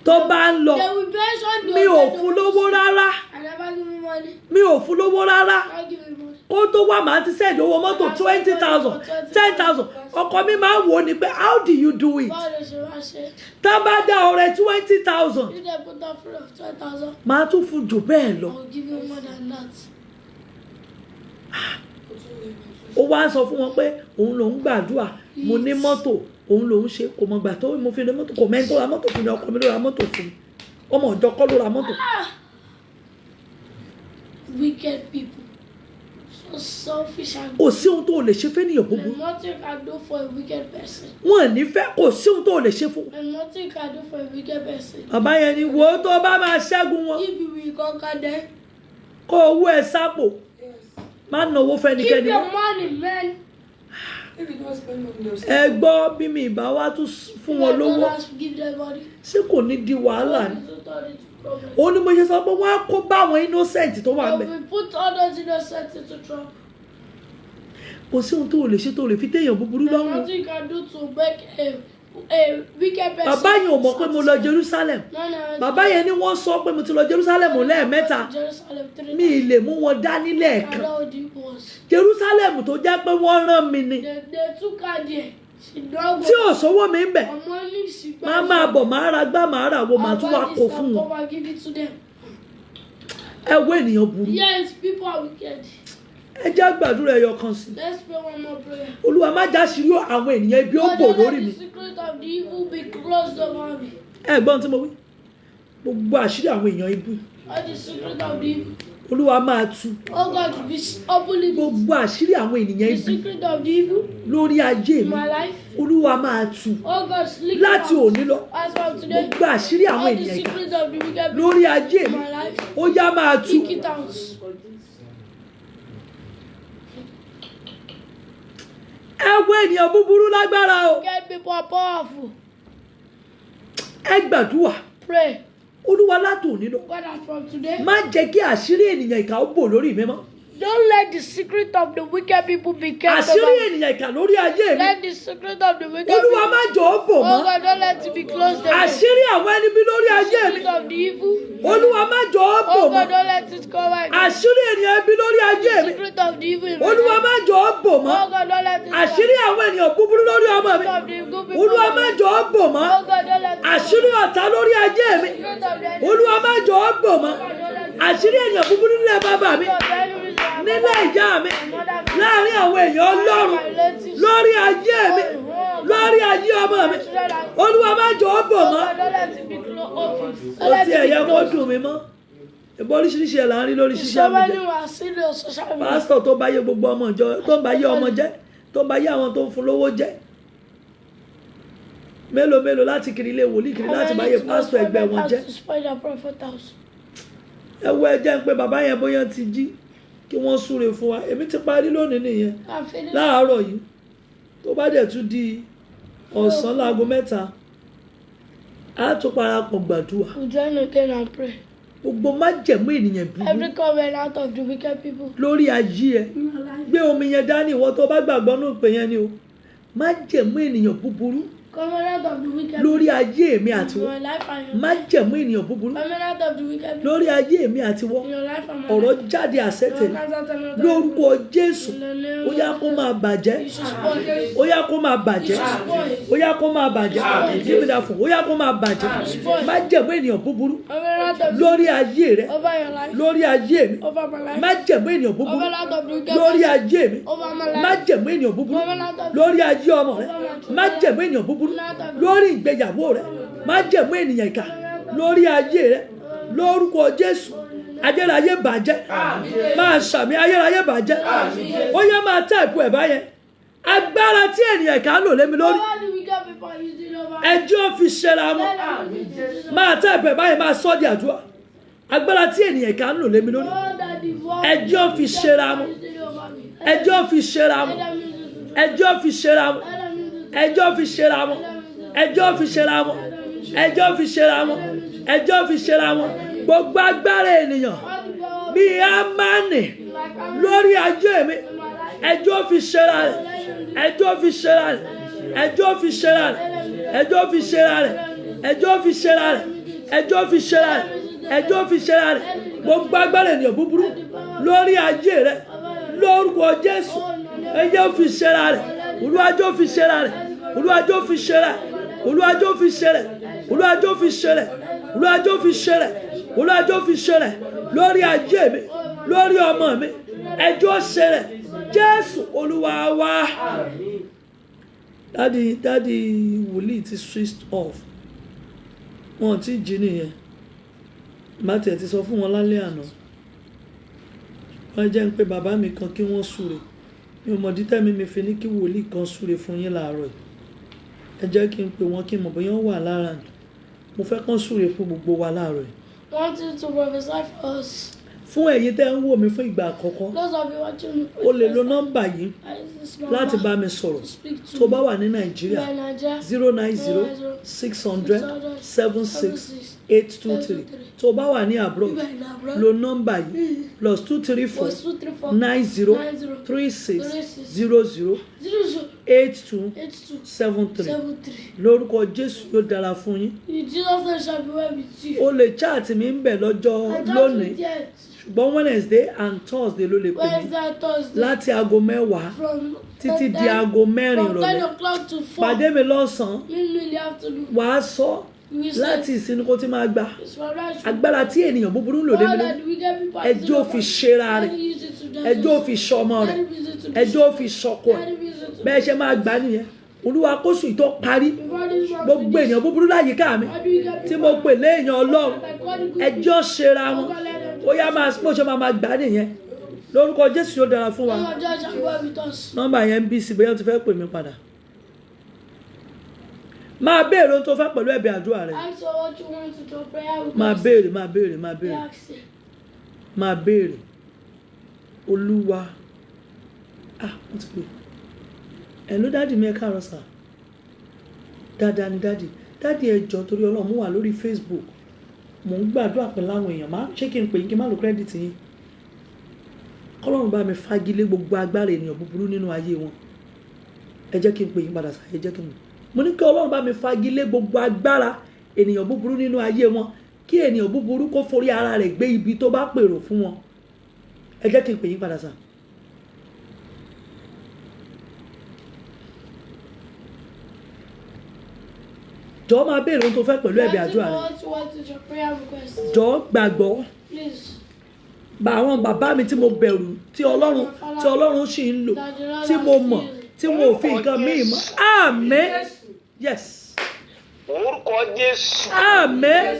Tó bá ń lọ. They will mention the Mi ò hotel fún don't lówó you rárá. see. I never give you money. Mi ò fún lówó rárá. I give you money. Kó tó wá màá ti sẹ́ẹ̀dì owó mọ́tò 20,000 10,000. Ọkọ mi máa ń wò ó ni pé how do you do it? Báwo ló ṣe wá ṣe? Tá bá dá ọrẹ 20,000 You dey put up free of 12,000. máa tún fún jù bẹ́ẹ̀ lọ. I will give you more than that. Ó wá sọ fún wọn pé òun lòún gbàdúrà mo ní mọ́tò òun lòún ṣe kò mọ̀ gbà tó mo fi ní mọ́tò kò mẹ́ni tó ra mọ́tò fún mi ọkọ mi ló ra mọ́tò fún mi ọmọ ìjọ kọ́ ló ra mọ́tò. Wicked people. So selfish and Kò sí ohun tó o lè ṣe fẹ́nìyàn búburú. There's nothing you can do for a wicked person. Wọ́n ò ní fẹ́ kò sí ohun tó o lè ṣe fún. There's nothing you can do for a wicked person. Bàbá yẹn ni wo tó bá máa ṣẹ́gun wọn If you will conquer them, kó owó ẹ sápò má náwó keep fẹ́nikẹ́ni. your money, man. If you don't spend money, they'll Ẹ gbọ́ bí mi ìbá wá tún fún wọn lówó Dollars, give them money. ṣé kò ní di wàhálà ni. Money to turn into problem. Ó ní mo ṣe sọ pé wọ́n á kó bá àwọn innocent tó wà They ńbẹ̀. will put others innocent into trouble. Kò sí ohun tó o lè ṣe tó o lè fi téèyàn búburú There's lọ́rùn. nothing you can do to make a wicked person. Bàbá yẹn ò mọ̀ pé mo lọ Jerusalem. No, no, Bàbá yẹn ni wọ́n sọ pé mo ti lọ Jerusalem lẹ́ẹ̀mẹ́ta. Jerusalem 3 Mi ì lè mú wọn dání I lẹ́ẹ̀kan. know what it was. Jerusalem tó jẹ́ pé wọ́n rán mi ni. They took her there. She don't Tí ò sówó mi ń bẹ̀. Her money, she Máa máa bọ̀ máa ra gbá máa rà wo màá tún wá kó fún wọn. Come and give it to them. Ẹ wo ènìyàn burú. Yes, people are wicked. Ẹ jẹ́ gbàdúrà ẹyọ kan sí. Let's pray one more prayer. Olúwa má já sírí àwọn ènìyàn ibi ó Lord, bò don't lórí let mi. the secret of the evil be closed over me. Ẹ gbọ́n tí mo wí. Gbogbo àṣírí àwọn èèyàn ibi. All the secret of the evil. Olúwa máa tú. Oh God, be openly Gbogbo àṣírí àwọn ènìyàn the ibi secret of the evil lórí ayé in mi. my life. Olúwa máa tú. Oh God, sleep Láti òní lọ. As from today, Gbogbo àṣírí àwọn all the ènìyàn ìkà secrets of the wicked people lórí ayé in mi. my life, Ó yá máa tú. kick it out. Ẹ wo ènìyàn búburú lágbára o. Wicked people are powerful. Ẹ gbàdúrà. Pray. Olúwa láti òní lọ. God, as from today, Má jẹ́ kí àṣírí ènìyàn ìkà ó bò lórí mi mọ́. don't let the secret of the wicked people be kept Àṣírí over me. ènìyàn ìkà lórí ayé mi. Let the secret of the wicked Olúwa people, má jọ ó bò oh mọ́. God, don't let it be closed again. Àṣírí àwọn ẹni bí lórí ayé mi. Secret of the evil, Olúwa má jọ ó bò oh mọ́. God, don't let it cover again. Àṣírí ènìyàn bí lórí ayé mi. Secret of the evil in my Olúwa life, má jọ ó bò mọ́. oh God, don't let it Àṣírí àwọn ènìyàn búburú lórí ọmọ mi. Secret of the good people Olúwa in my má life, jọ ó bò mọ́. oh God, don't let it Àṣírí ọ̀tá lórí ayé mi. Secret of the enemy, Olúwa má jọ ó bò mọ́. Àṣírí ènìyàn búburú nílẹ̀ bàbá mi. of the enemies in my Nílẹ̀ ìyá mi. mother, Láàárín àwọn èèyàn Ọlọ́run. my lórí ayé mi lórí ayé ọmọ mi olúwa má jọ ọ́ bò mọ́ kò tí ẹ̀ yẹ kó dùn mí mọ́ ìbọn oríṣiríṣi ẹ̀ là ń rí lórí social media pásítọ̀ tó bá yé gbogbo ọmọ ìjọ tó ń bá yé ọmọ jẹ́ tó ń bá yé àwọn tó ń fún lówó jẹ́ mélòó mélòó láti kiri ilé wòlíì kiri láti bá yé pásítọ̀ ẹgbẹ́ wọn jẹ́ ẹ wo ẹ jẹ́ ń pé bàbá yẹn bóyá ti jí kí wọ́n súre fún wa èmi ti parí lónìí nìyẹn láàárọ̀ yìí tó bá dẹ̀ tún di ọ̀sán láago 3 á tún parapọ̀ gbàdúrà gbogbo májẹ̀mú ènìyàn búburú lórí ayé ẹ gbé omi yẹn dání ìwọ tó bá gbàgbọ́ nù pé yẹn ni o májẹ̀mú ènìyàn búburú lórí ayé mi àti wọ́n májẹ̀mú ènìyàn búburú lórí ayé mi àti wọ́n ọ̀rọ̀ jáde àṣẹ́tẹ̀ lórúkọ Jésù ó yá kó máa bàjẹ́ ó yá kó máa bàjẹ́ ó yá kó máa bàjẹ́ ìdíbìdà fún ó yá kó máa bàjẹ́ májẹ̀mú ènìyàn búburú lórí ayé rẹ lórí ayé mi májẹ̀mú ènìyàn búburú lórí ayé mi májẹ̀mú ènìyàn búburú lórí ayé ọmọ rẹ májẹ̀mú ènìyàn búburú lórí ìgbéyàwó rẹ májẹ̀mú ènìyàn ìkà lórí ayé rẹ lórúkọ Jésù ayérayé bàjẹ́ máa ṣàmì ayérayé bàjẹ́ ó yẹ máa táìpù ẹ̀ báyẹn agbára tí ènìyàn ìkà ń lò lémi lórí ẹjọ́ fi ṣẹra mọ́ máa táìpù ẹ̀ báyẹn máa sọ́ di àdúrà agbára tí ènìyàn ìkà ń lò lémi lórí ẹjọ́ fi ṣẹra mọ́ ẹjọ́ fi ṣẹra mọ́ ẹjọ́ fi ṣẹra mọ́ ẹjọ́ fi ṣẹra mọ́ ẹjọ́ fi ṣẹra mọ́ ẹjọ́ fi ṣẹra mọ́ ẹjọ́ fi ṣẹra mọ́ gbogbo agbára ènìyàn bíi Ámánì lórí ayé mi ẹjọ́ fi ṣẹra rẹ̀ ẹjọ́ fi ṣẹra rẹ̀ ẹjọ́ fi ṣẹra rẹ̀ ẹjọ́ fi ṣẹra rẹ̀ ẹjọ́ fi ṣẹra rẹ̀ ẹjọ́ fi ṣẹra rẹ̀ ẹjọ́ fi ṣẹra rẹ̀ gbogbo agbára ènìyàn búburú lórí ayé rẹ̀ lórúkọ Jésù ẹjọ́ fi ṣẹra rẹ̀ olúwàjọ́ fi ṣẹra rẹ̀ olúwàjọ́ fi ṣẹra olúwàjọ́ fi ṣẹra olúwàjọ́ fi ṣẹra olúwàjọ́ fi ṣẹra olúwàjọ́ fi ṣẹra lórí ayé mi lórí ọmọ mi ẹjọ́ ṣẹra Jésù Olúwa wa. dádì wòlíì ti switch off wọn ti jí nìyẹn màtí ẹ ti sọ fún wọn lálẹ́ àná wọ́n jẹ́ ń pé bàbá mi kan kí wọ́n súre mi ò mọ̀ dítẹ́ mi fi ní kí wòlíì kan súre fún yín láàárọ̀ yìí ẹ jẹ́ kí n pè wọ́n kí n mọ̀ bóyá wọ́n wà lára mo fẹ́ kán súre fún gbogbo wa láàárọ̀ yìí. wanted to prophesy for us. fún ẹ̀yin tẹ́ ń wò mí fún ìgbà àkọ́kọ́ Those of you watching me, o lè lo nọ́mbà yìí láti bá mi sọ̀rọ̀ tó bá wà ní Nàìjíríà 090-600-76-823 tó bá wà ní abroad lo nọ́mbà yìí +234-90-36-00-8273 lórúkọ Jésù yóò dára fún yín. O lè chat mi ń bẹ̀ lọ́jọ́ lónìí ṣùgbọ́n Wednesday and Thursday ló lè pè mí láti aago 10 títí di aago 4 ìrọ̀lẹ́ pàdé mi lọ́sàn-án wàá sọ láti ìsinmi kó tí máa gbà agbára tí ènìyàn búburú lò lé mi lórí ẹjọ́ fi ṣera rẹ̀ ẹjọ́ fi ṣọmọ rẹ̀ ẹjọ́ fi ṣọkọ ẹ̀ bẹ́ẹ̀ ṣe máa gbà nìyẹn Olúwa kóṣù ìtọ́ parí gbogbo èèyàn búburú láyìíká mi tí mo pè léèyàn Ọlọ́run ẹjọ́ ṣera wọn ó yá máa pọ̀ ṣe máa gbà nìyẹn lórúkọ Jésù yóò dára fún wa. nọ́mbà yẹn ń bí sí bóyá o ti fẹ́ pè mí padà máa béèrè ohun tó fẹ́ pẹ̀lú ẹ̀bẹ̀ àdúrà rẹ̀ máa béèrè Olúwa wọ́n ti pè ẹ̀lú dáàdì mi ẹ káàárọ̀ sà dáadáa ni dáàdì ẹ jọ̀ọ́ torí Ọlọ́run mú wà lórí Facebook mò ń gbàdúrà pẹ̀lú àwọn èèyàn ṣé kí n pè yín kí n má lo credit yín kọ́lọ́run bá mi fagilé gbogbo agbára ènìyàn búburú nínú ayé wọn ẹ jẹ́ kí n pè yín padà sáyé jẹ́ kí n mo ní kí Ọlọ́run bá mi fagilé gbogbo agbára ènìyàn búburú nínú ayé wọn kí ènìyàn búburú kó forí ara rẹ̀ gbé ibi tó bá pèrò fún wọn ẹ jẹ́ kí n pè yín padà sáyé. jọ̀ọ́ máa béèrè ohun tó fẹ́ pẹ̀lú ẹ̀bẹ̀ àdúrà rẹ̀ jọ̀ọ́ gbàgbọ́ bá àwọn bàbá mi tí mo bẹ̀rù tí Ọlọ́run sì ń lò tí mo mọ̀ tí wọn ò fi nǹkan míì mọ́. Àmín. Yes. Orúkọ Jésù. Àmín.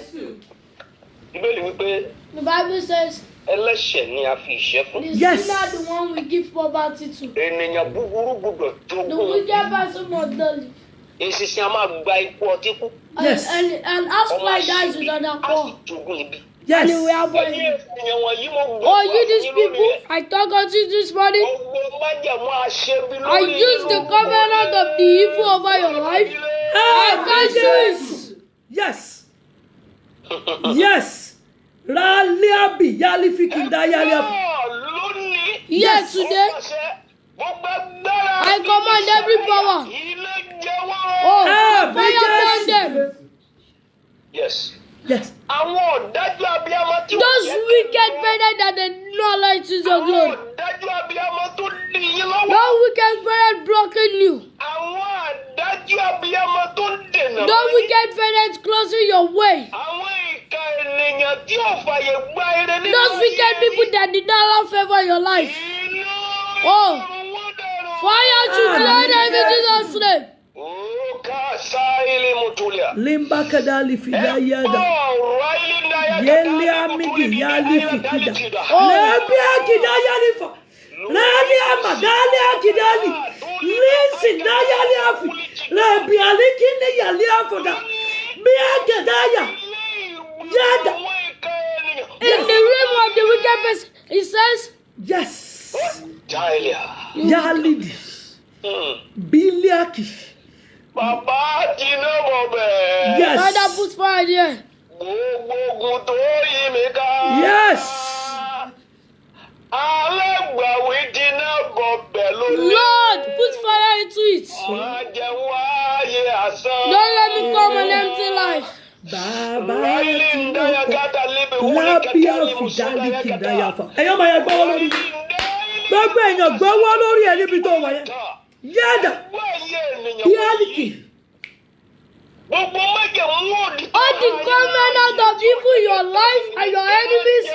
Bíbélì wípé The Bible says, ẹlẹ́ṣẹ̀ ni a fi ìṣẹ́ fún. the Yes. sinner the one we give poverty to. Ènìyàn búburú gbọdọ̀ The jogún. wicked person must not live. Èsìsìn a máa gba ikú ọtí kú. Yes. And housefly dies without a alcohol. sì jogún ibi. And Yes. he will have Ẹ̀yin one. ènìyàn wọ̀nyí mo gbọ́. Oh, you these people, I talk unto you this morning. Gbogbo májẹ̀mú àṣebi I lórí use the covenant of the evil over your life. I cancel it. Yes. Yes. Raliabi yalifiki yaliafi. Lónìí. Yes, today, Gbogbo agbára. I command every power. Ilé jẹ́ wọ́n. Oh, fire Yes. burn them. Yes. Yes. Àwọn ọ̀dájú abiyamọ tí Those wicked parents that they not allow to use your Àwọn glory. ọ̀dájú abiyamọ tó dì yín lọ́wọ́. No wicked parents blocking you. Àwọn ọ̀dájú abiyamọ tó dènà. No wicked parents closing your way. Àwọn ìka ènìyàn tí ò fàyè gba ire nínú Those wicked people that did not allow favor in your life. Oh, fire to clear them in Jesus' name. Limba kadalifi yayada. Yeli amigi yalifikida. Lebi akida yalifa. Leli amadali akidali. Lisi da yaliafi. Lebi alikini yaliafoda. Biagadaya. Yada. In the realm of the wicked person, it says, Yes. Yali. Yalidi. Biliaki. Bàbá jiná bọ̀ bẹ́ẹ̀. Yes. Father, put fire there. Gbogbo ogun tó yí mi ká. Yes. Alágbàwí jiná bọ̀ bẹ́ẹ̀ lónìí. Lord, put fire into it. Má jẹ́ wáyé asán. Don't let me come an empty life. Bàbá Ráìlì tí ń ó dáyà kọ́ gádà lébi wúlé lábíà kẹta ní fìdálì mùsùlùmí kìdáyàfà. Ẹ̀yọ́ máa yẹ gbọ́wọ́ lórí. Gbogbo èèyàn gbọ́wọ́ lórí ẹ̀ níbi tó wà yẹn. Yẹ́dà. Bíálìkì. Gbogbo májẹ̀mú òdì. All the covenant of evil in your life and your enemies,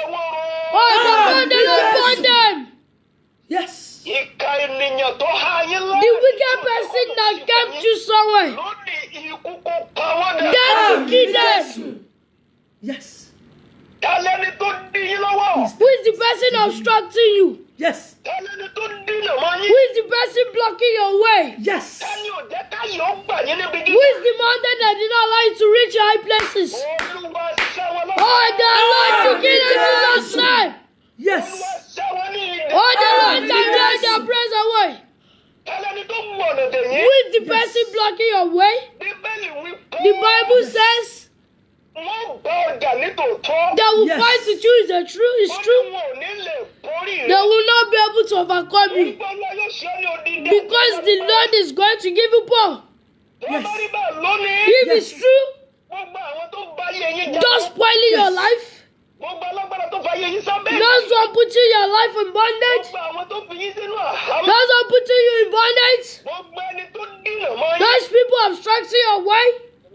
oh, the covenant upon them. Yes. Ìka ènìyàn tó há yín lọ. The wicked person that kept you somewhere, Lónìí ikú kò pa wọ́n dẹ̀. death to kill them. Yes. Tálẹ́ni tó dí yín lọ́wọ́. Who is the person obstructing you? Yes. Tálẹ́ni tó dínà mọ́ Who yín. is the person blocking your way? Yes. Tání ò jẹ́ káyọ̀ ó gbà yín níbi Who is the mountain that did not allow you to reach your high places? Olúwa ṣẹ́wọ́n lọ́wọ́. Oh, the Lord to kill in Jesus' name. Yes. Ṣẹ́wọ́n ní ilé. Oh, the Lord take their praise away. Tálẹ́ni tó gbọ̀nà dè yín. Who is the person blocking your way? Bíbélì wí pé. The Bible says Wọ́n bá ọjà nítòótọ́. they will Yes. fight with you. Is it true? It's Ó ní true. wọn ò ní lè borí rẹ̀. They will not be able to overcome you Ìgbọ́lá yóò ṣe é ní odidi. because the Lord is going to give you power. Wọ́n bá rí bẹ́ẹ̀ lónìí. If it's true, Gbogbo àwọn tó ń bá yé yín jẹ́. those spoiling your life, Gbogbo alágbára tó fa yé yín sábẹ́. those who are putting your life in bondage, Gbogbo àwọn tó fi yín sínú àhámọ́. those who are putting you in bondage, Gbogbo ẹni tó dínà mọ́ yín. those people obstructing your way,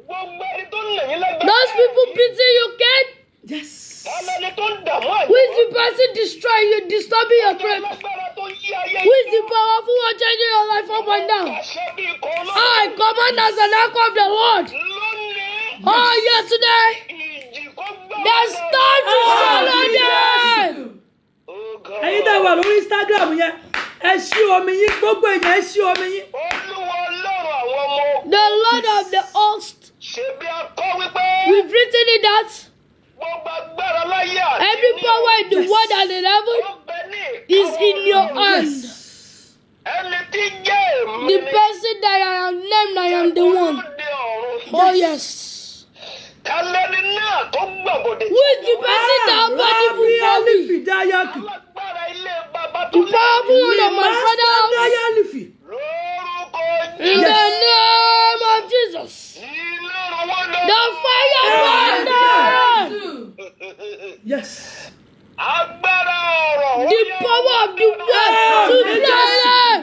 Gbogbo ẹni tó nà yín lágbára. those people beating you, kid. Yes. Tálẹ́ni tó ń dààmú àjẹ́. Who is the person destroying you, disturbing your prayer? Alágbára tó yí ayé Who is the powerful one changing your life up and down? Àṣẹ bí ikọ̀ ọlọ́run. I command as an ark of the Lord. Lónìí. Oh, yeah, today, Ìjì kó gbà. there's time to swallow them. Oh God. Ẹ̀yin dá wà lórí Instagram yẹn. Ẹ ṣí omi yín. Gbogbo èèyàn ẹ ṣí omi yín. Olúwa ọlọ́run àwọn ọmọ. The Lord of the host, Ṣé bí a kọ́ wípé. we've written it that Gbogbo agbára láyé àti every ní power in the Yes. world and in heaven Ó bẹ ní is ìkáwọ́ in your Ọlọ́run. hand. Ẹni tí jẹ́ èmi The ni person that I am named, I am the one. olóde ọ̀run. Oh, yes. Tálẹ́ni náà tó gbàgbọ́dé. Who is the person that body before Bíálì me? Alágbára fìdáyàkì. ilé bàbá tó The lé. powerful one of my father's house. Dáyàlìfì. Lórúkọ In Jésù. the name of Jesus. Iná wọn lọ. The fire burn them. Yes. Agbára ọ̀rọ̀. The power of the word to Amen. dry them.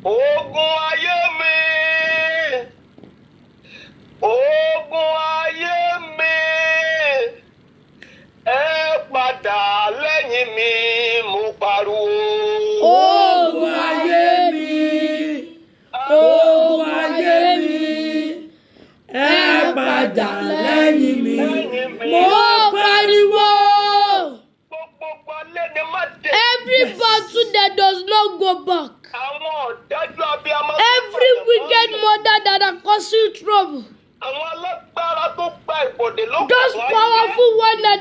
Ogun ayé mi. Ogun ayé mi. Ẹ padà lẹ́yìn mi, mo pariwo. Ogun ayé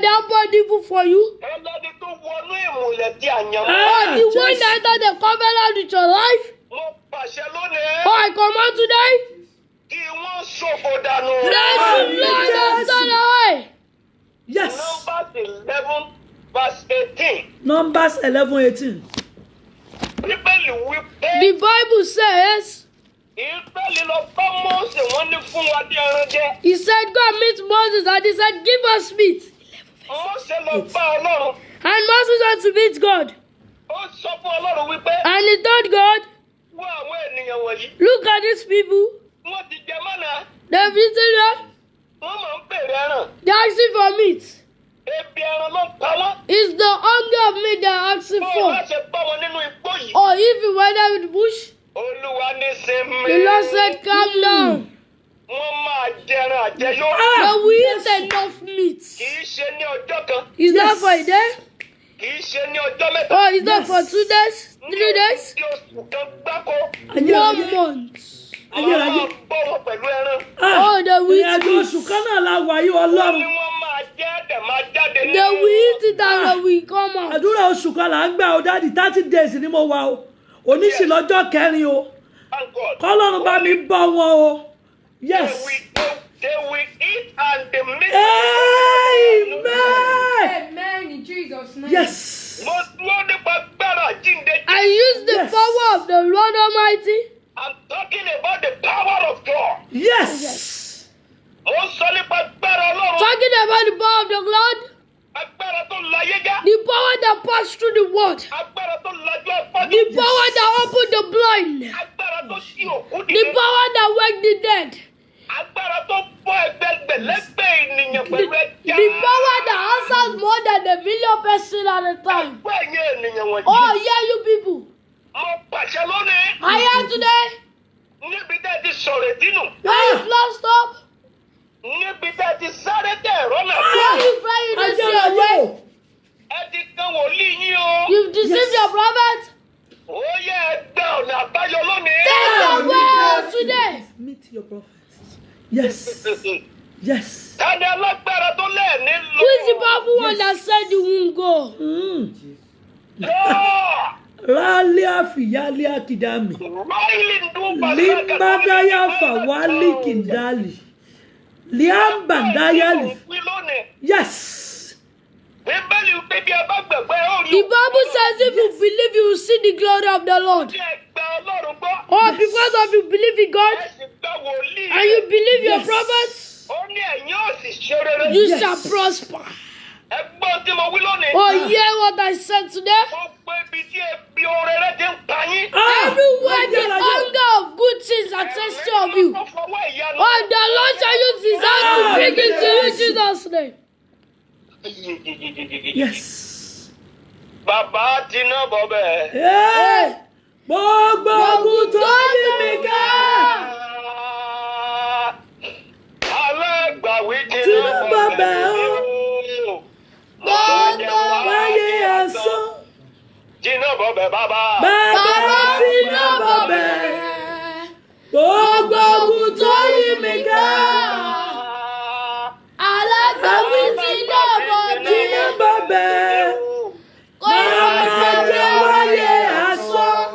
that they have evil for you? Ẹlẹ́ni tó wọnú ìmùlẹ̀ tí àyànmọ́. Or the one that entered the covenant with your life? Mo pàṣẹ lónìí. Or I command today? Kí wọ́n ṣòfò dànù. They should not have gone away. Yes. Numbers 11 verse 18. Numbers 11:18. Bíbélì wí pé. The Bible says, Ìbéèlì lọ bá Mósè wọ́n ní fún wa ní ẹran jẹ. he said, go and meet Moses, and he said, give us meat. Mósè lọ bá Ọlọ́run. And Moses went to meet God. Ó sọ fún Ọlọ́run wípé. And he told God, Wọ́n àwọn ènìyàn wọ̀nyí. look at these people. Wọ́n ti jẹ mọ́nà. They've eaten them. Wọ́n máa ń bèrè ẹran. They're asking for meat. Ebi ẹran ló ń pa wọ́n. It's the hunger of meat they're asking Bó o for. bá ṣe bá wọn nínú igbó yìí. Or if you went there with the bush, Olúwa ní sinmi. the Lord said, calm down. Wọ́n máa jẹran àjẹyó. But we eat enough meat. Kì í ṣe ní ọjọ́ kan. Is that for a day? Kì í ṣe ní ọjọ́ mẹ́ta. Or is that for 2 days? 3 days? Ní oṣù kan gbáko. 1 month. Máa bọ́ wọn pẹ̀lú ẹran. Oh, the wheat Ìrìnàjò meat. oṣù kan náà la wà yí Wọ́n ní Ọlọ́run. wọ́n máa jẹ́ ẹ̀dẹ̀ máa jáde nínú. They will eat it and they will come out. Àdúrà oṣù kan là ń gbà ó dáàdì 30 days ni mo wà o. Oníṣì lọ́jọ́ kẹrin o. Thank God. Kọ́lọ́run bá mi bọ́ wọn o. Yes. They will eat and the meat. Amen. Amen in Jesus' name. Yes. Mo dúró nípa gbára jíǹde. I use the Yes. power of the Lord Almighty. I'm talking about the power of God. Yes. Mo ń sọ nípa gbára Ọlọ́run. Talking about the power of the Lord. Agbára tó láyé já. The power that passed through the world. Agbára tó lajú afọ́jú. The power that opened the blind. Agbára tó ṣí òkú The dìde. power that waked the dead. Agbára tó bọ́ ẹgbẹ̀lẹ́gbẹ̀ ènìyàn pẹ̀lú ẹja. The power that answers more than 1 million persons at a time. Ẹgbẹ́ ẹ̀yẹ ènìyàn wọ̀nyí. Oh, yeah, you people. Mo pàṣẹ lónìí. I am today. Níbi tẹ́ ti sọ̀rọ̀ ìdínú. Where is love stop? Níbi tẹ́ ti sáré tẹ̀ ẹ̀rọ náà. Where you pray you don't see your way? Ẹ ti kan wòlíì yín o. You've deceived your prophet. Ó yẹ ẹgbẹ́ ọ̀nà àbáyọ lónìí. Take your way out today. Meet your prophet. Yes. Yes. Tani alágbára tó lẹ́ẹ̀ni lò. Who is the powerful one that said you won't go? Ralia fiyalia kidami. Máìlì ń dún bàtà Limbadaya fawali kindali. Liambandayali. Wí lónìí. Yes. Bíbélì pé bí a bá gbàgbé ó rí The Bible says if you believe, you will see the glory of the Lord. ojú ẹgbẹ́ Ọlọ́run gbọ́. Oh, because of you believe in God Ẹ sì gba wòlíì. and you believe your Yes. prophets, Ó ní ẹ̀yin ó sì ṣe rere. you Yes. shall prosper. Ẹgbọ́n tí mo wí lónìí. Oh, hear what I said today? Gbogbo ibi tí ebi orere ti ń pa yín. Everywhere the hunger of good things are tasting of you. Ó fọwọ́ ìyanu. Oh, the Lord shall use his hand to bring it to you in Jesus' name. Yes. Bàbá ti ná bọ̀ bẹ́ẹ̀. Hey. Gbogbo ogun tó yí mi ká. Alágbàwí ti Ti ná ná bọ̀ bọ̀ bẹ́ẹ̀. bẹ́ẹ̀ Gbogbo Wáyé asán. Ti ná bọ̀ bẹ́ẹ̀ bàbá. Bàbá ti ná bọ̀ bẹ́ẹ̀. Gbogbo ogun tó yí mi ká. alágbàwí tí lọ́bọ̀ Ti ná bọ̀ bẹ́ẹ̀. Bàbá jẹ́ wáyé asán.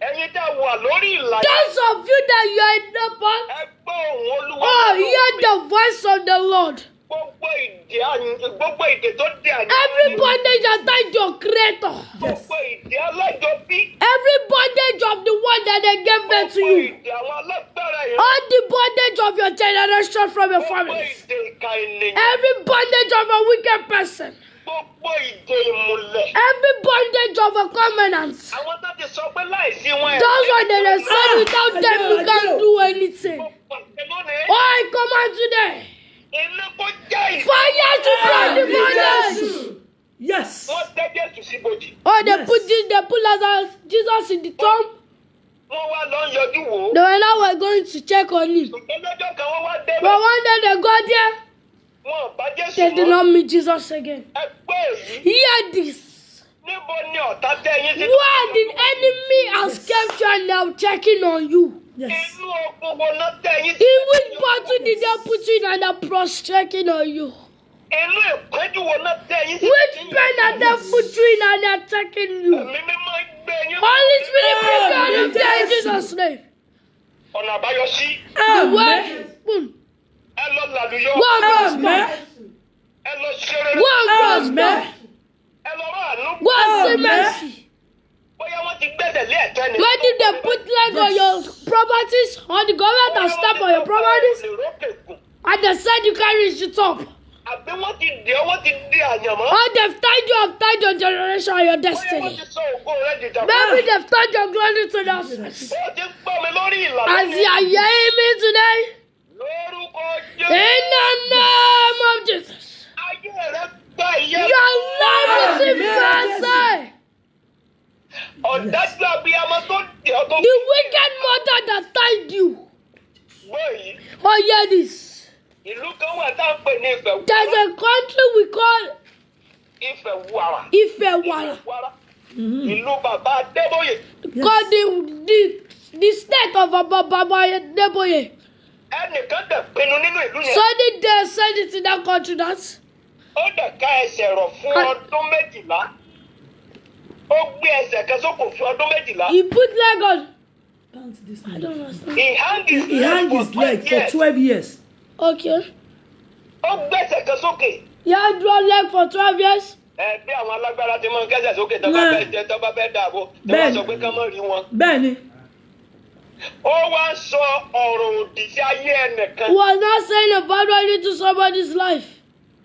Ẹ̀yin tá wà lórí ìlà. Those of you that you are in the past, Ẹ gbọ́ ohùn Olúwa. oh, hear the voice of the Lord. Gbogbo ìdè tó dé àjọ. Every bondage attached your creator. Gbogbo ìdè alájọbí. Every bondage of the one that they gave birth to Gbogbo you. ìdè àwọn alágbára yẹn. All the bondage of your generation from your Gbogbo family. ìdè ìka ènìyàn. Every bondage of a wicked person. Gbogbo ìdè ìmùlẹ̀. Every bondage of a covenant. Àwọn tó ti sọ pé láìsí wọn. Those one that they said without them you can't do anything. Lónìí. Oh, I command today. Iná kó já ìfẹ́. Fire to burn the bondage. Yes. Wọ́n tẹ́ Jésù síbojì. Oh, they Yes. put Lazarus, Jesus in the tomb. Wọ́n wá lọ ń yọjú wò ó. They were now going to check on him. Ṣùgbọ́n lọ́jọ́ kan wọ́n wá débẹ̀. But one day they got there, Wọn ò bá Jésù they did mọ́. not meet Jesus again. Ẹ gbọ́ èyí. Hear this. Níbo ni ọ̀tá tẹ́ yín sí? Where the enemy has kept you and they are checking on you? Yes. Inú ogun wo ná tẹ́ yín sí? In which battle did they put you in and they are prostrating on you? Inú ìpẹ́jù ìpọ́njú wo náà tẹ yín sí? Which pen are they putting and attacking you? Ẹ̀mí mímọ́ gbé yín. Holy Spirit, prepare them there in Jesus' name. Ọ̀nà àbáyọ sí. The word spoon. Ẹ lọ làlùyọ. Go and prosper. Ẹ lọ ṣeré. Go and prosper. Ẹ lọ rán àánú. Go and see mercy. Bóyá wọ́n ti gbẹ́sẹ̀ lé ẹ̀tọ́ ẹni. Why did they put leg on your properties or the government has step on your properties and they said you can't reach the top? Àbí wọ́n ti dè ọ́, wọ́n ti dè àyànmọ́. Or they've tied you up, tied your generation or your Bóyá wọ́n destiny. ti sọ ògo rẹ̀ dìjà. Maybe they've tied your glory to the Ó ti gbọ́ mi lórí ìlànà. As you are hearing me today, Lórúkọ in Jésù. the name of Jesus, Ayé rẹ̀ gba ìyẹn. your life is in mercy. Ọ̀dájú abiyamọ tó dè ọ́ tó. The wicked mother that tied you. Gbọ́ yìí. Oh, hear this. Ìlú kan wà tá à ń pè ní Ifẹ̀ There's a country we call Ifẹ̀ Wàrà. Ifewara. Wàrà. Ìlú bàbá Adébóyè. Called the state of Baba Deboye. Ẹnìkan dẹ̀ pinnu nínú ìlú yẹn. So did they send it in that country that? Ó dẹ̀ ká ẹsẹ̀ rọ̀ fún ọdún 12. Ó gbé ẹsẹ̀ kan sókò fún ọdún 12. He put leg on. I don't understand. He hang his He hung his leg for 12 years. Okay. Ó gbẹ́sẹ̀ kan sókè. He had one leg for 12 years. Bí àwọn alágbára ti máa ń kẹ́sẹ̀ sókè tó bá fẹ́ jẹ tó bá fẹ́ dàbò tó bá Bẹ́ẹ̀ni. sọ pé ká má rí wọn. Bẹ́ẹ̀ni. Ó wá ń sọ ọ̀rọ̀ òdì sí ayé ẹnìkan. Was not saying a bad word into somebody's life.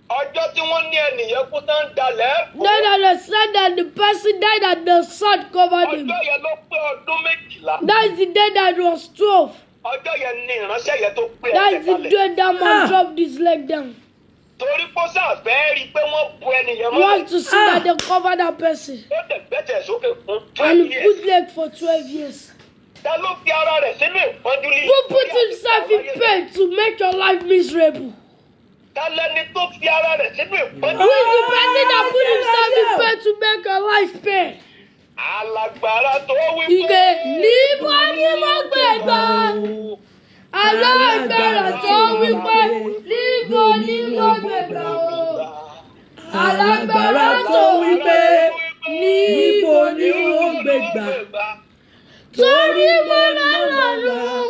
Ọjọ́ tí wọ́n ní ẹnìyẹn kú tán dalẹ̀. Then they said that the person died and the sun covered him. Ọjọ́ yẹn ló pé ọdún 12. That's the day that was 12. Ọjọ́ yẹn ní ìránṣẹ́ yẹn tó pé That's ẹsẹ̀ the kalẹ̀. day that man dropped his leg down. Torí pé ó sàfẹ́ rí i pé wọ́n bu ẹnìyẹn Want mọ́lẹ̀. to see that they cover that person. Ó dẹ̀ gbẹ́sẹ̀ sókè fún And 12 he years. put leg for 12 years. Ta ló fi ara rẹ̀ sínú ìpọ́njú líle? Who put himself in pain to make your life miserable? Ta lẹni tó fi ara rẹ̀ sínú ìpọ́njú? Who is the person that put himself in pain to make your life pain? Alágbára tó wí Ike níbo ni mo gbé gbà? Alágbára tó wí pé níbo ni mo gbé gbà o? Alágbára tó wí pé níbo ni mo gbé gbà? Torí mo lọ́lọ́run,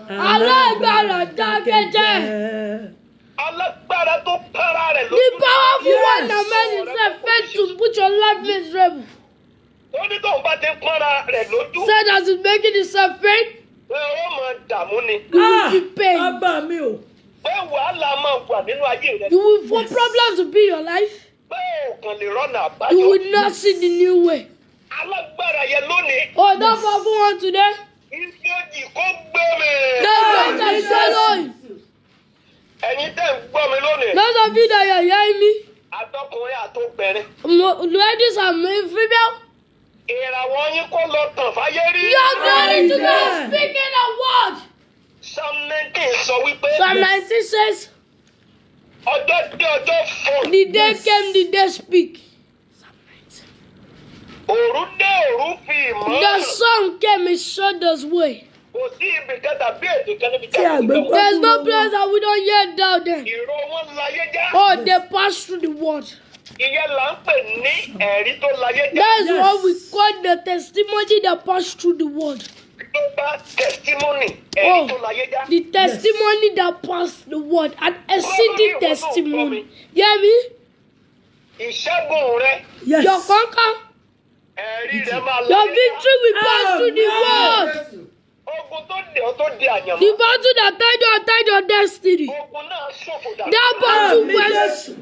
alágbára dákẹ́jẹ́. Alágbára tó para rẹ̀ The powerful one that made himself faith to put your life miserable. Ó ní tóun bá ti para rẹ̀ lójú. Said as he's making himself pain, Pé ó máa dààmú ni. you will be pain. Bàbá mi o. Pé wàhálà máa wà nínú ayé rẹ̀. You will for problems to be your life. Pé òkàn lè rọ́nà You àbáyọ. will not see the new way. Alágbára yẹn lónìí. Oh, that powerful one today. Ibi òjì kó gbé mi. Let's go and swallow him. Ẹ̀yin tẹ́ ń gbọ́ mi lónìí. Those of you that are hearing me, Àtọkùnrin àtobìnrin. ladies and female, Ìràwọ̀ yín kó lọ tàn fáyé rí. you are going to go speaking a word. Psalm 19 sọ wípé. Psalm 19 says, Ọjọ́ dé ọjọ́ fún. the day came, the day speak. Òru dé òru fi ìmọ̀. The sun came, it showed us way. Kò sí ibì kan tàbí èdè kan níbi tí Tí a àgbẹ̀ ti gbọ́. gbọ́. There's no place that we don't hear down there. Ìró wọn láyé já. Oh, they passed through the world. Ìyẹn là ń pè ní ẹ̀rí tó láyé já. That's Yes. what we call the testimony that passed through the world. Global testimony ẹ̀rí tó Oh, láyé já. the testimony that passed the world, an exceeding testimony. You hear me? Ìṣẹ́gun rẹ, Yes. Your conquer, ẹ̀rí rẹ máa your láyé já. victory will pass through the world. Ogun tó dé ọ tó di àyànmọ́. The battle that tied your destiny. Ogun náà ṣòfò dànù. That battle Àmín was Jésù.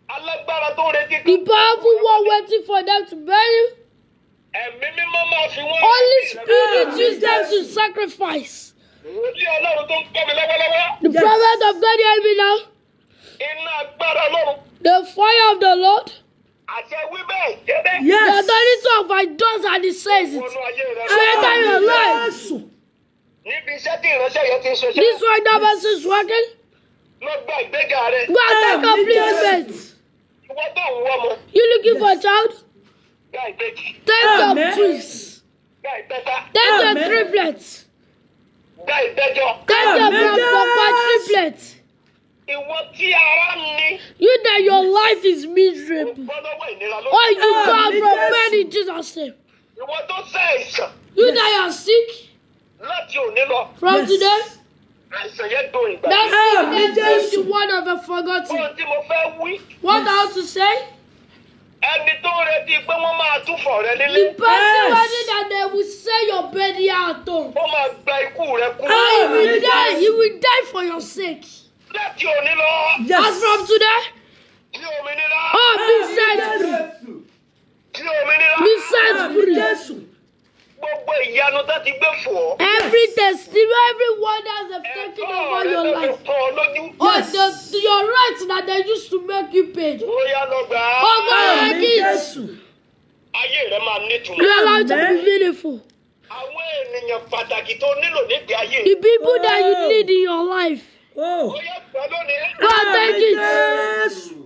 Alágbára tó retí the powerful one waiting for them to bury you. Ẹ̀mí mímọ́ máa fi wọ́n. Holy Spirit use them to sacrifice. Wòlíì Ọlọ́run tó ń kọ́ mi lọ́wọ́lọ́wọ́. The Yes. prophet of God hear me now. Iná agbára Ọlọ́run. The fire of the Lord. Àṣẹ wí bẹ́ẹ̀ jẹ́ bẹ́ẹ̀. The Yes. authority of my does and he says it. Wọnú ayé rẹ. Enter your life. Jésù. Níbi iṣẹ́ tí ìránṣẹ́ yẹn ti ń ṣiṣẹ́. This one that person is working. Lọ gba ìgbéga rẹ. Go and take compliment. Ìwọ tó ń wọ́ ọmọ. You looking for a child? Gba ìbejì. Take Amen. your twins. Gba ìbẹ́ta. Take your Amen. triplets. Gba ìbẹ́jọ. Take your Amen. proper triplets. ìwọ tí ara ní. You that your life is miserable. Gbọ́ lọ́wọ́ ìnira ló. Oh, you Ah, God me from Jesus. pain in Jesus' name. Ìwọ tó ṣe àìsàn You that you are sick láti òní lọ. from Yes. today. Àìsàn yẹn do ìgbà. That Ah, me sickness is the Jesus. word of a forgotten. Ohun tí mo fẹ́ wí. What I want to say? Ẹni tó ń retí pé wọ́n máa túfọ̀ rẹ The nílé. person Yes. ready that they will say your burial at home. Ó máa gba ikú rẹ kú. Ah, He will me die. Jesus. He will die for your sake. Láti òní lọ. Yes. As from today, Tí òmìnira. oh, be set free. Jésù. Tí òmìnira. Be set Àmì free. Jésù. Gbogbo ìyanu tó ti gbé fò ọ́. Every testimony, every word that have taken Ẹ̀tọ́ over rẹ your tó fi life. pọ́n ọ lójú. Oh, your rights that they used to make you pay. Ó yá lọ gbà á. Oh, God, Àmì like it. Jésù. Ayé rẹ máa nítumọ̀. You allow it to be Amen. meaningful. Àwọn ènìyàn pàtàkì tó nílò nígbà ayé. The people that you need in your life. Oh. Ó yá gbà lónìí. God, take Àmì it. Jésù.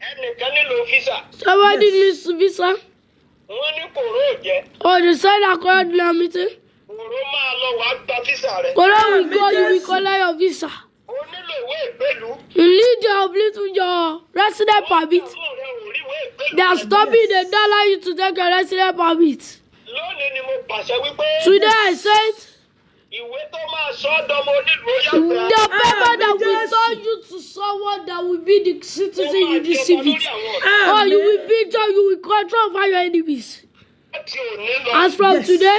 Ẹnìkan nílò físà. Somebody Yes. needs to visa. Wọ́n ní kòró jẹ. Oh, the side that called the meeting. Kòró máa lọ wàá gba físà rẹ. But when we Amen, go, you will Jesus. collect your visa. O nílò ìwé ìgbélú. You need your resident permit. Àwọn rẹ ò rí ìwé ìgbélú. They are stopping, they don't allow you to take your resident permit. Lónìí ni mo pàṣẹ wípé. Today I said, Ìwé tó máa sọ ọ́ dọmọ onílùú ó yàgbà. the paper that Amen, will Jesus. turn you to someone that will be the citizen you receive it. Oh, Amen. you will be judged, you will control over your enemies. Láti òní lọ. As from Yes. today,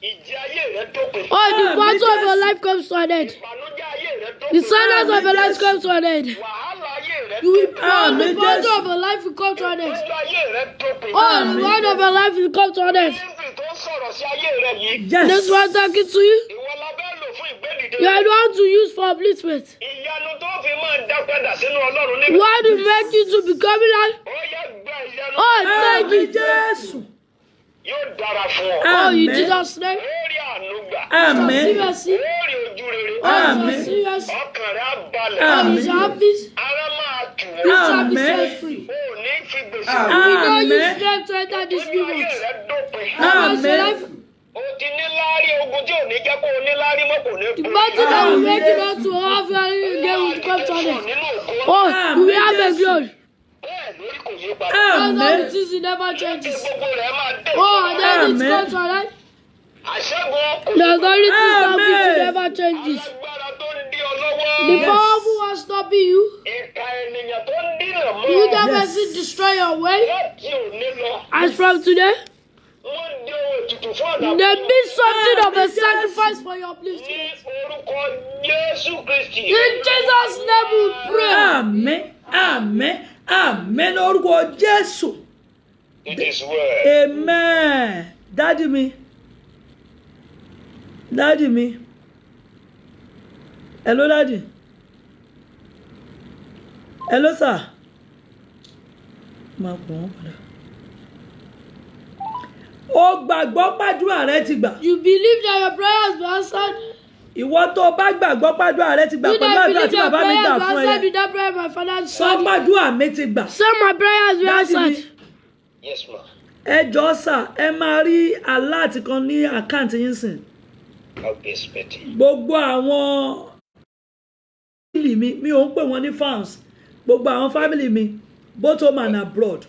Ìjì ayé rẹ dópin. oh, the Amen, battle of your Jesus. life comes to an end. Ìbànújẹ́ ayé rẹ The dópin. silence of your life Jesus. comes to an end. Wàhálà ayé rẹ You will dópin. all the Amen, battle Jesus. of your life will come to an end. Ìtọ́jú ayé rẹ dópin. Oh, the word of your life will come to an end. Níbi tó sọ̀rọ̀ sí ayé rẹ yìí. Yes. This one talking to you. Ìwọ la fẹ́ lò fún ìgbédìde. You are the one to use for upliftment. Ìyanu tó fi máa ń dá padà sínú Ọlọ́run níbi. What will make you to become like? Ó yá gba ìyanu. Oh, take Àmì it. Jésù. Yóò dára fún ọ. Oh, in Amen. Jesus' name. Ó rí àánú gbà. Àmín. Seriously. Ó rí ojú rere. Oh, Amen. seriously. Ọkàn rẹ á balẹ̀. Oh, Amen. you shall have peace. Ara máa tù You ọ́. shall be Amen. set free. O ò ní fi gbèsè. Amen. We don't use Amen. strength to enter this Ojú new ayé month. rẹ dópin. How's your Amen. life? O ti ní láárí ogun tí ò ní jẹ́ kó o ní láárí mọ́ kò ní The kú. battle that will Amen. make you not to have your again will come to an end. Nínú ògo. Oh, you will have a Amen. glory. Bẹ́ẹ̀ lórí kò yí padà. That's how Amen. it is, it never changes. Gbogbo rẹ̀ máa dé. Oh, and then it Amen. comes to an end. Àṣẹ́gun kò The authority that Amen. which never changes. alágbára tó ń dí ọ lọ́wọ́. The Yes. powerful one stopping you. Ìka ènìyàn tó ń dínà mọ́. You that Yes. person destroy your way. Láti òní lọ. As from today, Wọ́n dé ohun ètùtù fún ọ̀nà. they be something of a Amen. sacrifice for your Ní upliftment. orúkọ Jésù Kristi. In Jesus' name we pray. Àmín. Àmín. Àmín lórúkọ Jésù. It is well. Amen. Dádì mi. Dádì mi. Hello, dádì. Hello, sir. Máa pọ̀ wọ́n padà. Ó gbàgbọ́ pàdúrà rẹ ti gbà. You believe that your prayers be answered. Ìwọ tó bá gbàgbọ́ pàdúrà rẹ ti gbà You pẹ̀lú that àdúrà believe tí your bàbá mi prayers gbà be fún ẹ. answered with that prayer my father Sọ said. pàdúrà mi ti gbà. Say my prayers be Daddy mi. answered. Yes ma. Ẹ jọ̀ọ́ sà, ẹ máa rí aláàtì kan ní àkáǹtì yín sìn. I'll be expecting. Gbogbo àwọn fámìlì mi ò ń pè wọ́n ní fans. Gbogbo àwọn fámìlì mi both home and abroad.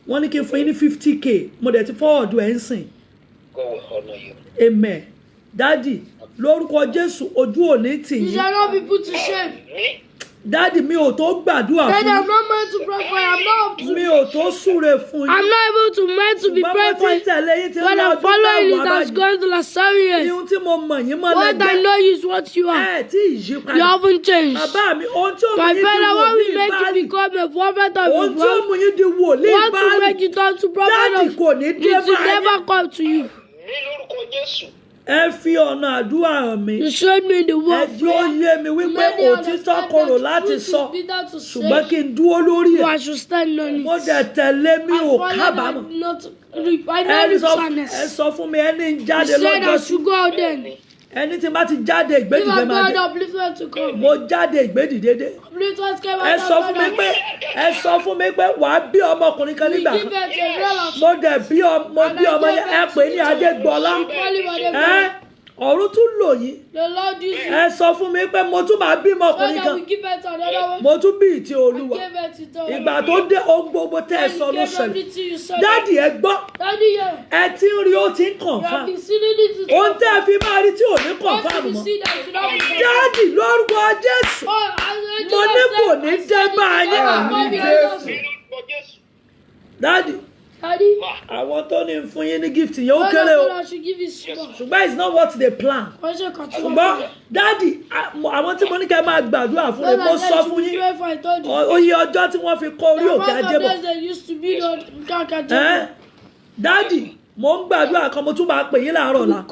Wọ́n ní kí n fún yín ní 50k. Mo dẹ̀ ti forward ẹ̀ ń sìn. God will honor you. Amen. Dádì, lórúkọ Jésù ojú òní tì You yín. shall not be put to shame. Me? Dádì mi ò tó gbàdúrà Then fún I'm yín. not meant to pray for you. I'm not up to. Mi ò tó súre fún I'm yín. not able to meant to be Ṣùgbọ́n praying mo for ti you. tẹ̀lé yín tí When lọ I'm ọdún following it, mẹ́wàá that's báyìí. going to last 7 years. Ihun tí mo mọ̀ yín mọ́ What I lẹ́gbẹ̀ẹ́. know is what you are. Ẹ tí ì yí You padà. haven't changed. Bàbá mi, ohun tí ó mú My yín di father, what will wòlíì make you Báálì. become a prophet of Ohun his tí ó word? mú yín di wòlíì What will Báálì. make you turn to prophet Daddy of kò ní dé it will báyìí. never come to you. Ní lórúkọ Jésù. Ẹ fi ọ̀nà àdúrà hàn mí. You showed me the Ẹ way of jẹ́ ó prayer. yé mi wípé Many òtítọ́ understand korò that láti truth sọ. is bitter to Ṣùgbọ́n kí say. n dúró lórí So ẹ̀. I should stand on it. Mo dẹ̀ tẹ̀lé mi I ò follow kábàámọ̀. that not I Ẹ know sọ sadness. fún mi ẹni ń He jáde said I lọ́jọ́ sí. should go out then. Ẹni tí n bá ti jáde If ìgbédìde I máa dé. God upliftment to come. Mo jáde ìgbédìde dé. Upliftment came Ẹ out sọ of fún mi pé God. ẹ sọ fún mi pé wàá bí ọmọkùnrin kan We nígbà give kan. it a real of Mo dẹ̀ bí ọmọ yẹn ẹ pè ní Adégbọlá. call him Ẹ Adébọ̀lá. ọ̀run tún lò yín The Lord used you. ẹ sọ fún mi pé mo tún máa bímọ So ọkùnrin that kan we give birth to another one. mo tún bí ìtì I olúwa gave birth to the ìgbà tó dé ohun gbogbo tẹ́ ẹ When sọ you ló gave ṣẹlẹ̀ everything you said. dáàdì ẹ gbọ́ Daddy, yeah. ẹ ti ń rí ó ti ń You confam have been seeing it to ohun tẹ́ ẹ fi máa rí tí ò ní Once confam you mọ́ see that you don't be dáàdì lórúkọ Jésù mo ní kò ní dé bá yín dáàdì Daddy, àwọn tó ní fún yín ní gift yẹn ó God kéré o I should give you small. ṣùgbọ́n it's not what they plan Wọ́n ṣe kàn tí wọ́n ṣùgbọ́n dáàdì àwọn tí mo ní kẹ́ máa gbàdúrà fún mi mo sọ fún yín oye ọjọ́ tí wọ́n fi kọ́ orí òkè ajébọ̀ dáàdì mo ń gbàdúrà kan mo tún máa pè yín láàárọ̀ la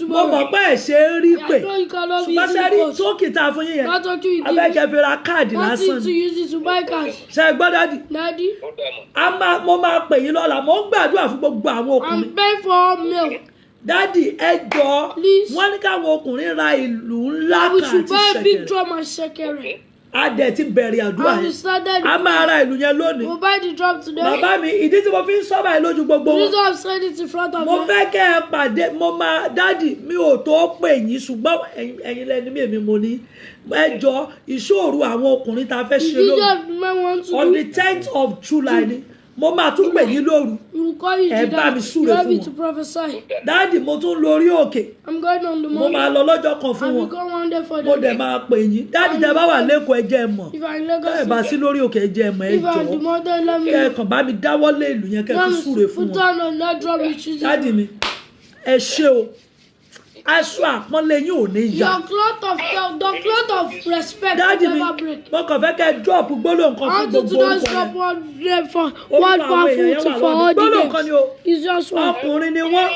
mo mọ̀ pé ẹ̀ ṣe é rí pé ṣùgbọ́n ṣe rí tókì tá a fún yín yẹn abẹ́kẹ́ fi ra káàdì lásán ni ṣe gbọ́ dáàdì mo máa pè yín lọ́la mo ń gbàdúrà fún gbogbo àwọn ọkùnrin dáàdì ẹ jọ wọ́n ní káwọn ọkùnrin ra ìlú ńlá kan àti ṣẹ̀kẹ̀rẹ̀ a dẹ̀ ti bẹ̀rẹ̀ àdúrà yẹn a máa ra ìlú yẹn lónìí bàbá mi ìdí tí mo fi ń sọ́bà yìí lójú gbogbo wọn mo fẹ́ kẹ́ ẹ pàdé mo máa dáàdì mi ò tó pè yín ṣùgbọ́n ẹ̀yin lẹ́ni mi èmi mo ní ẹ jọ ìṣòro àwọn ọkùnrin tá a fẹ́ ṣe lóru on the 10th of July ni mo máa tún pè yín lóru ẹ bá mi súre fún wọn dáàdì mo tún lórí òkè mo máa lọ lọ́jọ́ kan fún wọn mo dẹ̀ máa pè yín dáàdì tẹ́ bá wà lẹ́kọ̀ọ́ ẹ jẹ́ ẹ mọ̀ ẹ bá sí lórí òkè ẹ jẹ́ ẹ mọ̀ ẹ jọ kẹ́ ẹ kàn bá mi dáwọ́ lé ìlú yẹn kẹ́ ẹ fi súre fún wọn dáàdì mi ẹ ṣé o aṣọ àpọ́nlé yín ò ní yá. The cloth of respect dáàdì will mi never break. mo kàn fẹ́ kẹ́ ẹ drop gbólóhùn kan fún gbogbo orúkọ Drop yẹn one powerful to for all gbólóhùn kan the ni o days. It's just one. ọkùnrin ni wọ́n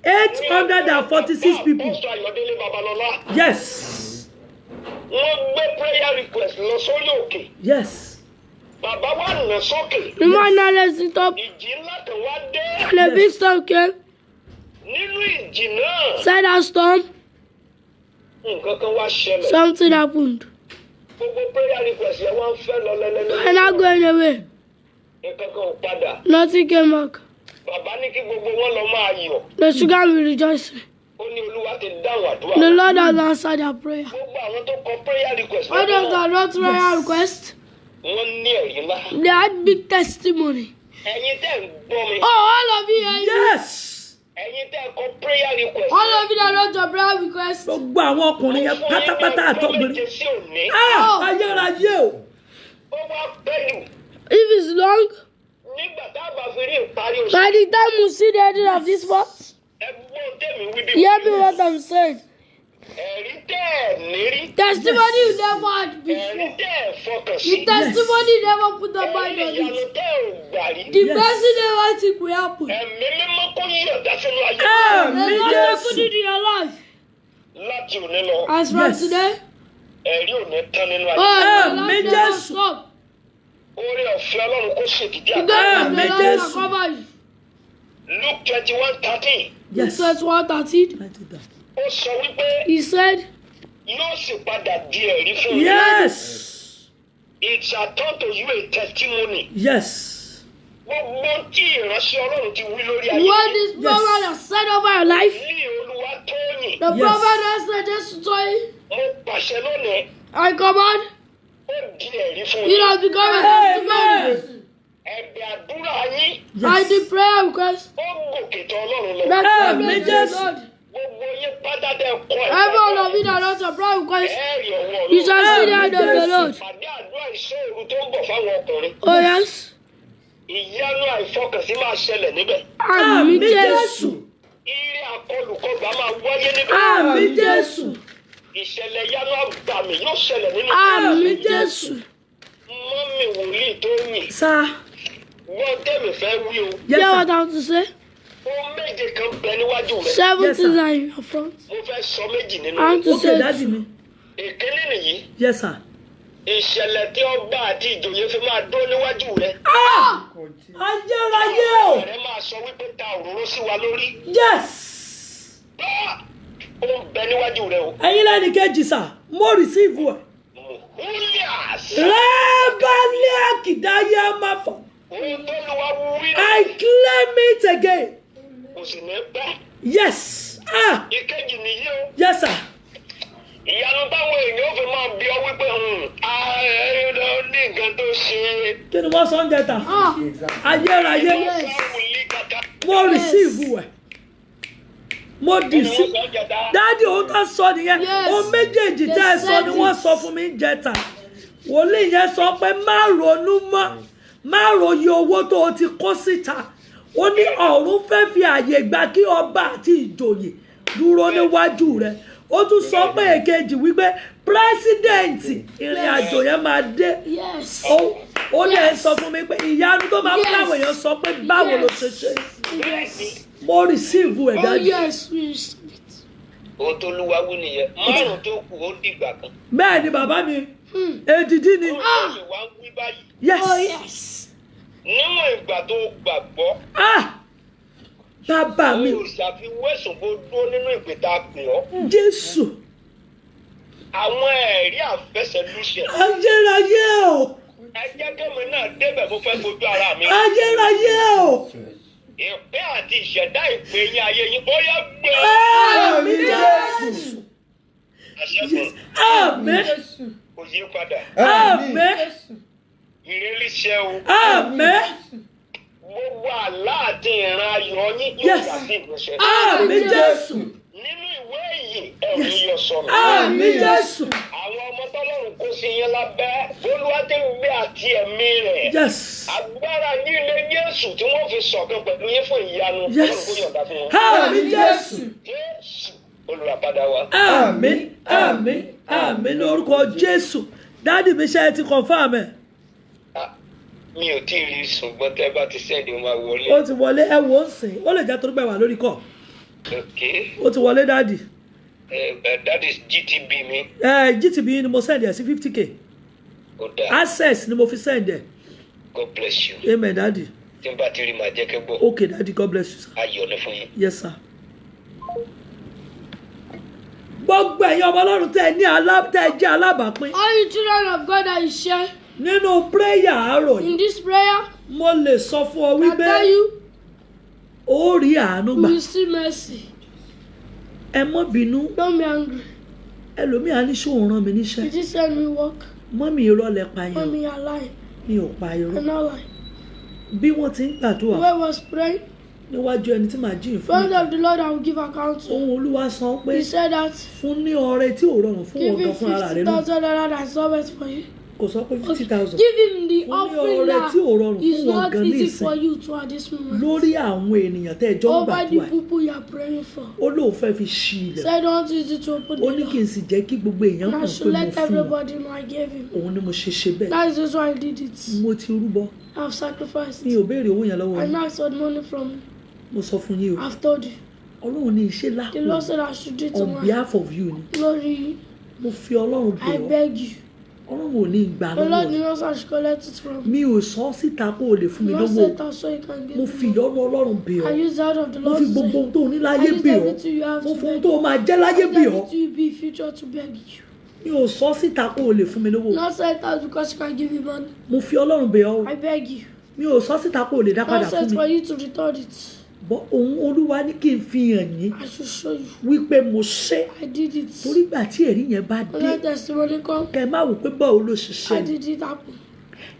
846 people yes wọ́n gbé prayer request lọ sórí òkè. yes Bàbá wa nà sókè. Remember now, let's sit up. Ìjì ńlá kan wá dé. And a big storm came. Nínú ìjì náà. Inside that storm, Nǹkan kan wá ṣẹlẹ̀. something happened. Gbogbo prayer request yẹn wá ń fẹ́ lọ lẹ́lẹ́lẹ́. And not going away. Nǹkan kan ò padà. Nothing came back. Bàbá ní kí gbogbo wọn lọ máa yọ̀. The sugar will rejoice. Ó ní Olúwa ti dáhùn àdúrà. The Lord has answered their prayer. Gbogbo àwọn tó kọ prayer request All those that wrote prayer request, wọ́n ní ẹ̀rí ńlá. they had big testimony. Ẹ̀yin tẹ́ ń gbọ́ mi. Oh, all of you, yes Ẹ̀yin tẹ́ kọ prayer request. all of you that wrote your prayer request, gbogbo àwọn ọkùnrin yẹn pátápátá àtọ́gbìnrin Jésù òní. ayérayé o Ó wá pẹ̀lú. if it's long, Nígbà tá a bá fi rí ìparí oṣù. by the time you see the ending of this month, Ẹgbọ́n tẹ̀mí wí bí. hear me what I'm saying. Ẹ̀rí tẹ́ ẹ̀ nírí. Testimony you never had Ẹ̀rí before. tẹ́ ẹ̀ fọkàn sí. The testimony you never put a mind Ẹ̀rí on ìyanu it. tẹ́ ẹ̀ ò gbà rí. The best thing never think will happen. Ẹ̀mí mímọ́ kó yí ọ̀dà sínú ayé. The àmín Lord Jésù happened in your life. Láti òní lọ, As from Yes. today, ẹ̀rí ò ní tán nínú oh, ayé. the Àmín Lord never Jésù. stop. Oore ọ̀fẹ́ Ọlọ́run kó ṣèdídí The àgbà. God of the Àmín Lord Jésù. will cover you. Luke 21:13 yes 21:13, write it down. ó sọ wípé he said, yóò sì padà di ẹ̀rí fún mi. yes It shall turn to you a testimony. yes Gbogbo tí ìránṣẹ́ Ọlọ́run ti wí lórí ayé. what this prophet has said over your life, Ní Olúwa tóyìn, the Yes. prophet has said this to you, mo pàṣẹ lónìí, I command, ó di ẹ̀rí fún it mi. has become a Amen. testimony. Ẹ̀bẹ̀ àdúrà yín, I the prayer request, ó gòkè tọ̀ Ọlọ́run lọ. that Amen. God Yes. Lord. Gbogbo yín pátá dẹ̀ kọ́ ẹ̀. Every one of you that wrote your prayer request, Ẹ̀rí ọwọ́ you shall see the Amen. hand of the Lord. Pàdé àdúrà ìṣòro tó ń bọ̀ fáwọn ọkùnrin. Oh yes. Ìyanu àìfọkànsí máa ṣẹlẹ̀ níbẹ̀. Àmín Jésù. Ire àkọlùkọgbà máa wáyé níbẹ̀. àmín Jésù Ìṣẹ̀lẹ̀ ìyanu àgbàmì yóò ṣẹlẹ̀ nínú. Àmín Jésù. Mọ́mì wòlíì tó yìn. sá Gbọ́n tẹ̀mí fẹ́ wí o. yes Hear what sir I have to say? Ó méje kan bẹ níwájú rẹ̀. 7 Yes, sir. things are in your front. Mo fẹ́ sọ méjì nínú I want rẹ̀. to okay say dáàdì mi Ìkíní nìyí. yes sir Ìṣẹ̀lẹ̀ tí ọba àti ìjòyè fi máa dúró níwájú rẹ̀. ayérayé o Ọ̀rẹ́ máa sọ wípé ta òróró sí wa lórí. yes Ah! Ó ń bẹ níwájú rẹ̀ o. ẹ̀yin lẹ́ni kejì sá mo receive ẹ̀ Húlíàs. rẹ́bálẹ́ àkìdáyé máa fọ̀ Ohun tó lu wa wí. I claim it again Kò sì ní pẹ́. yes ìkejì nìyí o. Yes sir. ìyanu táwọn èèyàn fi máa bí ọ wípé ní nǹkan tó ṣe. Kí ni wọ́n sọ ń jẹta? Ayérayé. Mo receive ẹ̀. Mo dìsí. Dáàdì òun tó sọ nìyẹn. Ohun méjèèjì tẹ́ ẹ sọ ni wọ́n sọ fún mi ń jẹta. Wòlíì yẹn sọ pé má ronú mọ́. Má ròyìn owó tó o ti kó síta. Ó ní ọ̀run fẹ́ fi àyè gbà kí ọba àti ìjòyè dúró níwájú rẹ̀. Ó tún sọ pé èkejì wípé pírẹsidẹ́ǹtì ìrìn àjò yẹn máa dé. Ó lè sọ fún mi pé ìyanu tó máa fún àwọn èèyàn sọ pé báwo ló ṣe ṣe. Mo receive ẹ̀ dájú. Ohun tó lúwa wí nìyẹn. Márùn tó kù ó dìgbà kan. Bẹ́ẹ̀ ni bàbá mi. Èdìdí ni. Ó sì wá ń wí báyìí. Yes. Níwọ̀n ìgbà tó gbàgbọ́. Bàbá mi. O ṣàfiwẹ́sùn bó dúró nínú ìpè tá a pè ọ́. Jésù. Àwọn ẹ̀rí àfẹsẹ̀lúṣẹ̀. Ayérayé o. Ẹ jẹ́ kẹ́mi náà débẹ̀ mo fẹ́ fojú ara mi. Ayérayé o. Ìpè àti ìṣẹ̀dá ìpè yín ayé yín ó yá gbé. Àmín Jésù. Àmín. Kò yí padà. Àmín. Ìrírí ṣẹ́ o. Àmín. Gbogbo àlá àti ìran ayọ̀ yín yóò yà sí ìmúṣẹ. Àmín Jésù. Nínú ìwé yìí ẹ̀rí yọ sọnù. Àmín Jésù. Àwọn ọmọ tọ́lọ́run kó sí yín lábẹ́ Olúwatégbé àti ẹ̀mí rẹ̀. Yes. Agbára ní ilé Jésù tí wọ́n fi ṣọ̀kan pẹ̀lú yín fún ìyanu. Yes. Ọlọ́run kó yọ̀ǹda fún wọn. Àmín Jésù. Jésù olùràpadà wa. Àmín. Àmín. Àmín lórúkọ Jésù. Dádì mi ṣe é ti confirm ẹ̀. Mi ò tí ì rí ṣùgbọ́n tẹ́ bá ti sẹ́ẹ̀dì ó máa wọlé. Ó ti wọlé ẹ wò ó sìn. Ó lè jẹ́ torí pé wà lórí kọ̀. Okay. Ó ti wọlé dádì. That is GTB mi. GTB ni mo send ẹ̀ sí 50k. Ó dáa. Access ni mo fi send ẹ̀. God bless you. Amen dádì. Tí n bá ti rí màá jẹ́ kẹ́ gbọ́. Okay dádì, God bless you sir. Ayọ̀ ni fún yín. Yes sir. Gbogbo ẹ̀yin ọmọ Ọlọ́run tẹ́ ẹ jẹ́ alábàápín. All you children of God that you share Nínú prayer àárọ̀ in yìí, this prayer, mo lè sọ fún ọ I wípé tell you, ó rí àánú you gbà. will see mercy. Ẹ mọ́ bínú, Don't be angry. ẹlòmíà ní ṣòun rán mi You níṣẹ́. just send me work. Mọ́mí irọ́ lẹ pa yẹn, Mommy, you're lying. mi ò pa irọ́. I'm not lying. Bí wọ́n ti ń gbàdúrà Where was praying? níwájú ẹni tí màá jíìn fún Friend mi. of the Lord, I will give account to. Ohun Olúwa sọ pé He said that fún ní ọrẹ tí ò rọrùn fún give ọ̀gá him fún ara rẹ̀ náà. $50,000 that is not meant for you. Kò sọ pé 50,000. Give him the Fún ní offering ọrẹ that tí ò rọrùn is fún not ọ̀gá ní easy for ìsìn. you to at this moment. Lórí àwọn ènìyàn tẹ́ ẹ jọ ń Over the gbàdúrà. people you are praying for. Ó lóun fẹ́ fi ṣí ilẹ̀. Said don't use it to open Ó the ní kí door. n sì jẹ́ kí gbogbo èèyàn And I mọ̀ should pé mo let fún wọn. everybody know I gave him. Òun ni mo ṣe bẹ́ẹ̀. That is just why I did it. Mo ti rúbọ. I've sacrificed. Mi ò béèrè owó yẹn lọ́wọ́ I yín. now asked for the money from you. Mo sọ fún yín o. I've told you. Ọlọ́run ní iṣẹ́ The Lord lápò. said I should do it to On my behalf of you ni. glory. Mo fi Ọlọ́run I bẹ̀ ọ́. beg you. Ọlọ́run ò ní ìgbà The lọ́wọ́ Lord rẹ̀. knows I should collect it from you. Mi ò sọ síta kó o lè fún mi The Lord lówó. said that so you can give Mo me fi money. ìyọ́nú Ọlọ́run bẹ̀ I ọ́. use that of the Mo Lord fi to gbogbo say. ohun tó o ní I láyé use bẹ̀ ọ́. everything you have Mo to fún ohun beg. tó o máa jẹ́ I láyé use bẹ̀ ọ́. everything you be future to beg you. Mi ò sọ síta kó o lè fún mi lówó. Not said that because you can give me money. Mo fi Ọlọ́run bẹ̀ ọ́. I beg you. Mi ò sọ síta kó o lè dá padà Not fún said mi. for you to return it. Bọ́ òun Olúwa ní kí n fi hàn yín I should show you. wípé mo ṣe. I did it. Torí ìgbà tí ẹ̀rí yẹn bá When dé, that testimony come, kẹ́ ẹ má wò pé báwo ló ṣe I ṣẹlẹ̀. did it happen.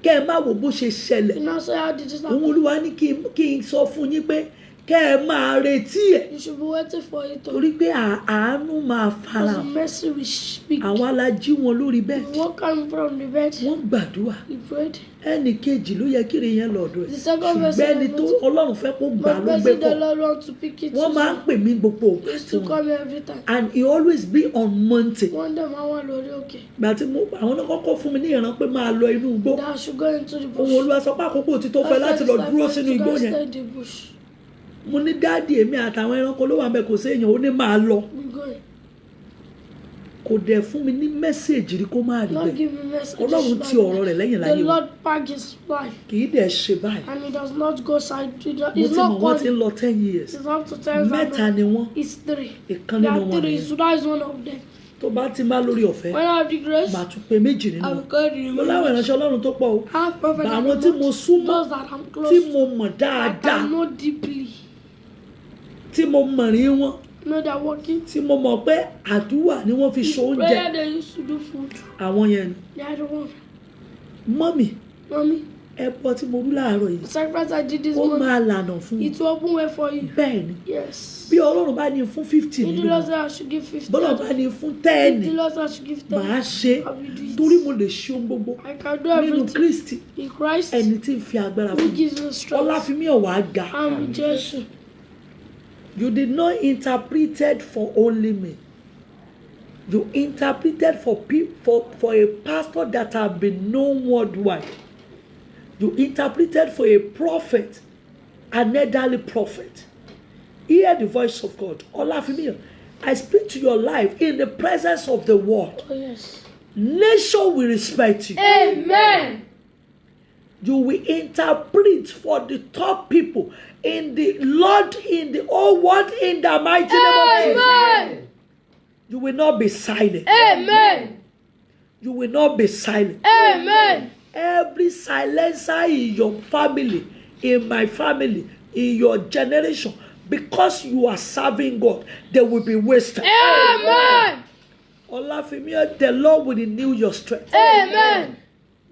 Kẹ́ ẹ má wò bó ṣe ṣẹlẹ̀. You now say how did it Òun happen? Olúwa ní kí n sọ fún yín pé kẹ́ ẹ máa retí ẹ̀. You should be waiting for it. Torí pé àánú máa fara Because hàn. mercy will speak. Àwa la jí wọn lórí bẹ́ẹ̀dì. You walk out from the bed. Wọ́n gbàdúrà. You prayed. Ẹnì kejì ló yẹ kíri yẹn lọ́dọ̀ ẹ̀. The second Ṣùgbọ́n person ẹni tó Ọlọ́run fẹ́ kó gbà But ló gbé person the kọ̀. Lord want to pick it. Wọ́n máa ń pè mí gbogbo He ògbà used tí to wọ́n. call me every time. And he always be on Monday. One day, my one Lord, okay. Gbà tí àwọn náà kọ́kọ́ fún mi ní ìran pé máa lọ inú igbó. That I should go into the bush. Ohun Olúwa sọ pé àkókò ti tó fẹ́ láti lọ dúró sínú igbó yẹn. Stay in the bush. Mo ní dáàdì èmi àtàwọn ẹranko ló wà ń bẹ kò sí èèyàn ó ní máa lọ. I'm going. Kò dẹ̀ fún mi ní mẹ́sẹ̀gì rí kó má rí Lord bẹ́ẹ̀. give me message. Ọlọ́run ti ọ̀rọ̀ rẹ̀ lẹ́yìn The láyé wọn. Lord pack his life. Kì í dẹ̀ ṣe báyìí. And he does not go side. Mo He's ti mọ̀ not wọ́n ti ń calling. lọ 10 years. It's up to 10. Mẹ́ta ni wọ́n. It's 3. Ìkan There nínú are wọn 3. nìyẹn. So that is one of them. Tó bá ti má lórí ọ̀fẹ́, When I have the grace, màá tún pe méjì nínú I wọn. will call the Mo láwọn remaining. ìránṣẹ́ Ọlọ́run tó pọ̀ o. I have prophet Bá and àwọn tí mo súnmọ́, those that I'm tí close mo mọ̀ that I dáadáa, know deeply. tí mo mọ̀ rí wọn, No, they're working. tí mo mọ̀ pé àdúrà ni wọ́n fi It's ṣe prayer oúnjẹ they used to do food. àwọn yẹn ni. They are the one. Mọ́mì Mommy, ẹbọ tí mo rú láàárọ̀ yìí the sacrifice I did this ó morning, máa lànà fún mi. it will open way for you. Bẹ́ẹ̀ ni Yes. bí Ọlọ́run bá ní fún 50 If the nínú Lord said I should give 50, bọ́lá bá ní fún if 10 the Lord said I should give 10, màá ṣe I will do it. torí mo lè ṣe ohun gbogbo I can do nínú everything Kristi in Christ ẹni tí ń fi agbára who fún mi. gives us strength. Ọláfínmi ọ̀wá ga. I'm with Jesus. You did not interpreted for only me. You interpreted for a pastor that have been known worldwide. You interpreted for a prophet, an elderly prophet. Hear the voice of God. Olafimi, I speak to your life in the presence of the world. Oh, yes. Nation will respect you. Amen. You will interpret for the top people in the Lord, in the whole world, in the mighty name of Jesus. Amen. You will not be silent. Amen. You will not be silent. Amen. Every silencer in your family, in my family, in your generation, because you are serving God, they will be wasted. Amen. Olafimi, the Lord will renew your strength. Amen.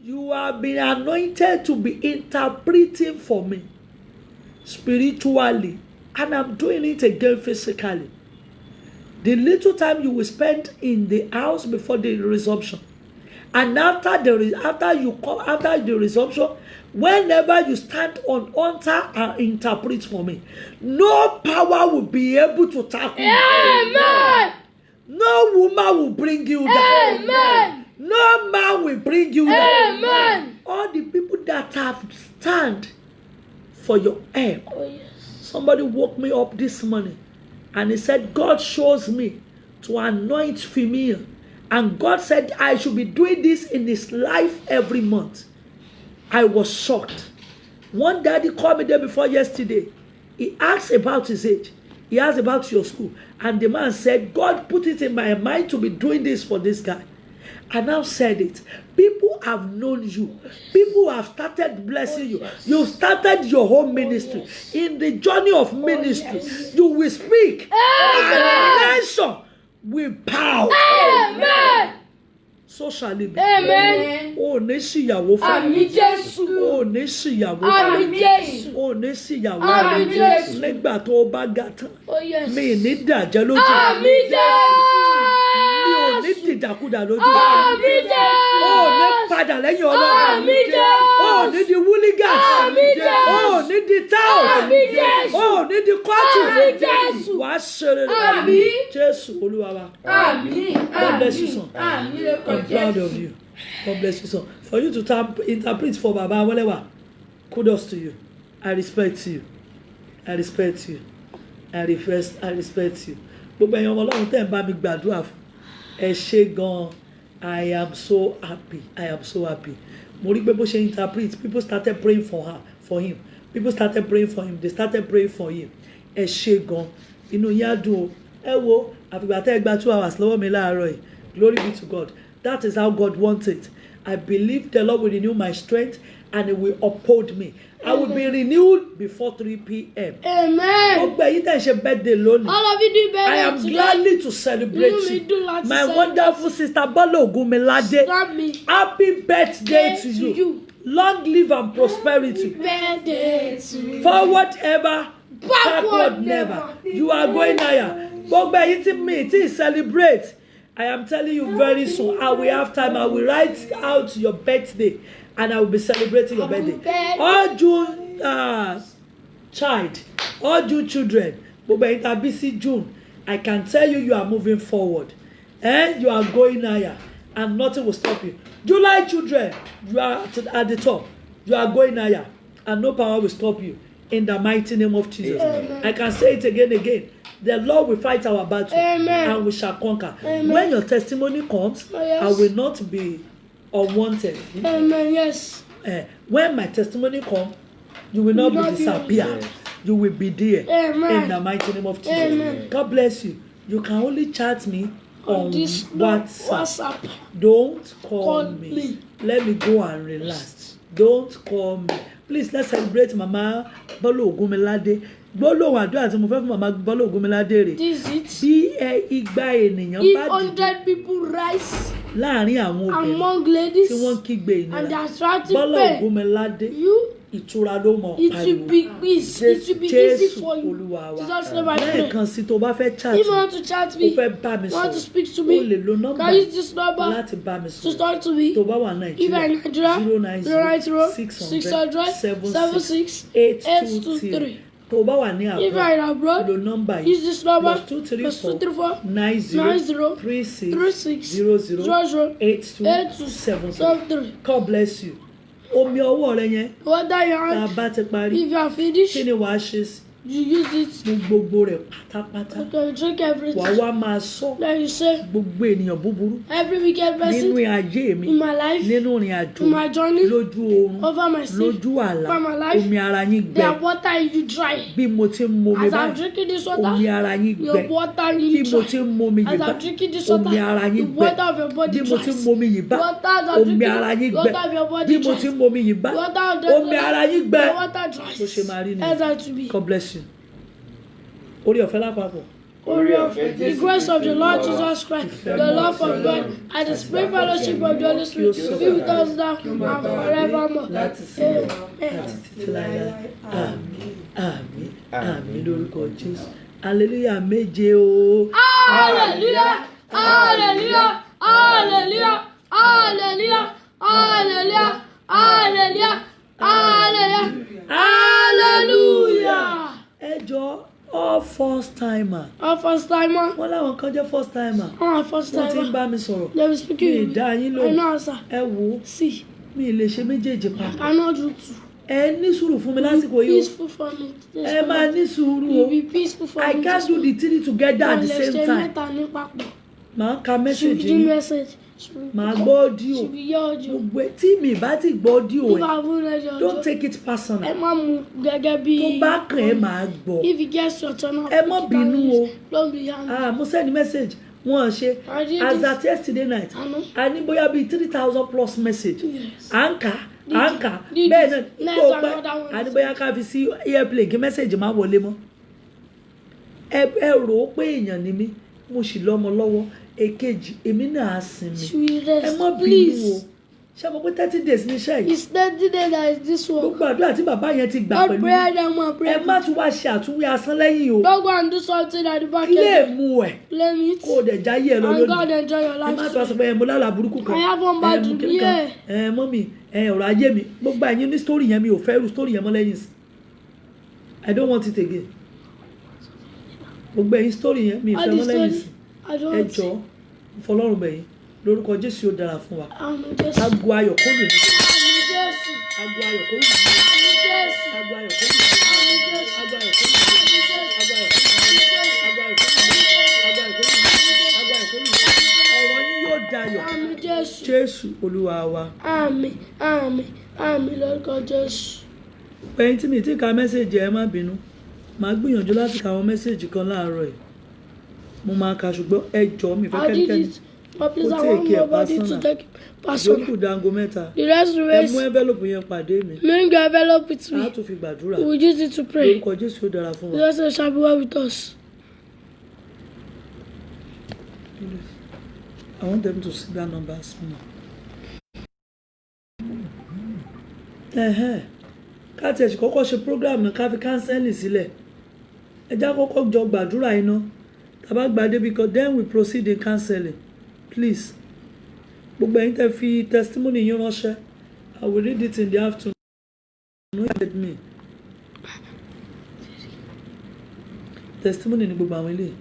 You have been anointed to be interpreting for me spiritually, and I'm doing it again physically. The little time you will spend in the house before the resumption, and after the resumption, whenever you stand on altar and interpret for me, no power will be able to tackle you. Amen. No woman will bring you down. Amen. No man will bring you down. Amen. All the people that have stand for your help. Oh, yes. Somebody woke me up this morning and he said, God shows me to anoint female. And God said I should be doing this in his life every month. I was shocked. One daddy called me day before yesterday. He asked about his age. He asked about your school. And the man said, God put it in my mind to be doing this for this guy. I now said it. People have known you. People have started blessing you. You started your whole ministry. In the journey of ministry, you will speak. And the nation will bow. Amen. So shall it be. Amen. Oh, ní síyàwó fún Àmín mi. Jésù. Oh, ní síyàwó fún Àmín mi. Jésù. Oh, ní síyàwó Àmín fún mi. Jésù. Nígbà tó o bá ga tán, Oh, yes. mi ní dàjẹ́ lójú. Àmín Mi ò ní Jésù. dìdàkudà lójú. Àmín Jésù. Oh, ní padà lẹ́yìn Ọlọ́run. Àmín Jésù. Oh, ní di wúlígà. Àmín Jésù. Oh, ní di táwọn. Àmín Jésù. Oh, ní di kọ́tù. Àmín Jésù. Wàá ṣe rere. Àmín. Jésù Olúwa wa. Àmín. God bless you, son. Àmín. I'm proud of you. God bless you, son. For you to interpret for Baba Awelewa, kudos to you. I respect you. I respect you. I respect you. Gbogbo ẹ̀yin ọmọ Ọlọ́run tẹ́ ń bá mi gbàdúrà fún ẹ ṣé gan-an. I am so happy. I am so happy. Mo rí pé bó ṣe interpret, people started praying for him. People started praying for him. They started praying for him. Ẹ ṣé gan-an. Inú yín á dùn o. Ẹ wo àfìgbà tẹ́ ẹ gba 2 hours lọ́wọ́ mi láàárọ̀ yìí. Glory be to God. That is how God wants it. I believe the Lord will renew my strength and He will uphold me. I will be renewed before 3 p.m. Amen. Ọgbẹ́ yìí tẹ̀ ṣe birthday lónìí. All of you do better I am today. gladly to celebrate Inú mi you. dùn láti My celebrate. wonderful sister Bọ́lá Ògúnmiládé. Stop me. Happy birthday to To you. you. Long live and prosperity. Birthday to you. Forward ever, backward never. You are going higher. Gbogbo ẹ̀yin tí mi tí celebrate. I am telling you very soon. I will have time. I will write out your birthday, and I will be celebrating your birthday. All June child, all June children. Gbogbo ẹ̀yin tá bí sí June. I can tell you, you are moving forward, and you are going higher, and nothing will stop you. July children, you are at the top. You are going higher, and no power will stop you. In the mighty name of Jesus. Amen. I can say it again. The Lord will fight our battle. Amen. And we shall conquer. Amen. When your testimony comes, Oh, yes. I will not be unwanted. Amen. Yes. When my testimony comes, you will not be disappear. You will be there. Amen. In the mighty name of Jesus. Amen. God bless you. You can only chat me on This WhatsApp. Don't call me. Let me go and relax. Don't call me. Please, let's celebrate Mama Bọ́lá Ògúnmiládé. gbólóhùn àdúrà tí mo fẹ́ fún màmá Bọ́lá Ògúnmiládé rè. This is it. Bí igba ènìyàn If bá dìde 100 people rise láàrin àwọn obìnrin among ladies tí wọ́n ń kígbe and they ìnira, are shouting Bọ́lá pain, Ògúnmiládé you, ìtura ló mọ̀ it will pariwo. be easy. It will be easy Jésù for you. Olúwa wa. Jesus name I pray. Lẹ́ẹ̀kan sí tó bá fẹ́ chat If you want to chat o me, fẹ́ bá mi want to sọ̀rọ̀ speak to o me, lè lo nọ́mbà can you use this number láti bá mi to sọ̀rọ̀. talk to me? Tó bá wà If you are in Nàìjíríà Nigeria, 090 600 76 823. 823. Tó bá wà ní If you are in abroad lo abroad, nọ́mbà use yìí this number +234 +234 90 36 00 82 73. 73. God bless you. Omi ọwọ́ rẹ yẹn Whether your tá a hand, bá ti parí if you are kí finished, ni wàá ṣe sí you use it. ní gbogbo rẹ̀ pátápátá. You can drink Wàá everything. wá máa sọ Then you say, gbogbo ènìyàn búburú every wicked nínú person ayé mi in my life, nínú ìrìn àjò in my journey, lójú oorun over my sleep, lójú àlá over my life, omi ara yín gbẹ their water in you dry. bí mo ti ń momi As I'm báyìí drinking this omi water, ara yín your gbẹ water in bí you mo ti dry. ń momi yìí As I'm báyìí drinking this omi water, ara the yín gbẹ water of your body bí mo ti ń dries. momi yìí báyìí Water as I'm omi ara yín drinking, gbẹ water of your bí body mo ti ń dries. momi yìí báyìí Water of the omi ara yín gbẹ the water dries. bó ṣe máa rí As nìyẹn. I to be. God bless you. Orí ọ̀fẹ́ lápapọ̀. The grace of the Lord Jesus Christ, the love of God, and the spirit fellowship of the Holy Spirit be with us now and forevermore. Láti sí Amen. àti títí láéláé. Àmín àmín àmín lórúkọ Jésù. Hallelujah méje o. Hallelujah! Hallelujah! Hallelujah! Hallelujah! Hallelujah! Hallelujah! Hallelujah! Hallelujah! Ẹ jọ all first timer. Our first timer. Wọ́n láwọn kan jẹ́ first timer. Our first Wọ́n ti ń timer. bá mi sọ̀rọ̀. They will Mi speak in dá yín I lóhùn. know answer. Ẹ wo See, mi lè ṣe méjèèjì I papọ̀. cannot do two. Ẹ ní sùúrù fún mi lásìkò yìí o. Peaceful for me. Ẹ máa ní sùúrù You o. be peaceful for I me. can't do the three together at the same time. Mẹ́ta ní papọ̀. Màá ka She mẹ́sẹ̀gì be the yín. message. Màá gbọ́ ọ́díò. She be your audio. Gbogbo ẹ̀ tí mi bá ti gbọ́ ọ́díò If ẹ̀. I haven't read your Don't audio, take it ẹ personal. má mú gẹ́gẹ́ bí. Tó bá kàn ẹ́ màá gbọ́. If it gets your turn up, Ẹ má bínú o. Don't be angry. Mo send message wọn ṣe I did as it. at yesterday night I know. a ní bóyá bíi 3,000 plus message Yes. à ń kà Did bẹ́ẹ̀ it. náà Next tó pẹ́ another one. a ní bóyá ká fi sí airplane kí message má wọlé mọ́ ẹ rò ó pé èèyàn ni mí mo sì lọ́mọ lọ́wọ́ èkejì èmi náà á sinmi Sweet ẹ rest, má bínú o please. ṣé mo pé 30 days ní iṣẹ́ yìí It's 30 days that is this one. gbogbo àdúrà tí bàbá yẹn ti gbà God pẹ̀lú pray them and pray. ẹ má tún wá ṣe àtúnwí asán lẹ́yìn o Don't go and do something at the back lè end. mú ẹ Blame it. kó o dẹ̀ jáyé ẹ lọ And lónìí. God enjoy your ẹ life. má tún aṣọ pé mo lálàá burúkú kan I have one bad mo dream, kíní kan yeah. mọ́mì ọ̀rọ̀ ajé mi gbogbo àyín ní story yẹn mi ò fẹ́ rú story yẹn mọ́ lẹ́yìn sí I don't want it again gbogbo ẹ̀yin story yẹn mi ò All fẹ́ the mọ́ lẹ́yìn story. sí I don't ẹ want jọ it. fọlọ́run bẹ̀yìn lórúkọ Jésù yóò dára fún wa I'm just. aago ayọ̀ kó lù ní I'm just. aago ayọ̀ kó lù ní I'm just. aago ayọ̀ kó lù ní aago ayọ̀ kó lù ní aago ayọ̀ kó lù ní aago ayọ̀ kó lù ní aago ayọ̀ kó lù ní aago ayọ̀ kó lù ní aago ayọ̀ kó lù ní ọ̀rọ̀ yín yóò dayọ̀ I'm just. Jésù Olúwa wa. Àmín, àmín, àmín lórúkọ Jésù. ẹ̀yin tí mi ti ka mẹ́sẹ̀gì ẹ má bínú màá gbìyànjú láti ka àwọn mẹ́sẹ̀gì kan láàárọ̀ ẹ̀ mo máa ka ṣùgbọ́n ẹ jọ mi fẹ́ I did kẹ́nikẹ́ni it. But please, Ó I want take care nobody to personal. take it personal. ìjókòó dango mẹ́ta The rest ẹ remains. mú envelope yẹn pàdé mi Bring your envelope with a me. tún fi gbàdúrà We use it to pray. lórúkọ Jésù ó dára fún wa. Jesus shall be well with us. I want them to see that number small. Ká tiẹ̀ sì kọ́kọ́ ṣe program náà ká fi kánsẹ́lì sílẹ̀ ẹ já kọ́kọ́ jọ gbàdúrà iná tàbá gbàdé because then we proceed in counseling please gbogbo ẹ̀yin tẹ́ fi testimony yín ránṣẹ́ I will read it in the afternoon. Me. Testimony ni gbogbo àwọn eléyìí